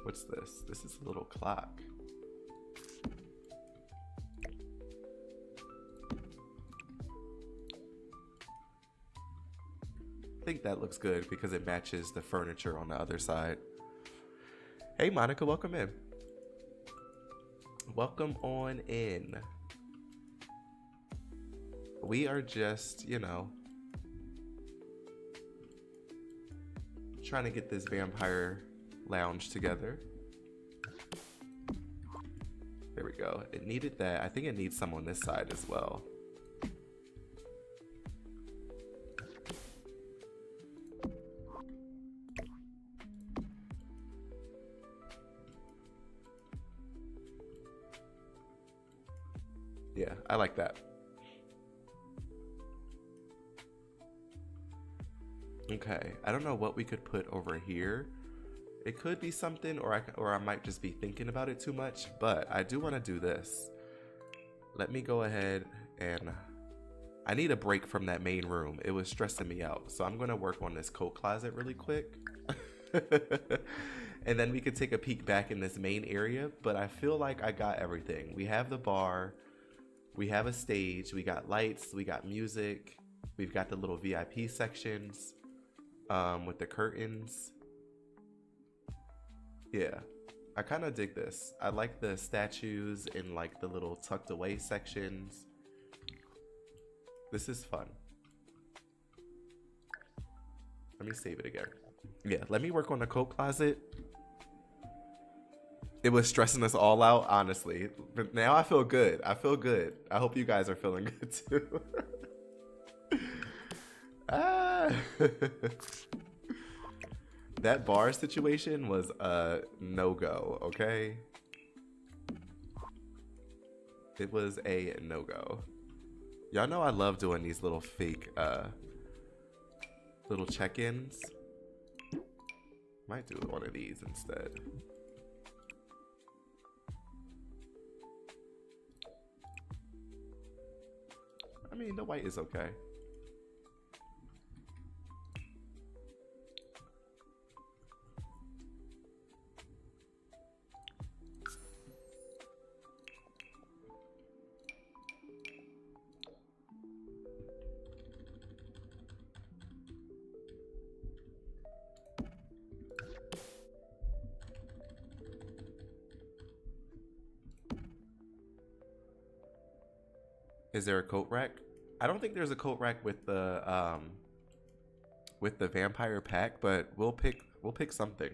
What's this? This is a little clock. I think that looks good because it matches the furniture on the other side. Hey Monica, welcome in. Welcome on in. We are just, you know, trying to get this vampire lounge together. There we go. It needed that. I think it needs some on this side as well. Yeah, I like that. Okay, I don't know what we could put over here. It could be something, or I might just be thinking about it too much, but I do want to do this. Let me go ahead and I need a break from that main room. It was stressing me out. So I'm going to work on this coat closet really quick. And then we could take a peek back in this main area, but I feel like I got everything. We have the bar, we have a stage, we got lights, we got music, we've got the little VIP sections with the curtains. Yeah, I kind of dig this. I like the statues in like the little tucked away sections. This is fun. Let me save it again. Yeah, let me work on the coat closet. It was stressing us all out, honestly. But now I feel good. I feel good. I hope you guys are feeling good too. Ah. That bar situation was a no-go, okay? It was a no-go. Y'all know I love doing these little fake little check-ins. Might do one of these instead. I mean, the white is okay. Is there a coat rack? I don't think there's a coat rack with the vampire pack, but we'll pick something.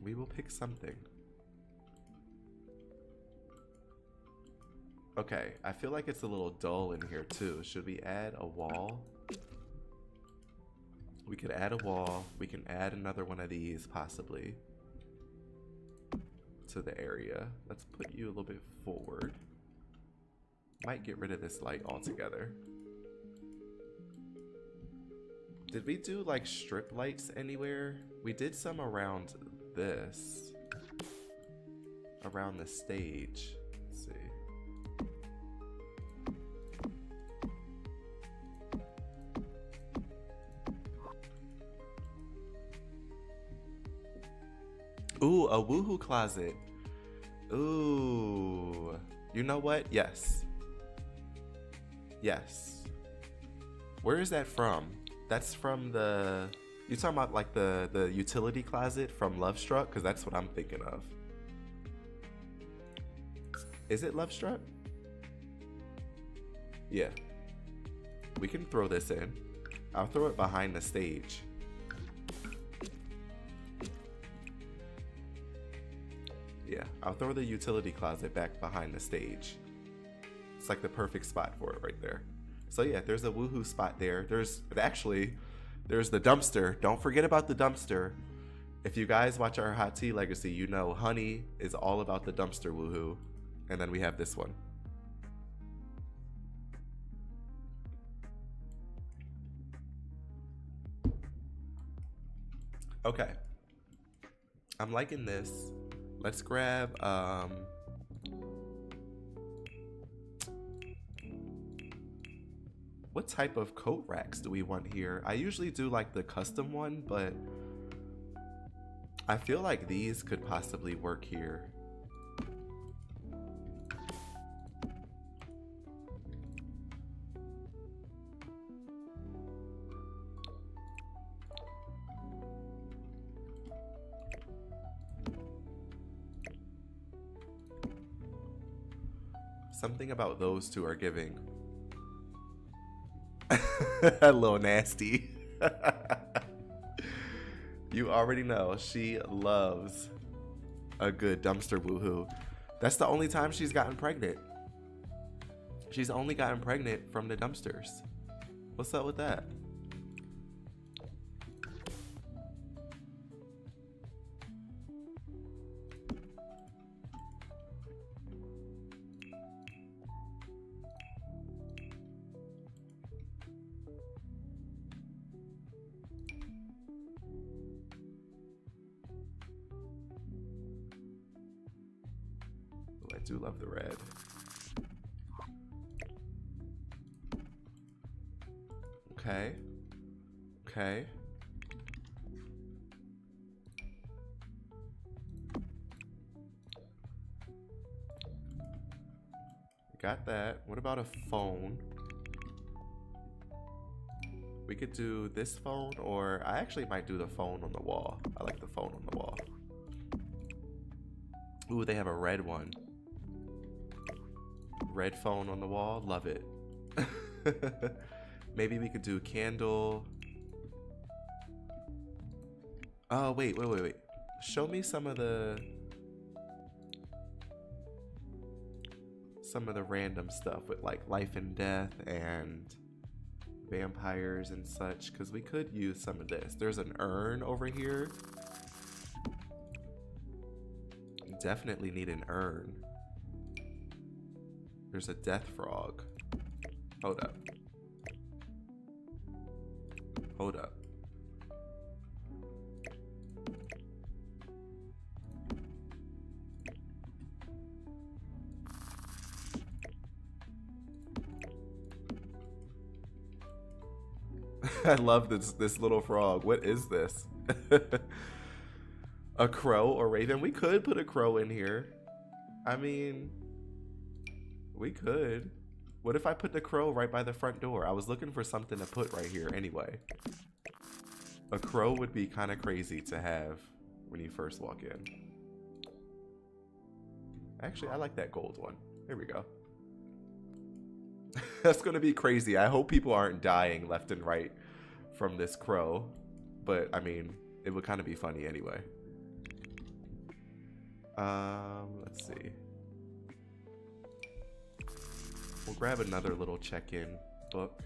We will pick something. Okay, I feel like it's a little dull in here too. Should we add a wall? We could add a wall. We can add another one of these possibly to the area. Let's put you a little bit forward. Might get rid of this light altogether. Did we do like strip lights anywhere? We did some around this. Around the stage. Let's see. Ooh, a woohoo closet. Ooh. You know what? Yes. Yes. Where is that from? That's from the... You talking about like the utility closet from Love Struck? Because that's what I'm thinking of. Is it Love Struck? Yeah. We can throw this in. I'll throw it behind the stage. Yeah, I'll throw the utility closet back behind the stage. It's like the perfect spot for it right there. So yeah, there's a woohoo spot there. There's the dumpster. Don't forget about the dumpster. If you guys watch our Hot Tea Legacy, you know Honey is all about the dumpster woohoo. And then we have this one. Okay. I'm liking this. Let's grab what type of coat racks do we want here? I usually do like the custom one, but I feel like these could possibly work here. Something about those two are giving. A little nasty. You already know she loves a good dumpster woohoo. That's the only time she's gotten pregnant. She's only gotten pregnant from the dumpsters. What's up with that? I do love the red. Okay. Okay. Got that. What about a phone? We could do this phone, or I actually might do the phone on the wall. I like the phone on the wall. Ooh, they have a red one. Red phone on the wall. Love it. Maybe we could do candle. Oh, wait. Show me some of the random stuff with like life and death and vampires and such, because we could use some of this. There's an urn over here. Definitely need an urn. There's a death frog. Hold up. Hold up. I love this little frog. What is this? A crow or raven? We could put a crow in here. I mean, we could. What if I put the crow right by the front door? I was looking for something to put right here anyway. A crow would be kind of crazy to have when you first walk in. Actually, I like that gold one. There we go. That's going to be crazy. I hope people aren't dying left and right from this crow. But, I mean, it would kind of be funny anyway. Let's see. We'll grab another little check-in book.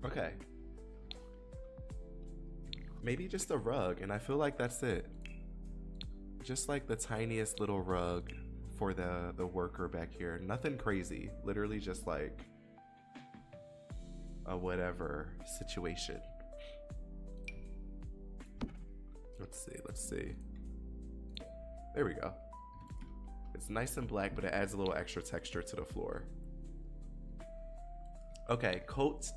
Okay. Maybe just a rug, and I feel like that's it. Just like the tiniest little rug for the worker back here. Nothing crazy. Literally just like a whatever situation. Let's see. There we go. It's nice and black, but it adds a little extra texture to the floor. Okay, coat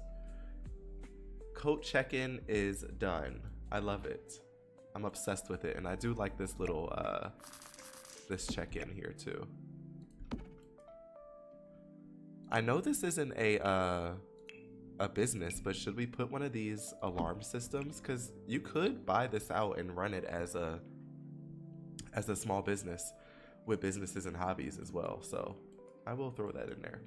check-in is done. I love it. I'm obsessed with it, and I do like this little this check-in here too. I know this isn't a business, but should we put one of these alarm systems? Because you could buy this out and run it as a small business with businesses and hobbies as well. So I will throw that in there.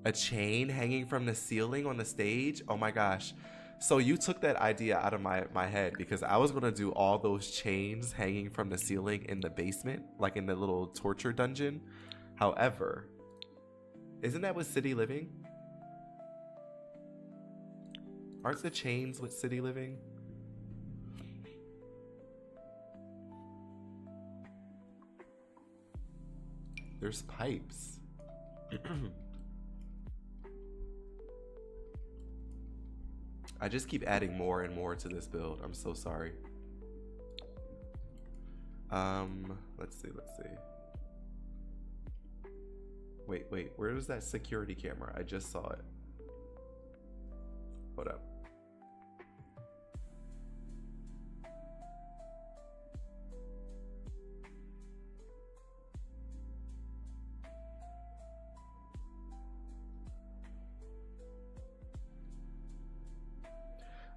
A chain hanging from the ceiling on the stage? Oh my gosh. So you took that idea out of my head, because I was going to do all those chains hanging from the ceiling in the basement, like in the little torture dungeon. However, isn't that with City Living? Aren't the chains with City Living? There's pipes. I just keep adding more and more to this build. I'm so sorry. Let's see. Wait, where was that security camera? I just saw it. Hold up.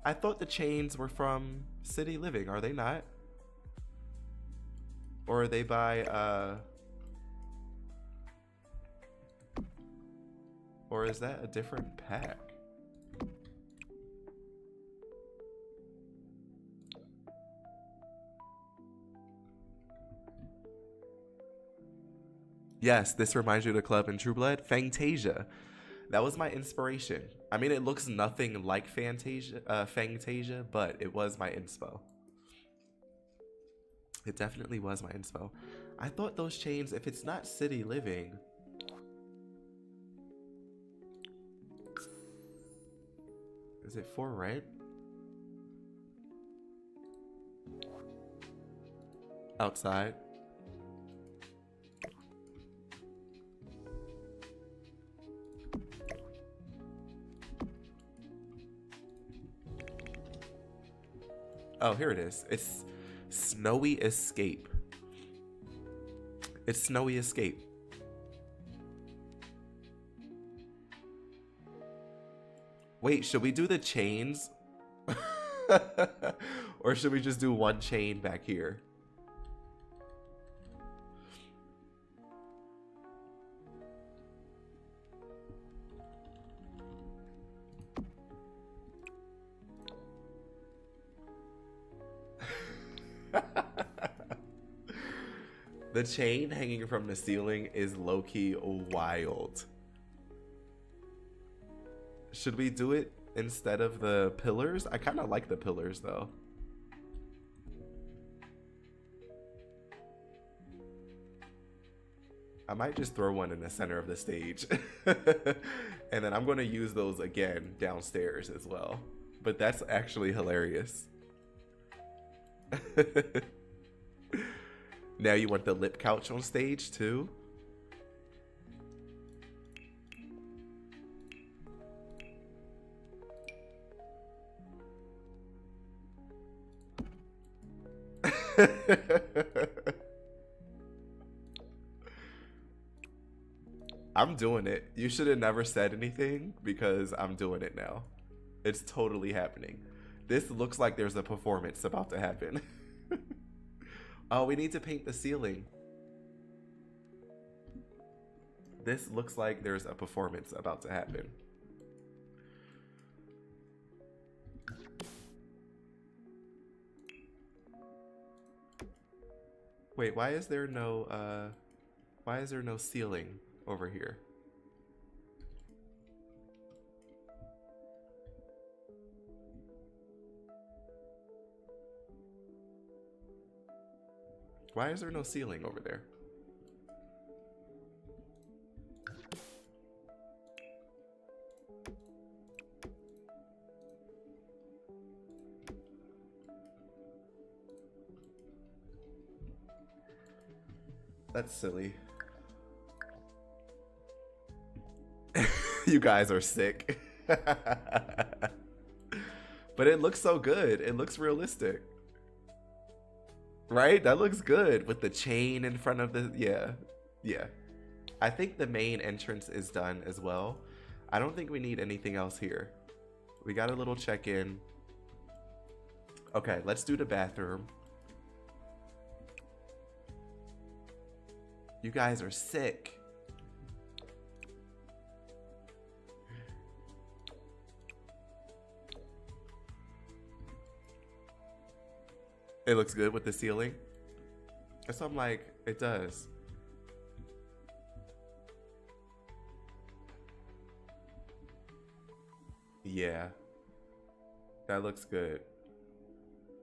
I thought the chains were from City Living. Are they not? Or are they by or is that a different pack? Yes, this reminds you of the club in True Blood. Fantasia. That was my inspiration. I mean, it looks nothing like Fantasia, but it was my inspo. It definitely was my inspo. I thought those chains, if it's not City Living, is it for rent? Outside. Oh, here it is. It's Snowy Escape. It's Snowy Escape. Wait, should we do the chains? Or should we just do one chain back here? The chain hanging from the ceiling is low-key wild. Should we do it instead of the pillars? I kind of like the pillars though. I might just throw one in the center of the stage. And then I'm going to use those again downstairs as well. But that's actually hilarious. Now you want the lip couch on stage too? I'm doing it. You should have never said anything because I'm doing it now. It's totally happening. This looks like there's a performance about to happen. Oh, we need to paint the ceiling. This looks like there's a performance about to happen. Wait, why is there no ceiling over here? Why is there no ceiling over there? That's silly. You guys are sick. But it looks so good. It looks realistic. Right? That looks good with the chain in front of the... Yeah. Yeah. I think the main entrance is done as well. I don't think we need anything else here. We got a little check-in. Okay, let's do the bathroom. You guys are sick. It looks good with the ceiling. So I'm like, it does. Yeah. That looks good.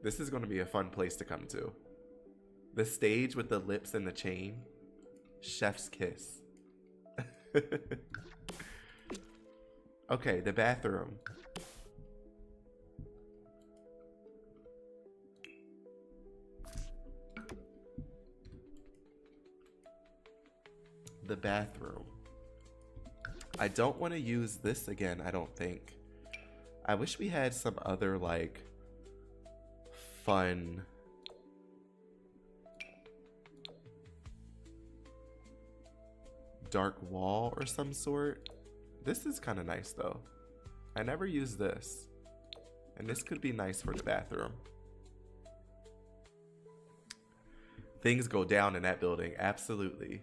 This is going to be a fun place to come to. The stage with the lips and the chain. Chef's kiss. Okay, the bathroom. The bathroom. I don't want to use this again, I don't think. I wish we had some other, like, fun... dark wall or some sort. This is kind of nice though. I never use this. And this could be nice for the bathroom. Things go down in that building, absolutely.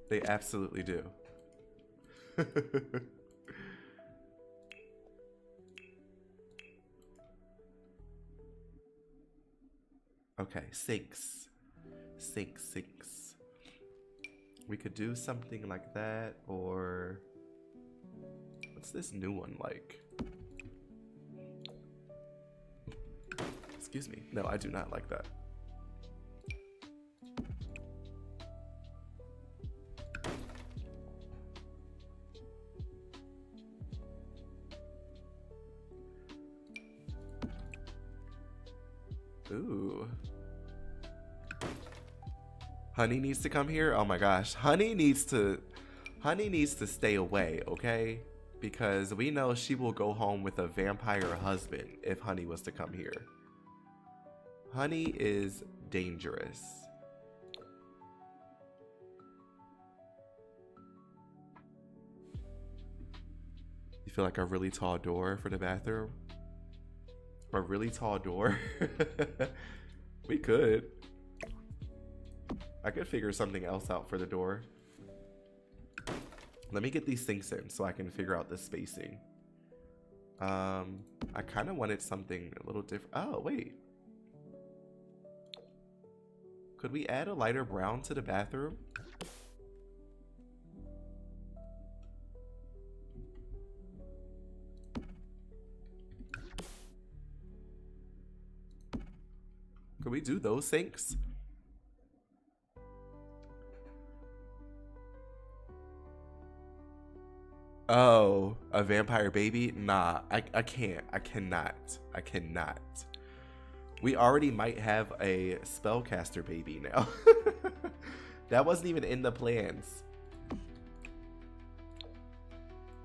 They absolutely do. Okay, sinks. Sinks. We could do something like that, or what's this new one like? Excuse me. No, I do not like that. Ooh. Honey needs to come here? Oh my gosh. Honey needs to stay away, okay? Because we know she will go home with a vampire husband if Honey was to come here. Honey is dangerous. You feel like a really tall door for the bathroom? A really tall door? We could. I could figure something else out for the door. Let me get these sinks in so I can figure out the spacing. I kind of wanted something a little different. Oh, wait. Could we add a lighter brown to the bathroom? Could we do those sinks? Oh, a vampire baby? Nah, I can't. I cannot. I cannot. We already might have a spellcaster baby now. That wasn't even in the plans.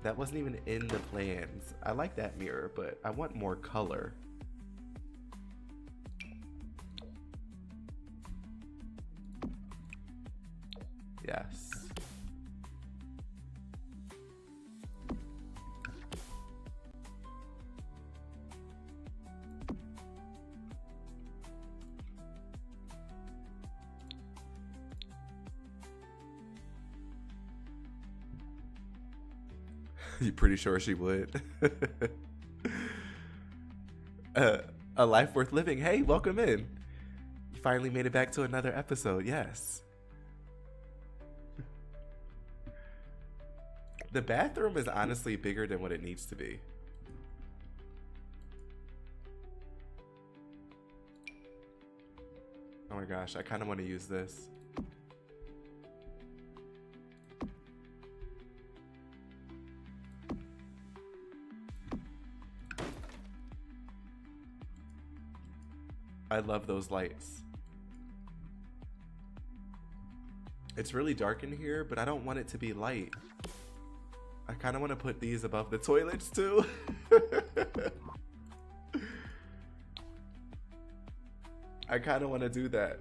That wasn't even in the plans. I like that mirror, but I want more color. Yes. You pretty sure she would? A life worth living. Hey, welcome in. You finally made it back to another episode. Yes. The bathroom is honestly bigger than what it needs to be. Oh my gosh, I kind of want to use this. I love those lights. It's really dark in here, but I don't want it to be light. I kind of want to put these above the toilets too. I kind of want to do that.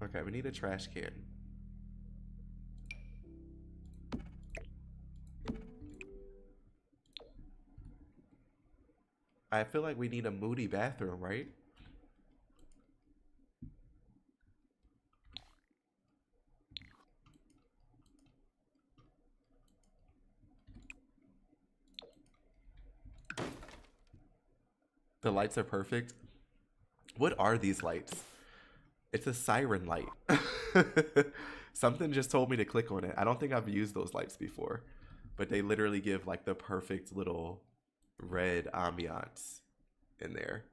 Okay, we need a trash can. I feel like we need a moody bathroom, right? The lights are perfect. What are these lights? It's a siren light. Something just told me to click on it. I don't think I've used those lights before, but they literally give like the perfect little red ambiance in there.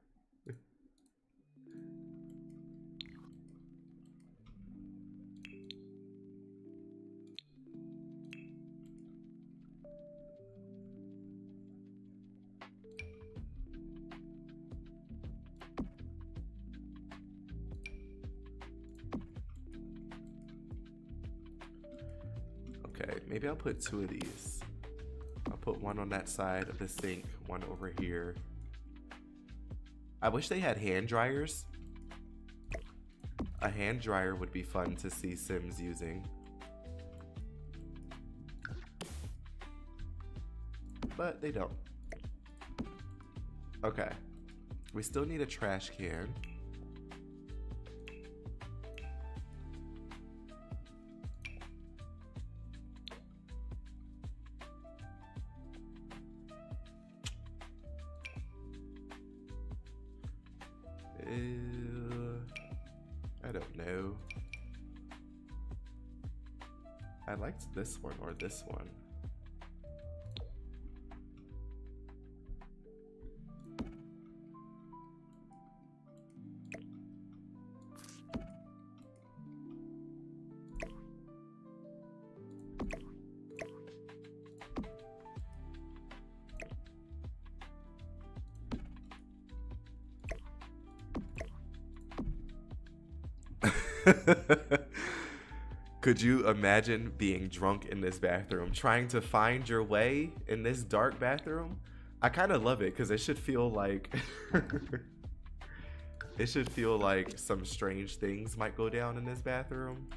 Okay, maybe I'll put 2 of these. I'll put one on that side of the sink, one over here. I wish they had hand dryers. A hand dryer would be fun to see Sims using. But they don't. Okay. We still need a trash can. I don't know. I liked this one or this one. Could you imagine being drunk in this bathroom, trying to find your way in this dark bathroom? I kind of love it because it should feel like it should feel like some strange things might go down in this bathroom,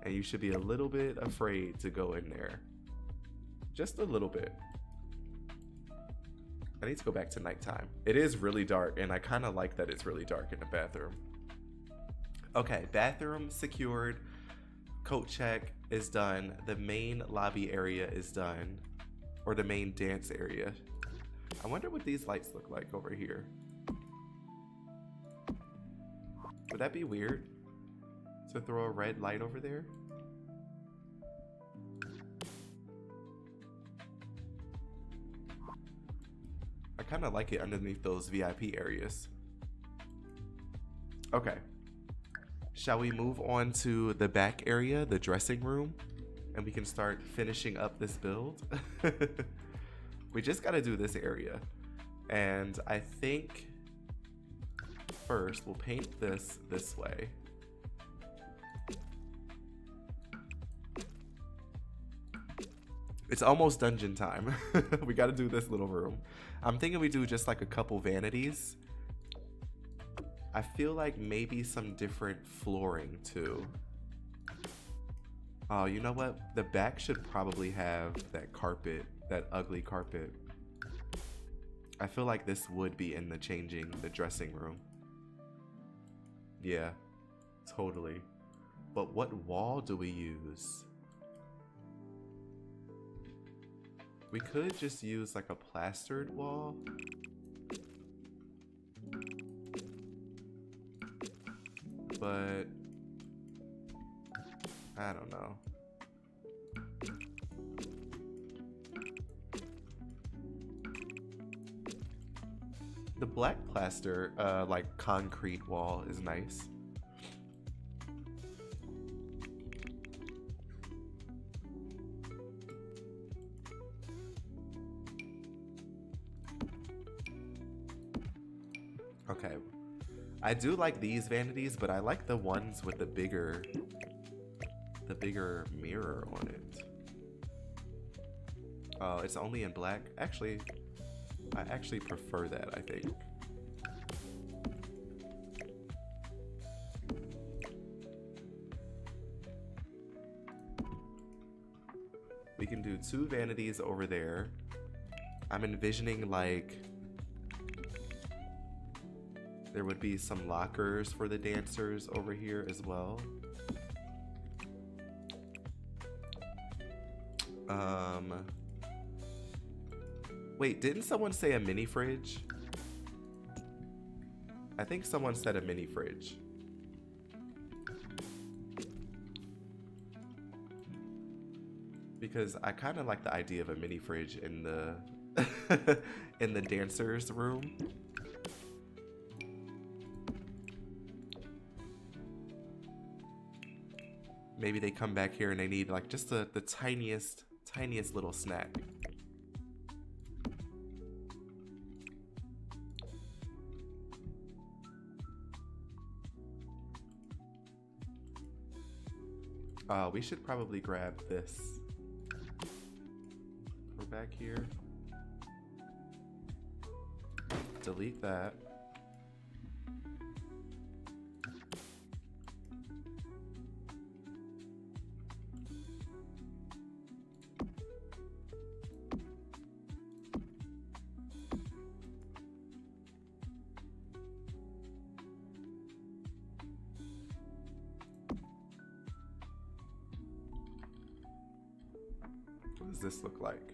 and you should be a little bit afraid to go in there. Just a little bit. I need to go back to nighttime. It is really dark, and I kind of like that it's really dark in the bathroom. Okay, bathroom secured. Coat check is done. The main lobby area is done. Or the main dance area. I wonder what these lights look like over here. Would that be weird to throw a red light over there? I kind of like it underneath those VIP areas. Okay. Shall we move on to the back area, the dressing room? And we can start finishing up this build? We just got to do this area. And I think first we'll paint this way. It's almost dungeon time. We got to do this little room. I'm thinking we do just like a couple vanities. I feel like maybe some different flooring too. Oh, you know what? The back should probably have that carpet, that ugly carpet. I feel like this would be in the dressing room. Yeah, totally. But what wall do we use? We could just use like a plastered wall. But I don't know. The black plaster, like concrete wall is nice. Okay. I do like these vanities, but I like the ones with the bigger mirror on it. Oh, it's only in black? Actually, I actually prefer that, I think. We can do 2 vanities over there. I'm envisioning like there would be some lockers for the dancers over here as well. Wait, didn't someone say a mini fridge? I think someone said a mini fridge. Because I kind of like the idea of a mini fridge in the in the dancers room. Maybe they come back here and they need like just the tiniest little snack. We should probably grab this. We're back here. Delete that. What does this look like?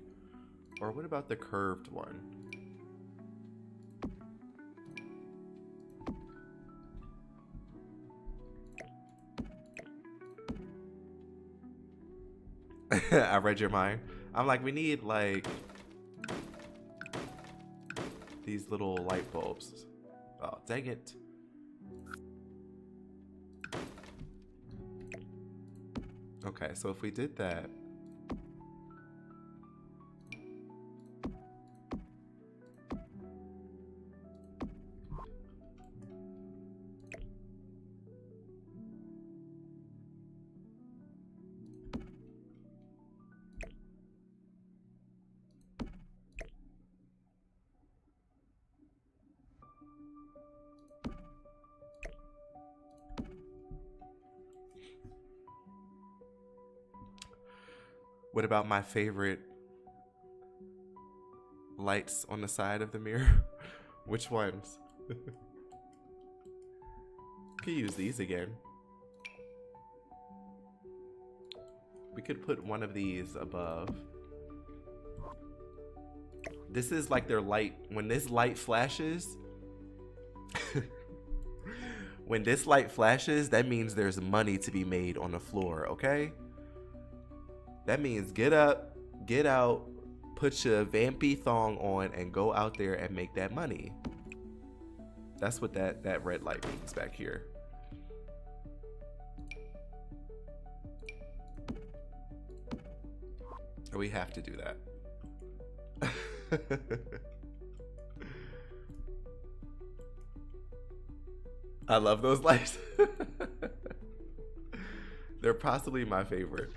Or what about the curved one? I read your mind. I'm like, we need like these little light bulbs. Oh, dang it. Okay, so if we did that, what about my favorite lights on the side of the mirror? Which ones? Could use these again. We could put one of these above. This is like their light. When this light flashes, when this light flashes, that means there's money to be made on the floor, okay? That means get up, get out, put your vampy thong on, and go out there and make that money. That's what that red light means back here. We have to do that. I love those lights. They're possibly my favorite.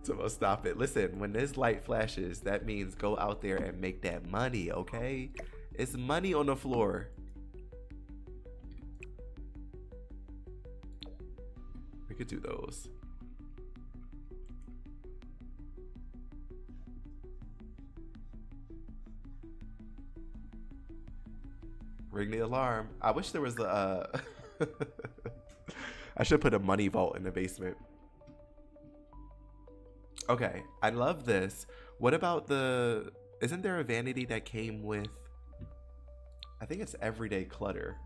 So stop it. Listen, when this light flashes, that means go out there and make that money, okay? It's money on the floor. We could do those. Ring the alarm. I wish there was a I should put a money vault in the basement. Okay, I love this. What about the... Isn't there a vanity that came with... I think it's everyday clutter.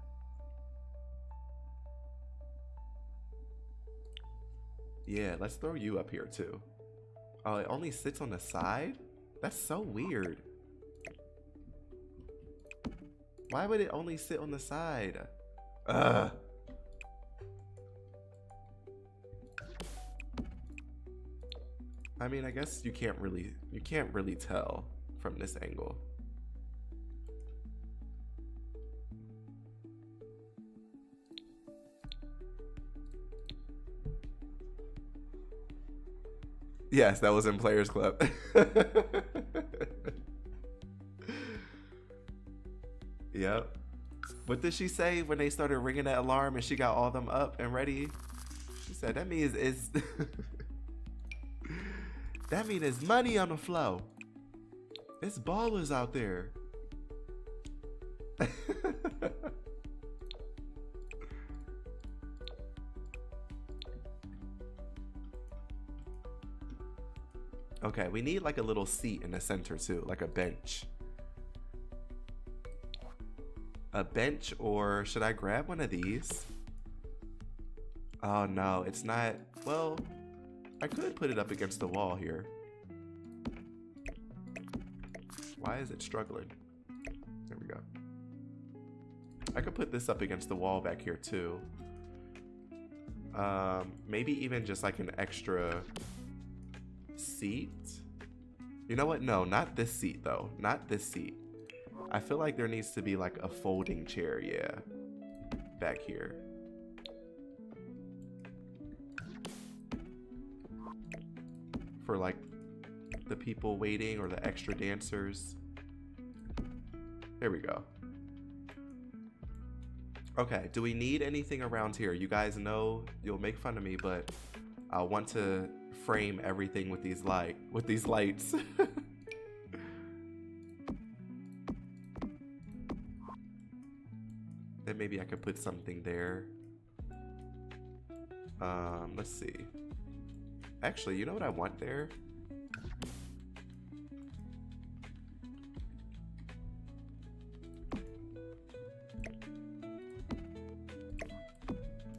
Yeah, let's throw you up here too. Oh, it only sits on the side? That's so weird. Why would it only sit on the side? Ugh. I mean, I guess you can't really tell from this angle. Yes, that was in Players Club. Yep. What did she say when they started ringing that alarm and she got all them up and ready? She said, that means it's... that means there's money on the flow. It's ballers out there. Okay, we need like a little seat in the center too, like a bench. A bench, or should I grab one of these? Oh no, it's not. Well, I could put it up against the wall here. Why is it struggling? There we go. I could put this up against the wall back here too. Maybe even just like an extra seat. You know what? No, not this seat though. Not this seat. I feel like there needs to be like a folding chair, yeah, back here. For like the people waiting or the extra dancers. There we go. Okay, do we need anything around here? You guys know you'll make fun of me, but I want to frame everything with these lights. Then maybe I could put something there. Let's see. Actually, you know what I want there?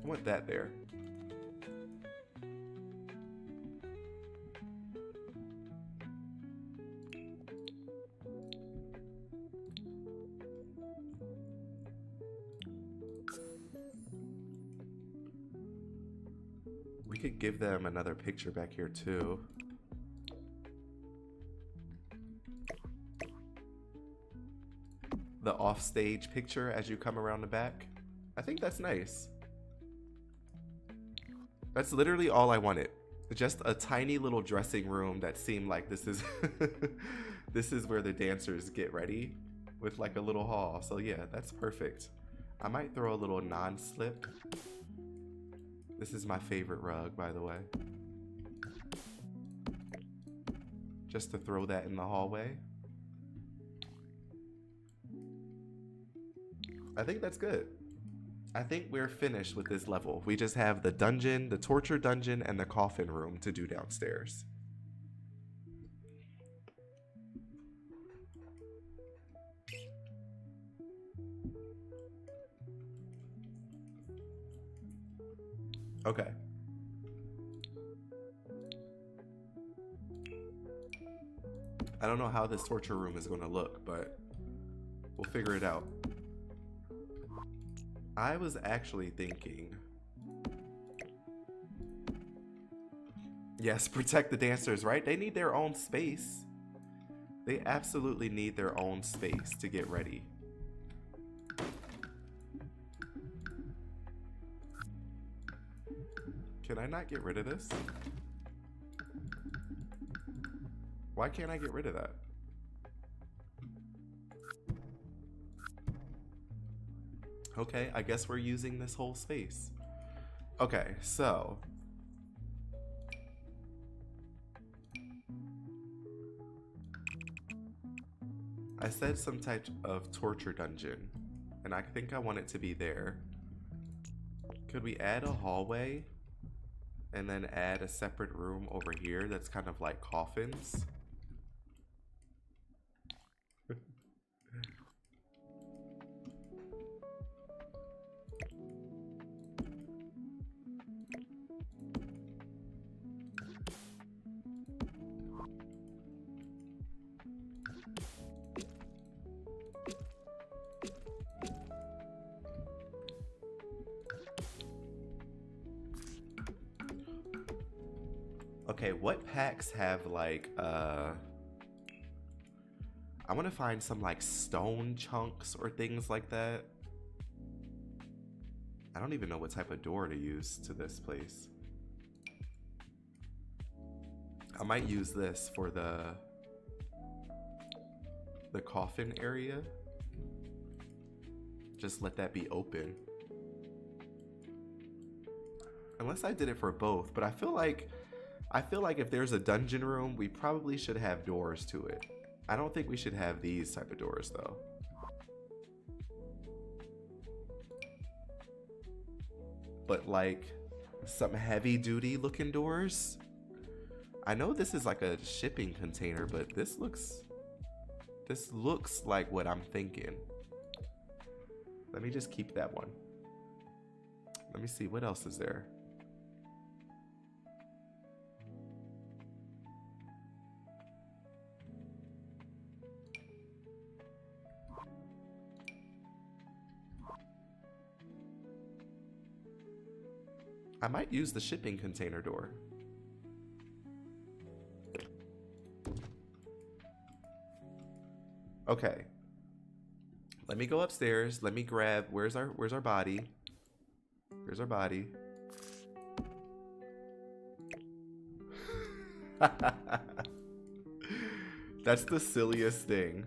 I want that there. We could give them another picture back here too. The offstage picture as you come around the back. I think that's nice. That's literally all I wanted. Just a tiny little dressing room that seemed like this is this is where the dancers get ready with like a little hall. So yeah, that's perfect. I might throw a little non-slip. This is my favorite rug, by the way. Just to throw that in the hallway. I think that's good. I think we're finished with this level. We just have the dungeon, the torture dungeon, and the coffin room to do downstairs. Okay. I don't know how this torture room is going to look, but we'll figure it out. I was actually thinking... Yes, protect the dancers, right? They need their own space. They absolutely need their own space to get ready. Can I not get rid of this? Why can't I get rid of that? Okay, I guess we're using this whole space. Okay, so... I said some type of torture dungeon, and I think I want it to be there. Could we add a hallway and then add a separate room over here that's kind of like coffins? Okay, what packs have like, I want to find some like stone chunks or things like that. I don't even know what type of door to use to this place. I might use this for the coffin area. Just let that be open. Unless I did it for both, but I feel like if there's a dungeon room, we probably should have doors to it. I don't think we should have these type of doors though. But like some heavy duty looking doors. I know this is like a shipping container, but this looks like what I'm thinking. Let me just keep that one. Let me see, what else is there? I might use the shipping container door. Okay. Let me go upstairs. Let me grab, where's our body? Here's our body. That's the silliest thing.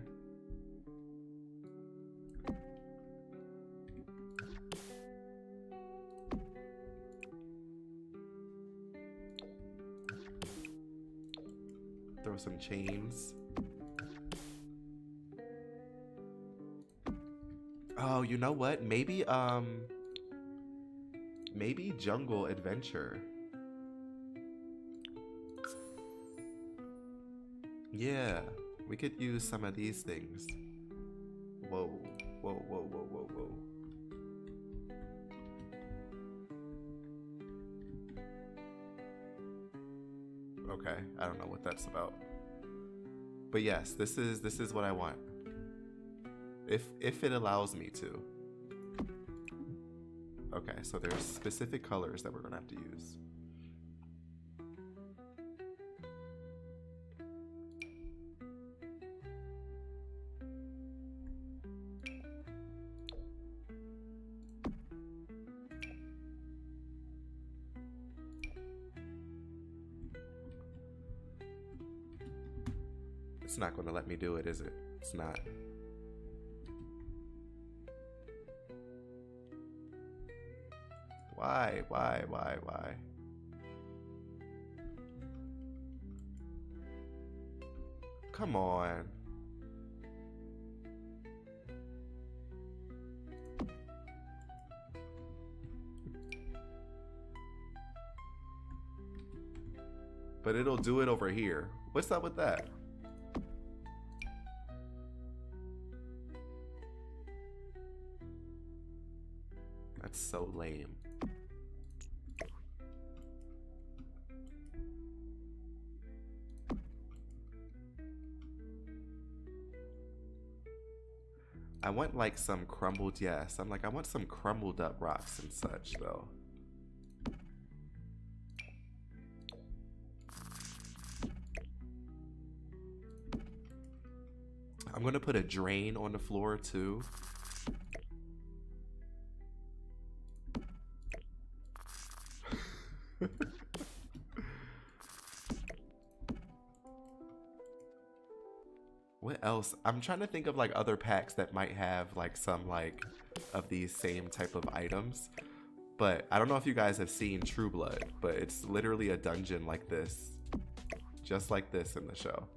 Throw some chains. Oh, you know what? Maybe jungle adventure. Yeah, we could use some of these things. Whoa, whoa, whoa, whoa, whoa, whoa. Okay, I don't know what that's about. But yes, this is what I want. If it allows me to. Okay, so there's specific colors that we're gonna have to use. It's not gonna let me do it, is it? It's not. Why? Come on. But it'll do it over here. What's up with that? That's so lame. I want like some crumbled, yes. I'm like, I want some crumbled up rocks and such though. I'm gonna put a drain on the floor too. What else? I'm trying to think of like other packs that might have like some like of these same type of items. But I don't know if you guys have seen True Blood, but it's literally a dungeon like this. Just like this in the show.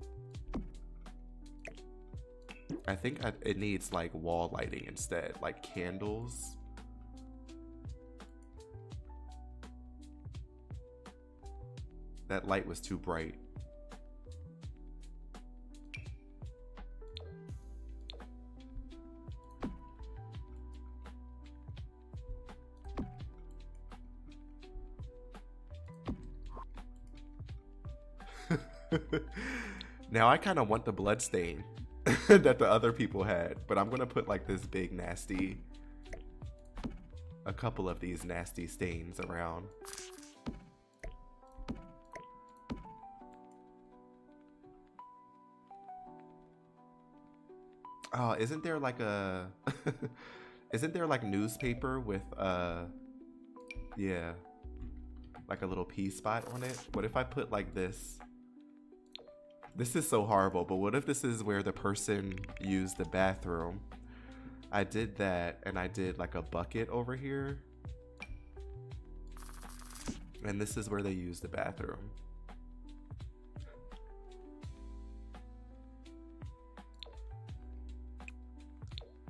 I think it needs like wall lighting instead, like candles. That light was too bright. Now I kind of want the blood stain that the other people had, but I'm gonna put like this big nasty, a couple of these nasty stains around. Oh, isn't there like a isn't there like newspaper with yeah, like a little pea spot on it? What if I put like this? This is so horrible, but what if this is where the person used the bathroom? I did that, and I did like a bucket over here. And this is where they use the bathroom.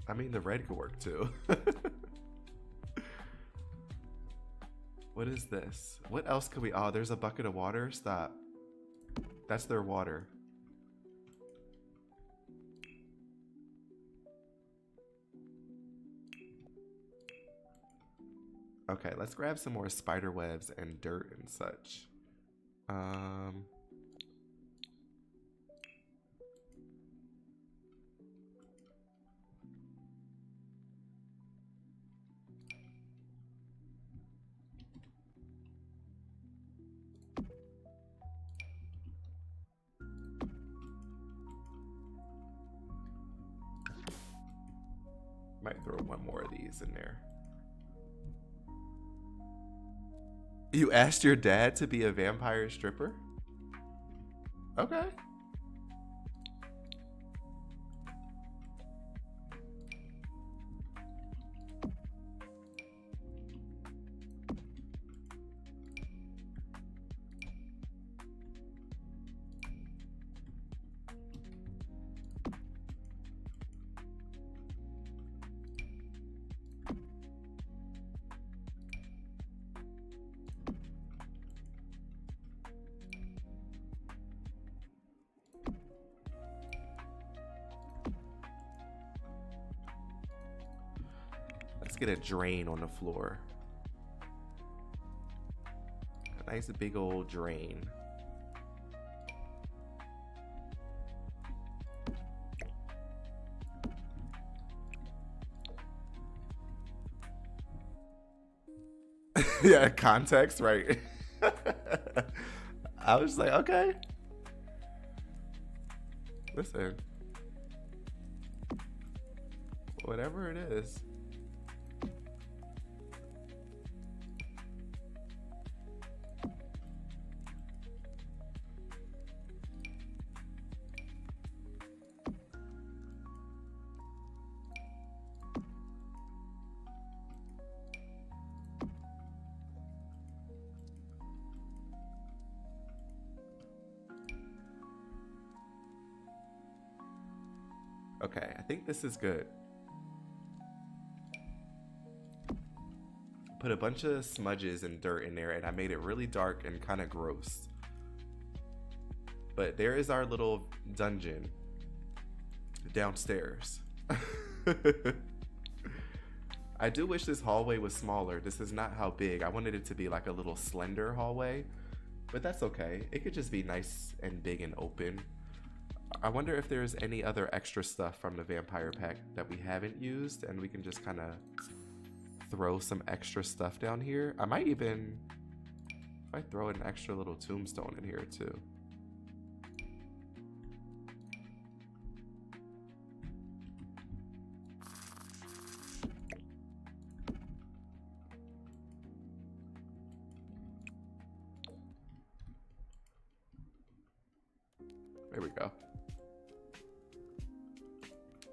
I mean, the red could work too. What is this? What else could we... Oh, there's a bucket of water? Stop. That's their water. Okay, let's grab some more spider webs and dirt and such. Might throw one more of these in there. You asked your dad to be a vampire stripper? Okay. Let's get a drain on the floor. A nice big old drain. Yeah, context, right? I was like, okay. Listen. Whatever it is. Okay, I think this is good. Put a bunch of smudges and dirt in there, and I made it really dark and kind of gross. But there is our little dungeon downstairs. I do wish this hallway was smaller. This is not how big. I wanted it to be like a little slender hallway, but that's okay. It could just be nice and big and open. I wonder if there's any other extra stuff from the vampire pack that we haven't used, and we can just kind of throw some extra stuff down here. I might even, if I throw an extra little tombstone in here too. There we go.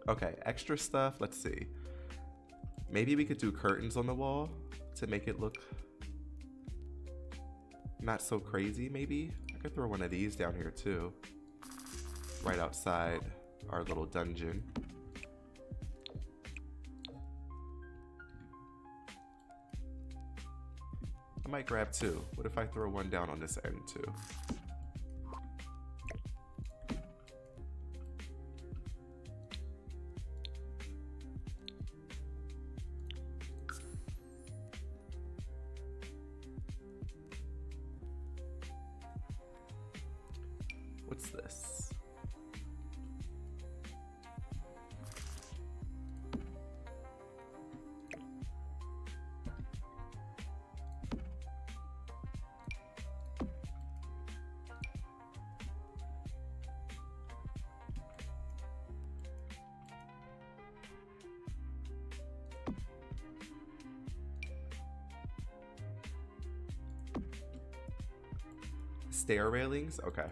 Okay, extra stuff. Let's see. Maybe we could do curtains on the wall to make it look not so crazy, maybe. I could throw one of these down here too. Right outside our little dungeon. I might grab two. What if I throw one down on this end too? What's this? Stair railings? Okay.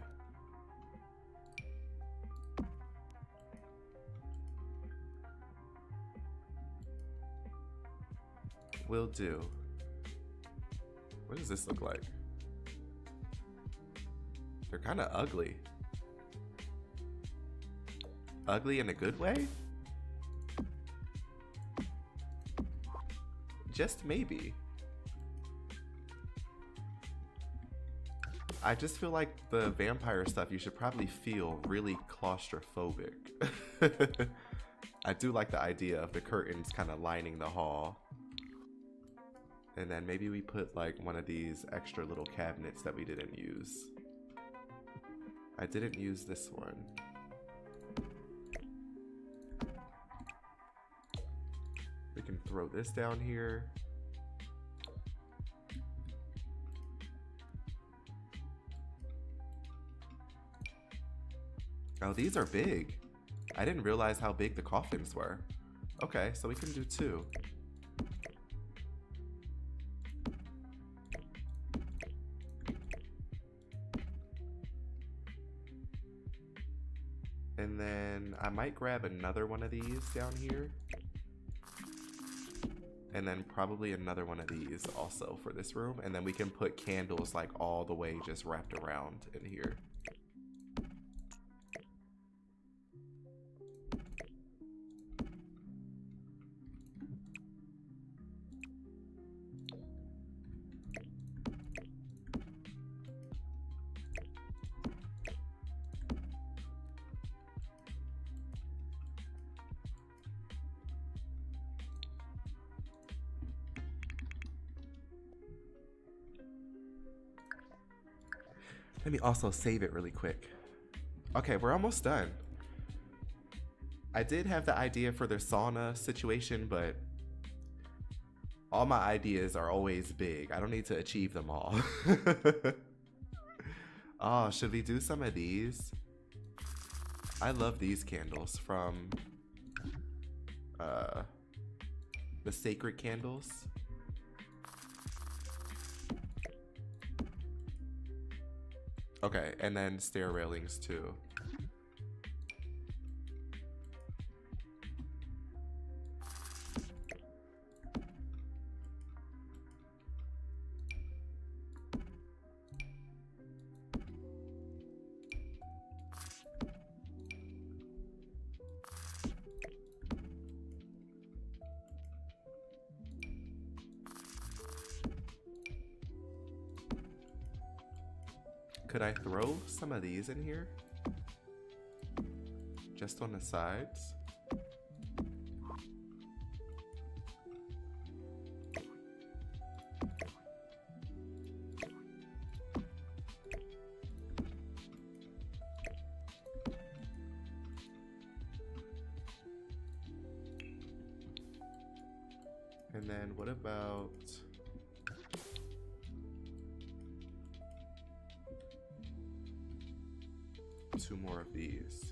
Will do. What does this look like? They're kind of ugly. Ugly in a good way? Just maybe. I just feel like the vampire stuff, you should probably feel really claustrophobic. I do like the idea of the curtains kind of lining the hall. And then maybe we put like one of these extra little cabinets that we didn't use. I didn't use this one. We can throw this down here. Oh, these are big. I didn't realize how big the coffins were. Okay, so we can do two. And then I might grab another one of these down here. And then probably another one of these also for this room. And then we can put candles like all the way just wrapped around in here. Let me also save it really quick. Okay, we're almost done. I did have the idea for the sauna situation, but all my ideas are always big. I don't need to achieve them all. Oh, should we do some of these? I love these candles from the sacred candles. Okay, and then stair railings too. Could I throw some of these in here? Just on the sides? And then what about two more of these?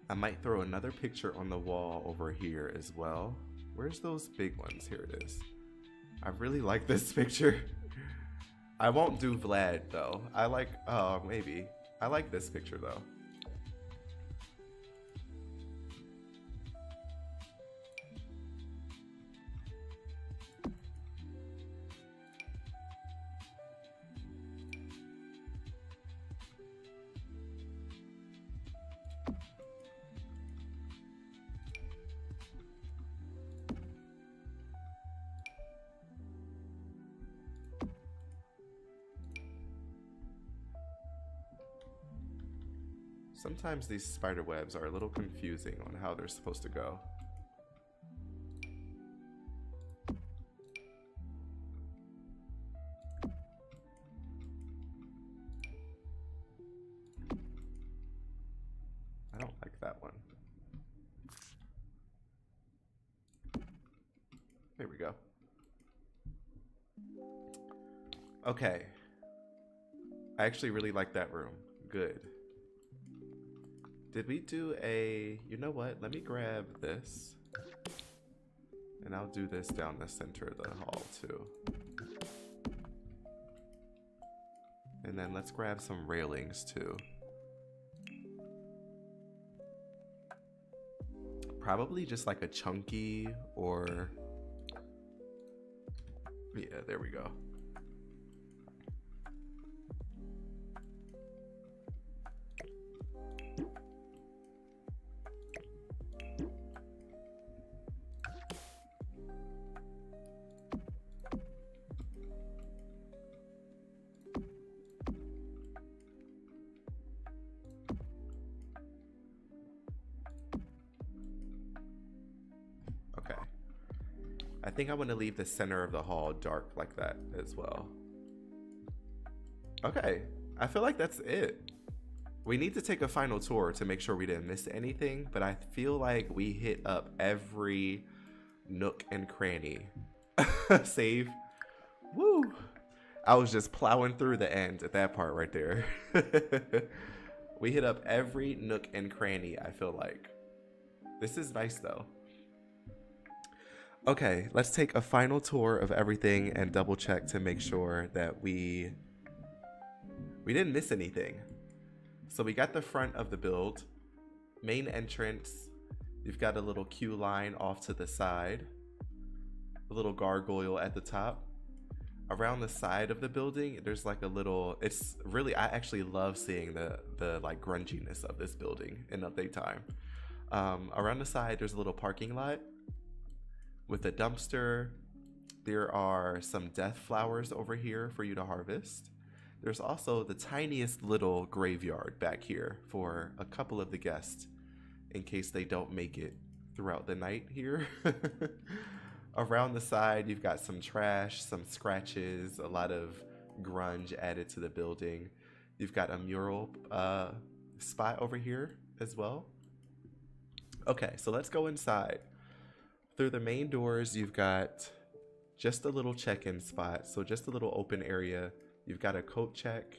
I might throw another picture on the wall over here as well. Where's those big ones? Here it is. I really like this picture. I won't do Vlad though. I like, oh, maybe. I like this picture though. Sometimes these spider webs are a little confusing on how they're supposed to go. I don't like that one. There we go. Okay. I actually really like that room. Good. Did we do a, you know what? Let me grab this. And I'll do this down the center of the hall too. And then let's grab some railings too. Probably just like a chunky or, yeah, there we go. I think I want to leave the center of the hall dark like that as well. Okay, I feel like that's it. We need to take a final tour to make sure we didn't miss anything, but I feel like we hit up every nook and cranny. Save. Woo! I was just plowing through the end at that part right there. We hit up every nook and cranny, I feel like. This is nice though. Okay, let's take a final tour of everything and double check to make sure that we didn't miss anything. So we got the front of the build, main entrance. You've got a little queue line off to the side, a little gargoyle at the top. Around the side of the building, there's like a little, it's really, I actually love seeing the like grunginess of this building in update time. Around the side, there's a little parking lot with a dumpster. There are some death flowers over here for you to harvest. There's also the tiniest little graveyard back here for a couple of the guests in case they don't make it throughout the night here. Around the side, you've got some trash, some scratches, a lot of grunge added to the building. You've got a mural spot over here as well. Okay, so let's go inside. Through the main doors, you've got just a little check-in spot, so just a little open area. You've got a coat check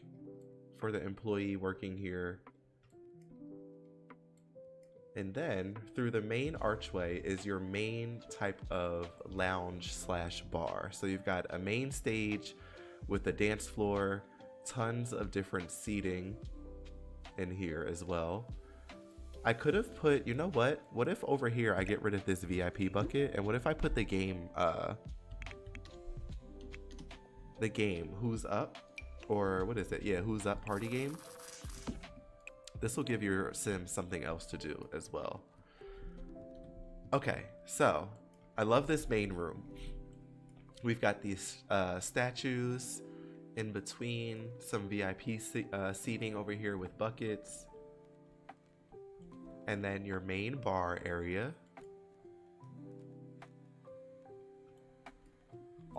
for the employee working here. And then through the main archway is your main type of lounge slash bar. So you've got a main stage with a dance floor, tons of different seating in here as well. I could have put, you know what? What if over here I get rid of this VIP bucket? And what if I put the game, Who's Up? Or what is it? Yeah, Who's Up party game. This will give your sim something else to do as well. Okay, so I love this main room. We've got these statues in between, some VIP seating over here with buckets. And then your main bar area.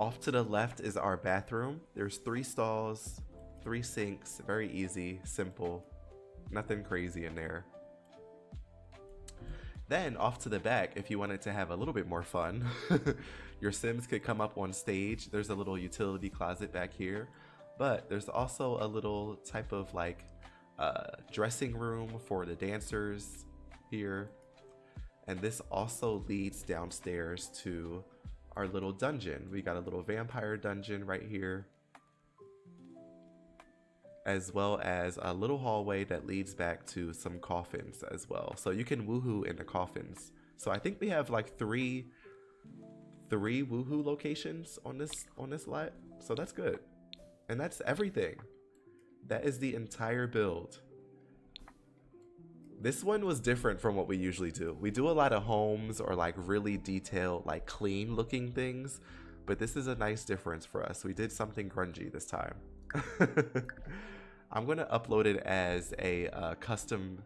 Off to the left is our bathroom. There's 3 stalls, 3 sinks, very easy, simple, nothing crazy in there. Then off to the back, if you wanted to have a little bit more fun, your Sims could come up on stage. There's a little utility closet back here, but there's also a little type of like dressing room for the dancers here. And this also leads downstairs to our little dungeon. We got a little vampire dungeon right here, as well as a little hallway that leads back to some coffins as well. So you can woohoo in the coffins. So I think we have like three woohoo locations on this lot. So that's good. And that's everything. That is the entire build. This one was different from what we usually do. We do a lot of homes or like really detailed, like clean looking things, but this is a nice difference for us. We did something grungy this time. I'm gonna upload it as a custom,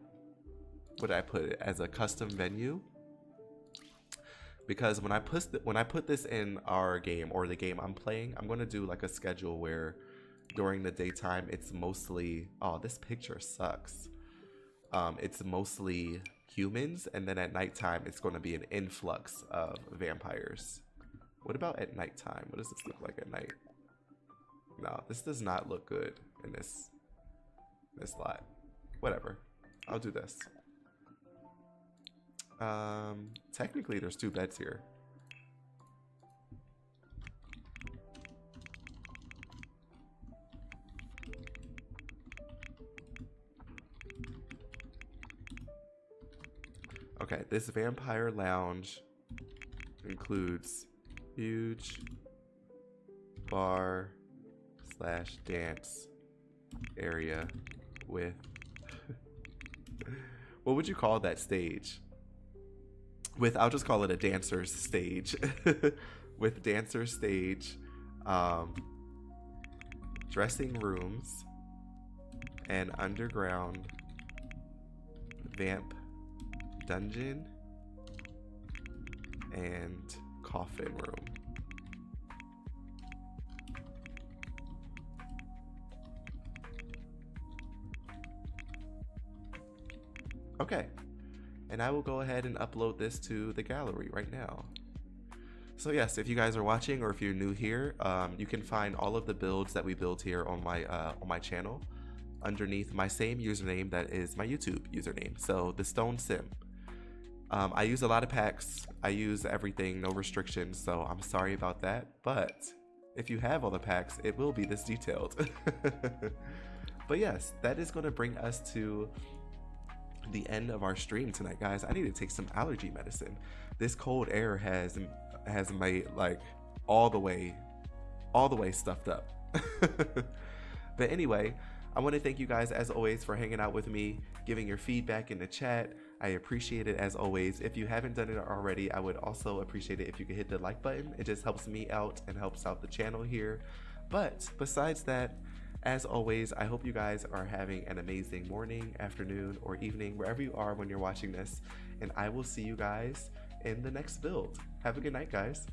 what did I put it? As a custom venue. Because when I put this in our game or the game I'm playing, I'm gonna do like a schedule where during the daytime it's mostly, oh, this picture sucks. It's mostly humans, and then at nighttime it's going to be an influx of vampires. What about at nighttime? What does this look like at night? No, this does not look good in this lot. Whatever, I'll do this. Technically there's 2 beds here. Okay, this vampire lounge includes huge bar / dance area with what would you call that stage? I'll just call it a dancer's stage. With dancer stage, dressing rooms, and underground vamp dungeon and coffin room. Okay, and I will go ahead and upload this to the gallery right now. So yes, if you guys are watching or if you're new here, you can find all of the builds that we build here on my channel underneath my same username that is my YouTube username. So the Stone Sim. I use a lot of packs. I use everything, no restrictions, so I'm sorry about that. But if you have all the packs, it will be this detailed. But yes, that is going to bring us to the end of our stream tonight, guys. I need to take some allergy medicine. This cold air has made like all the way stuffed up. But anyway, I want to thank you guys as always for hanging out with me, giving your feedback in the chat. I appreciate it as always. If you haven't done it already, I would also appreciate it if you could hit the like button. It just helps me out and helps out the channel here. But besides that, as always, I hope you guys are having an amazing morning, afternoon, or evening, wherever you are when you're watching this. And I will see you guys in the next build. Have a good night, guys.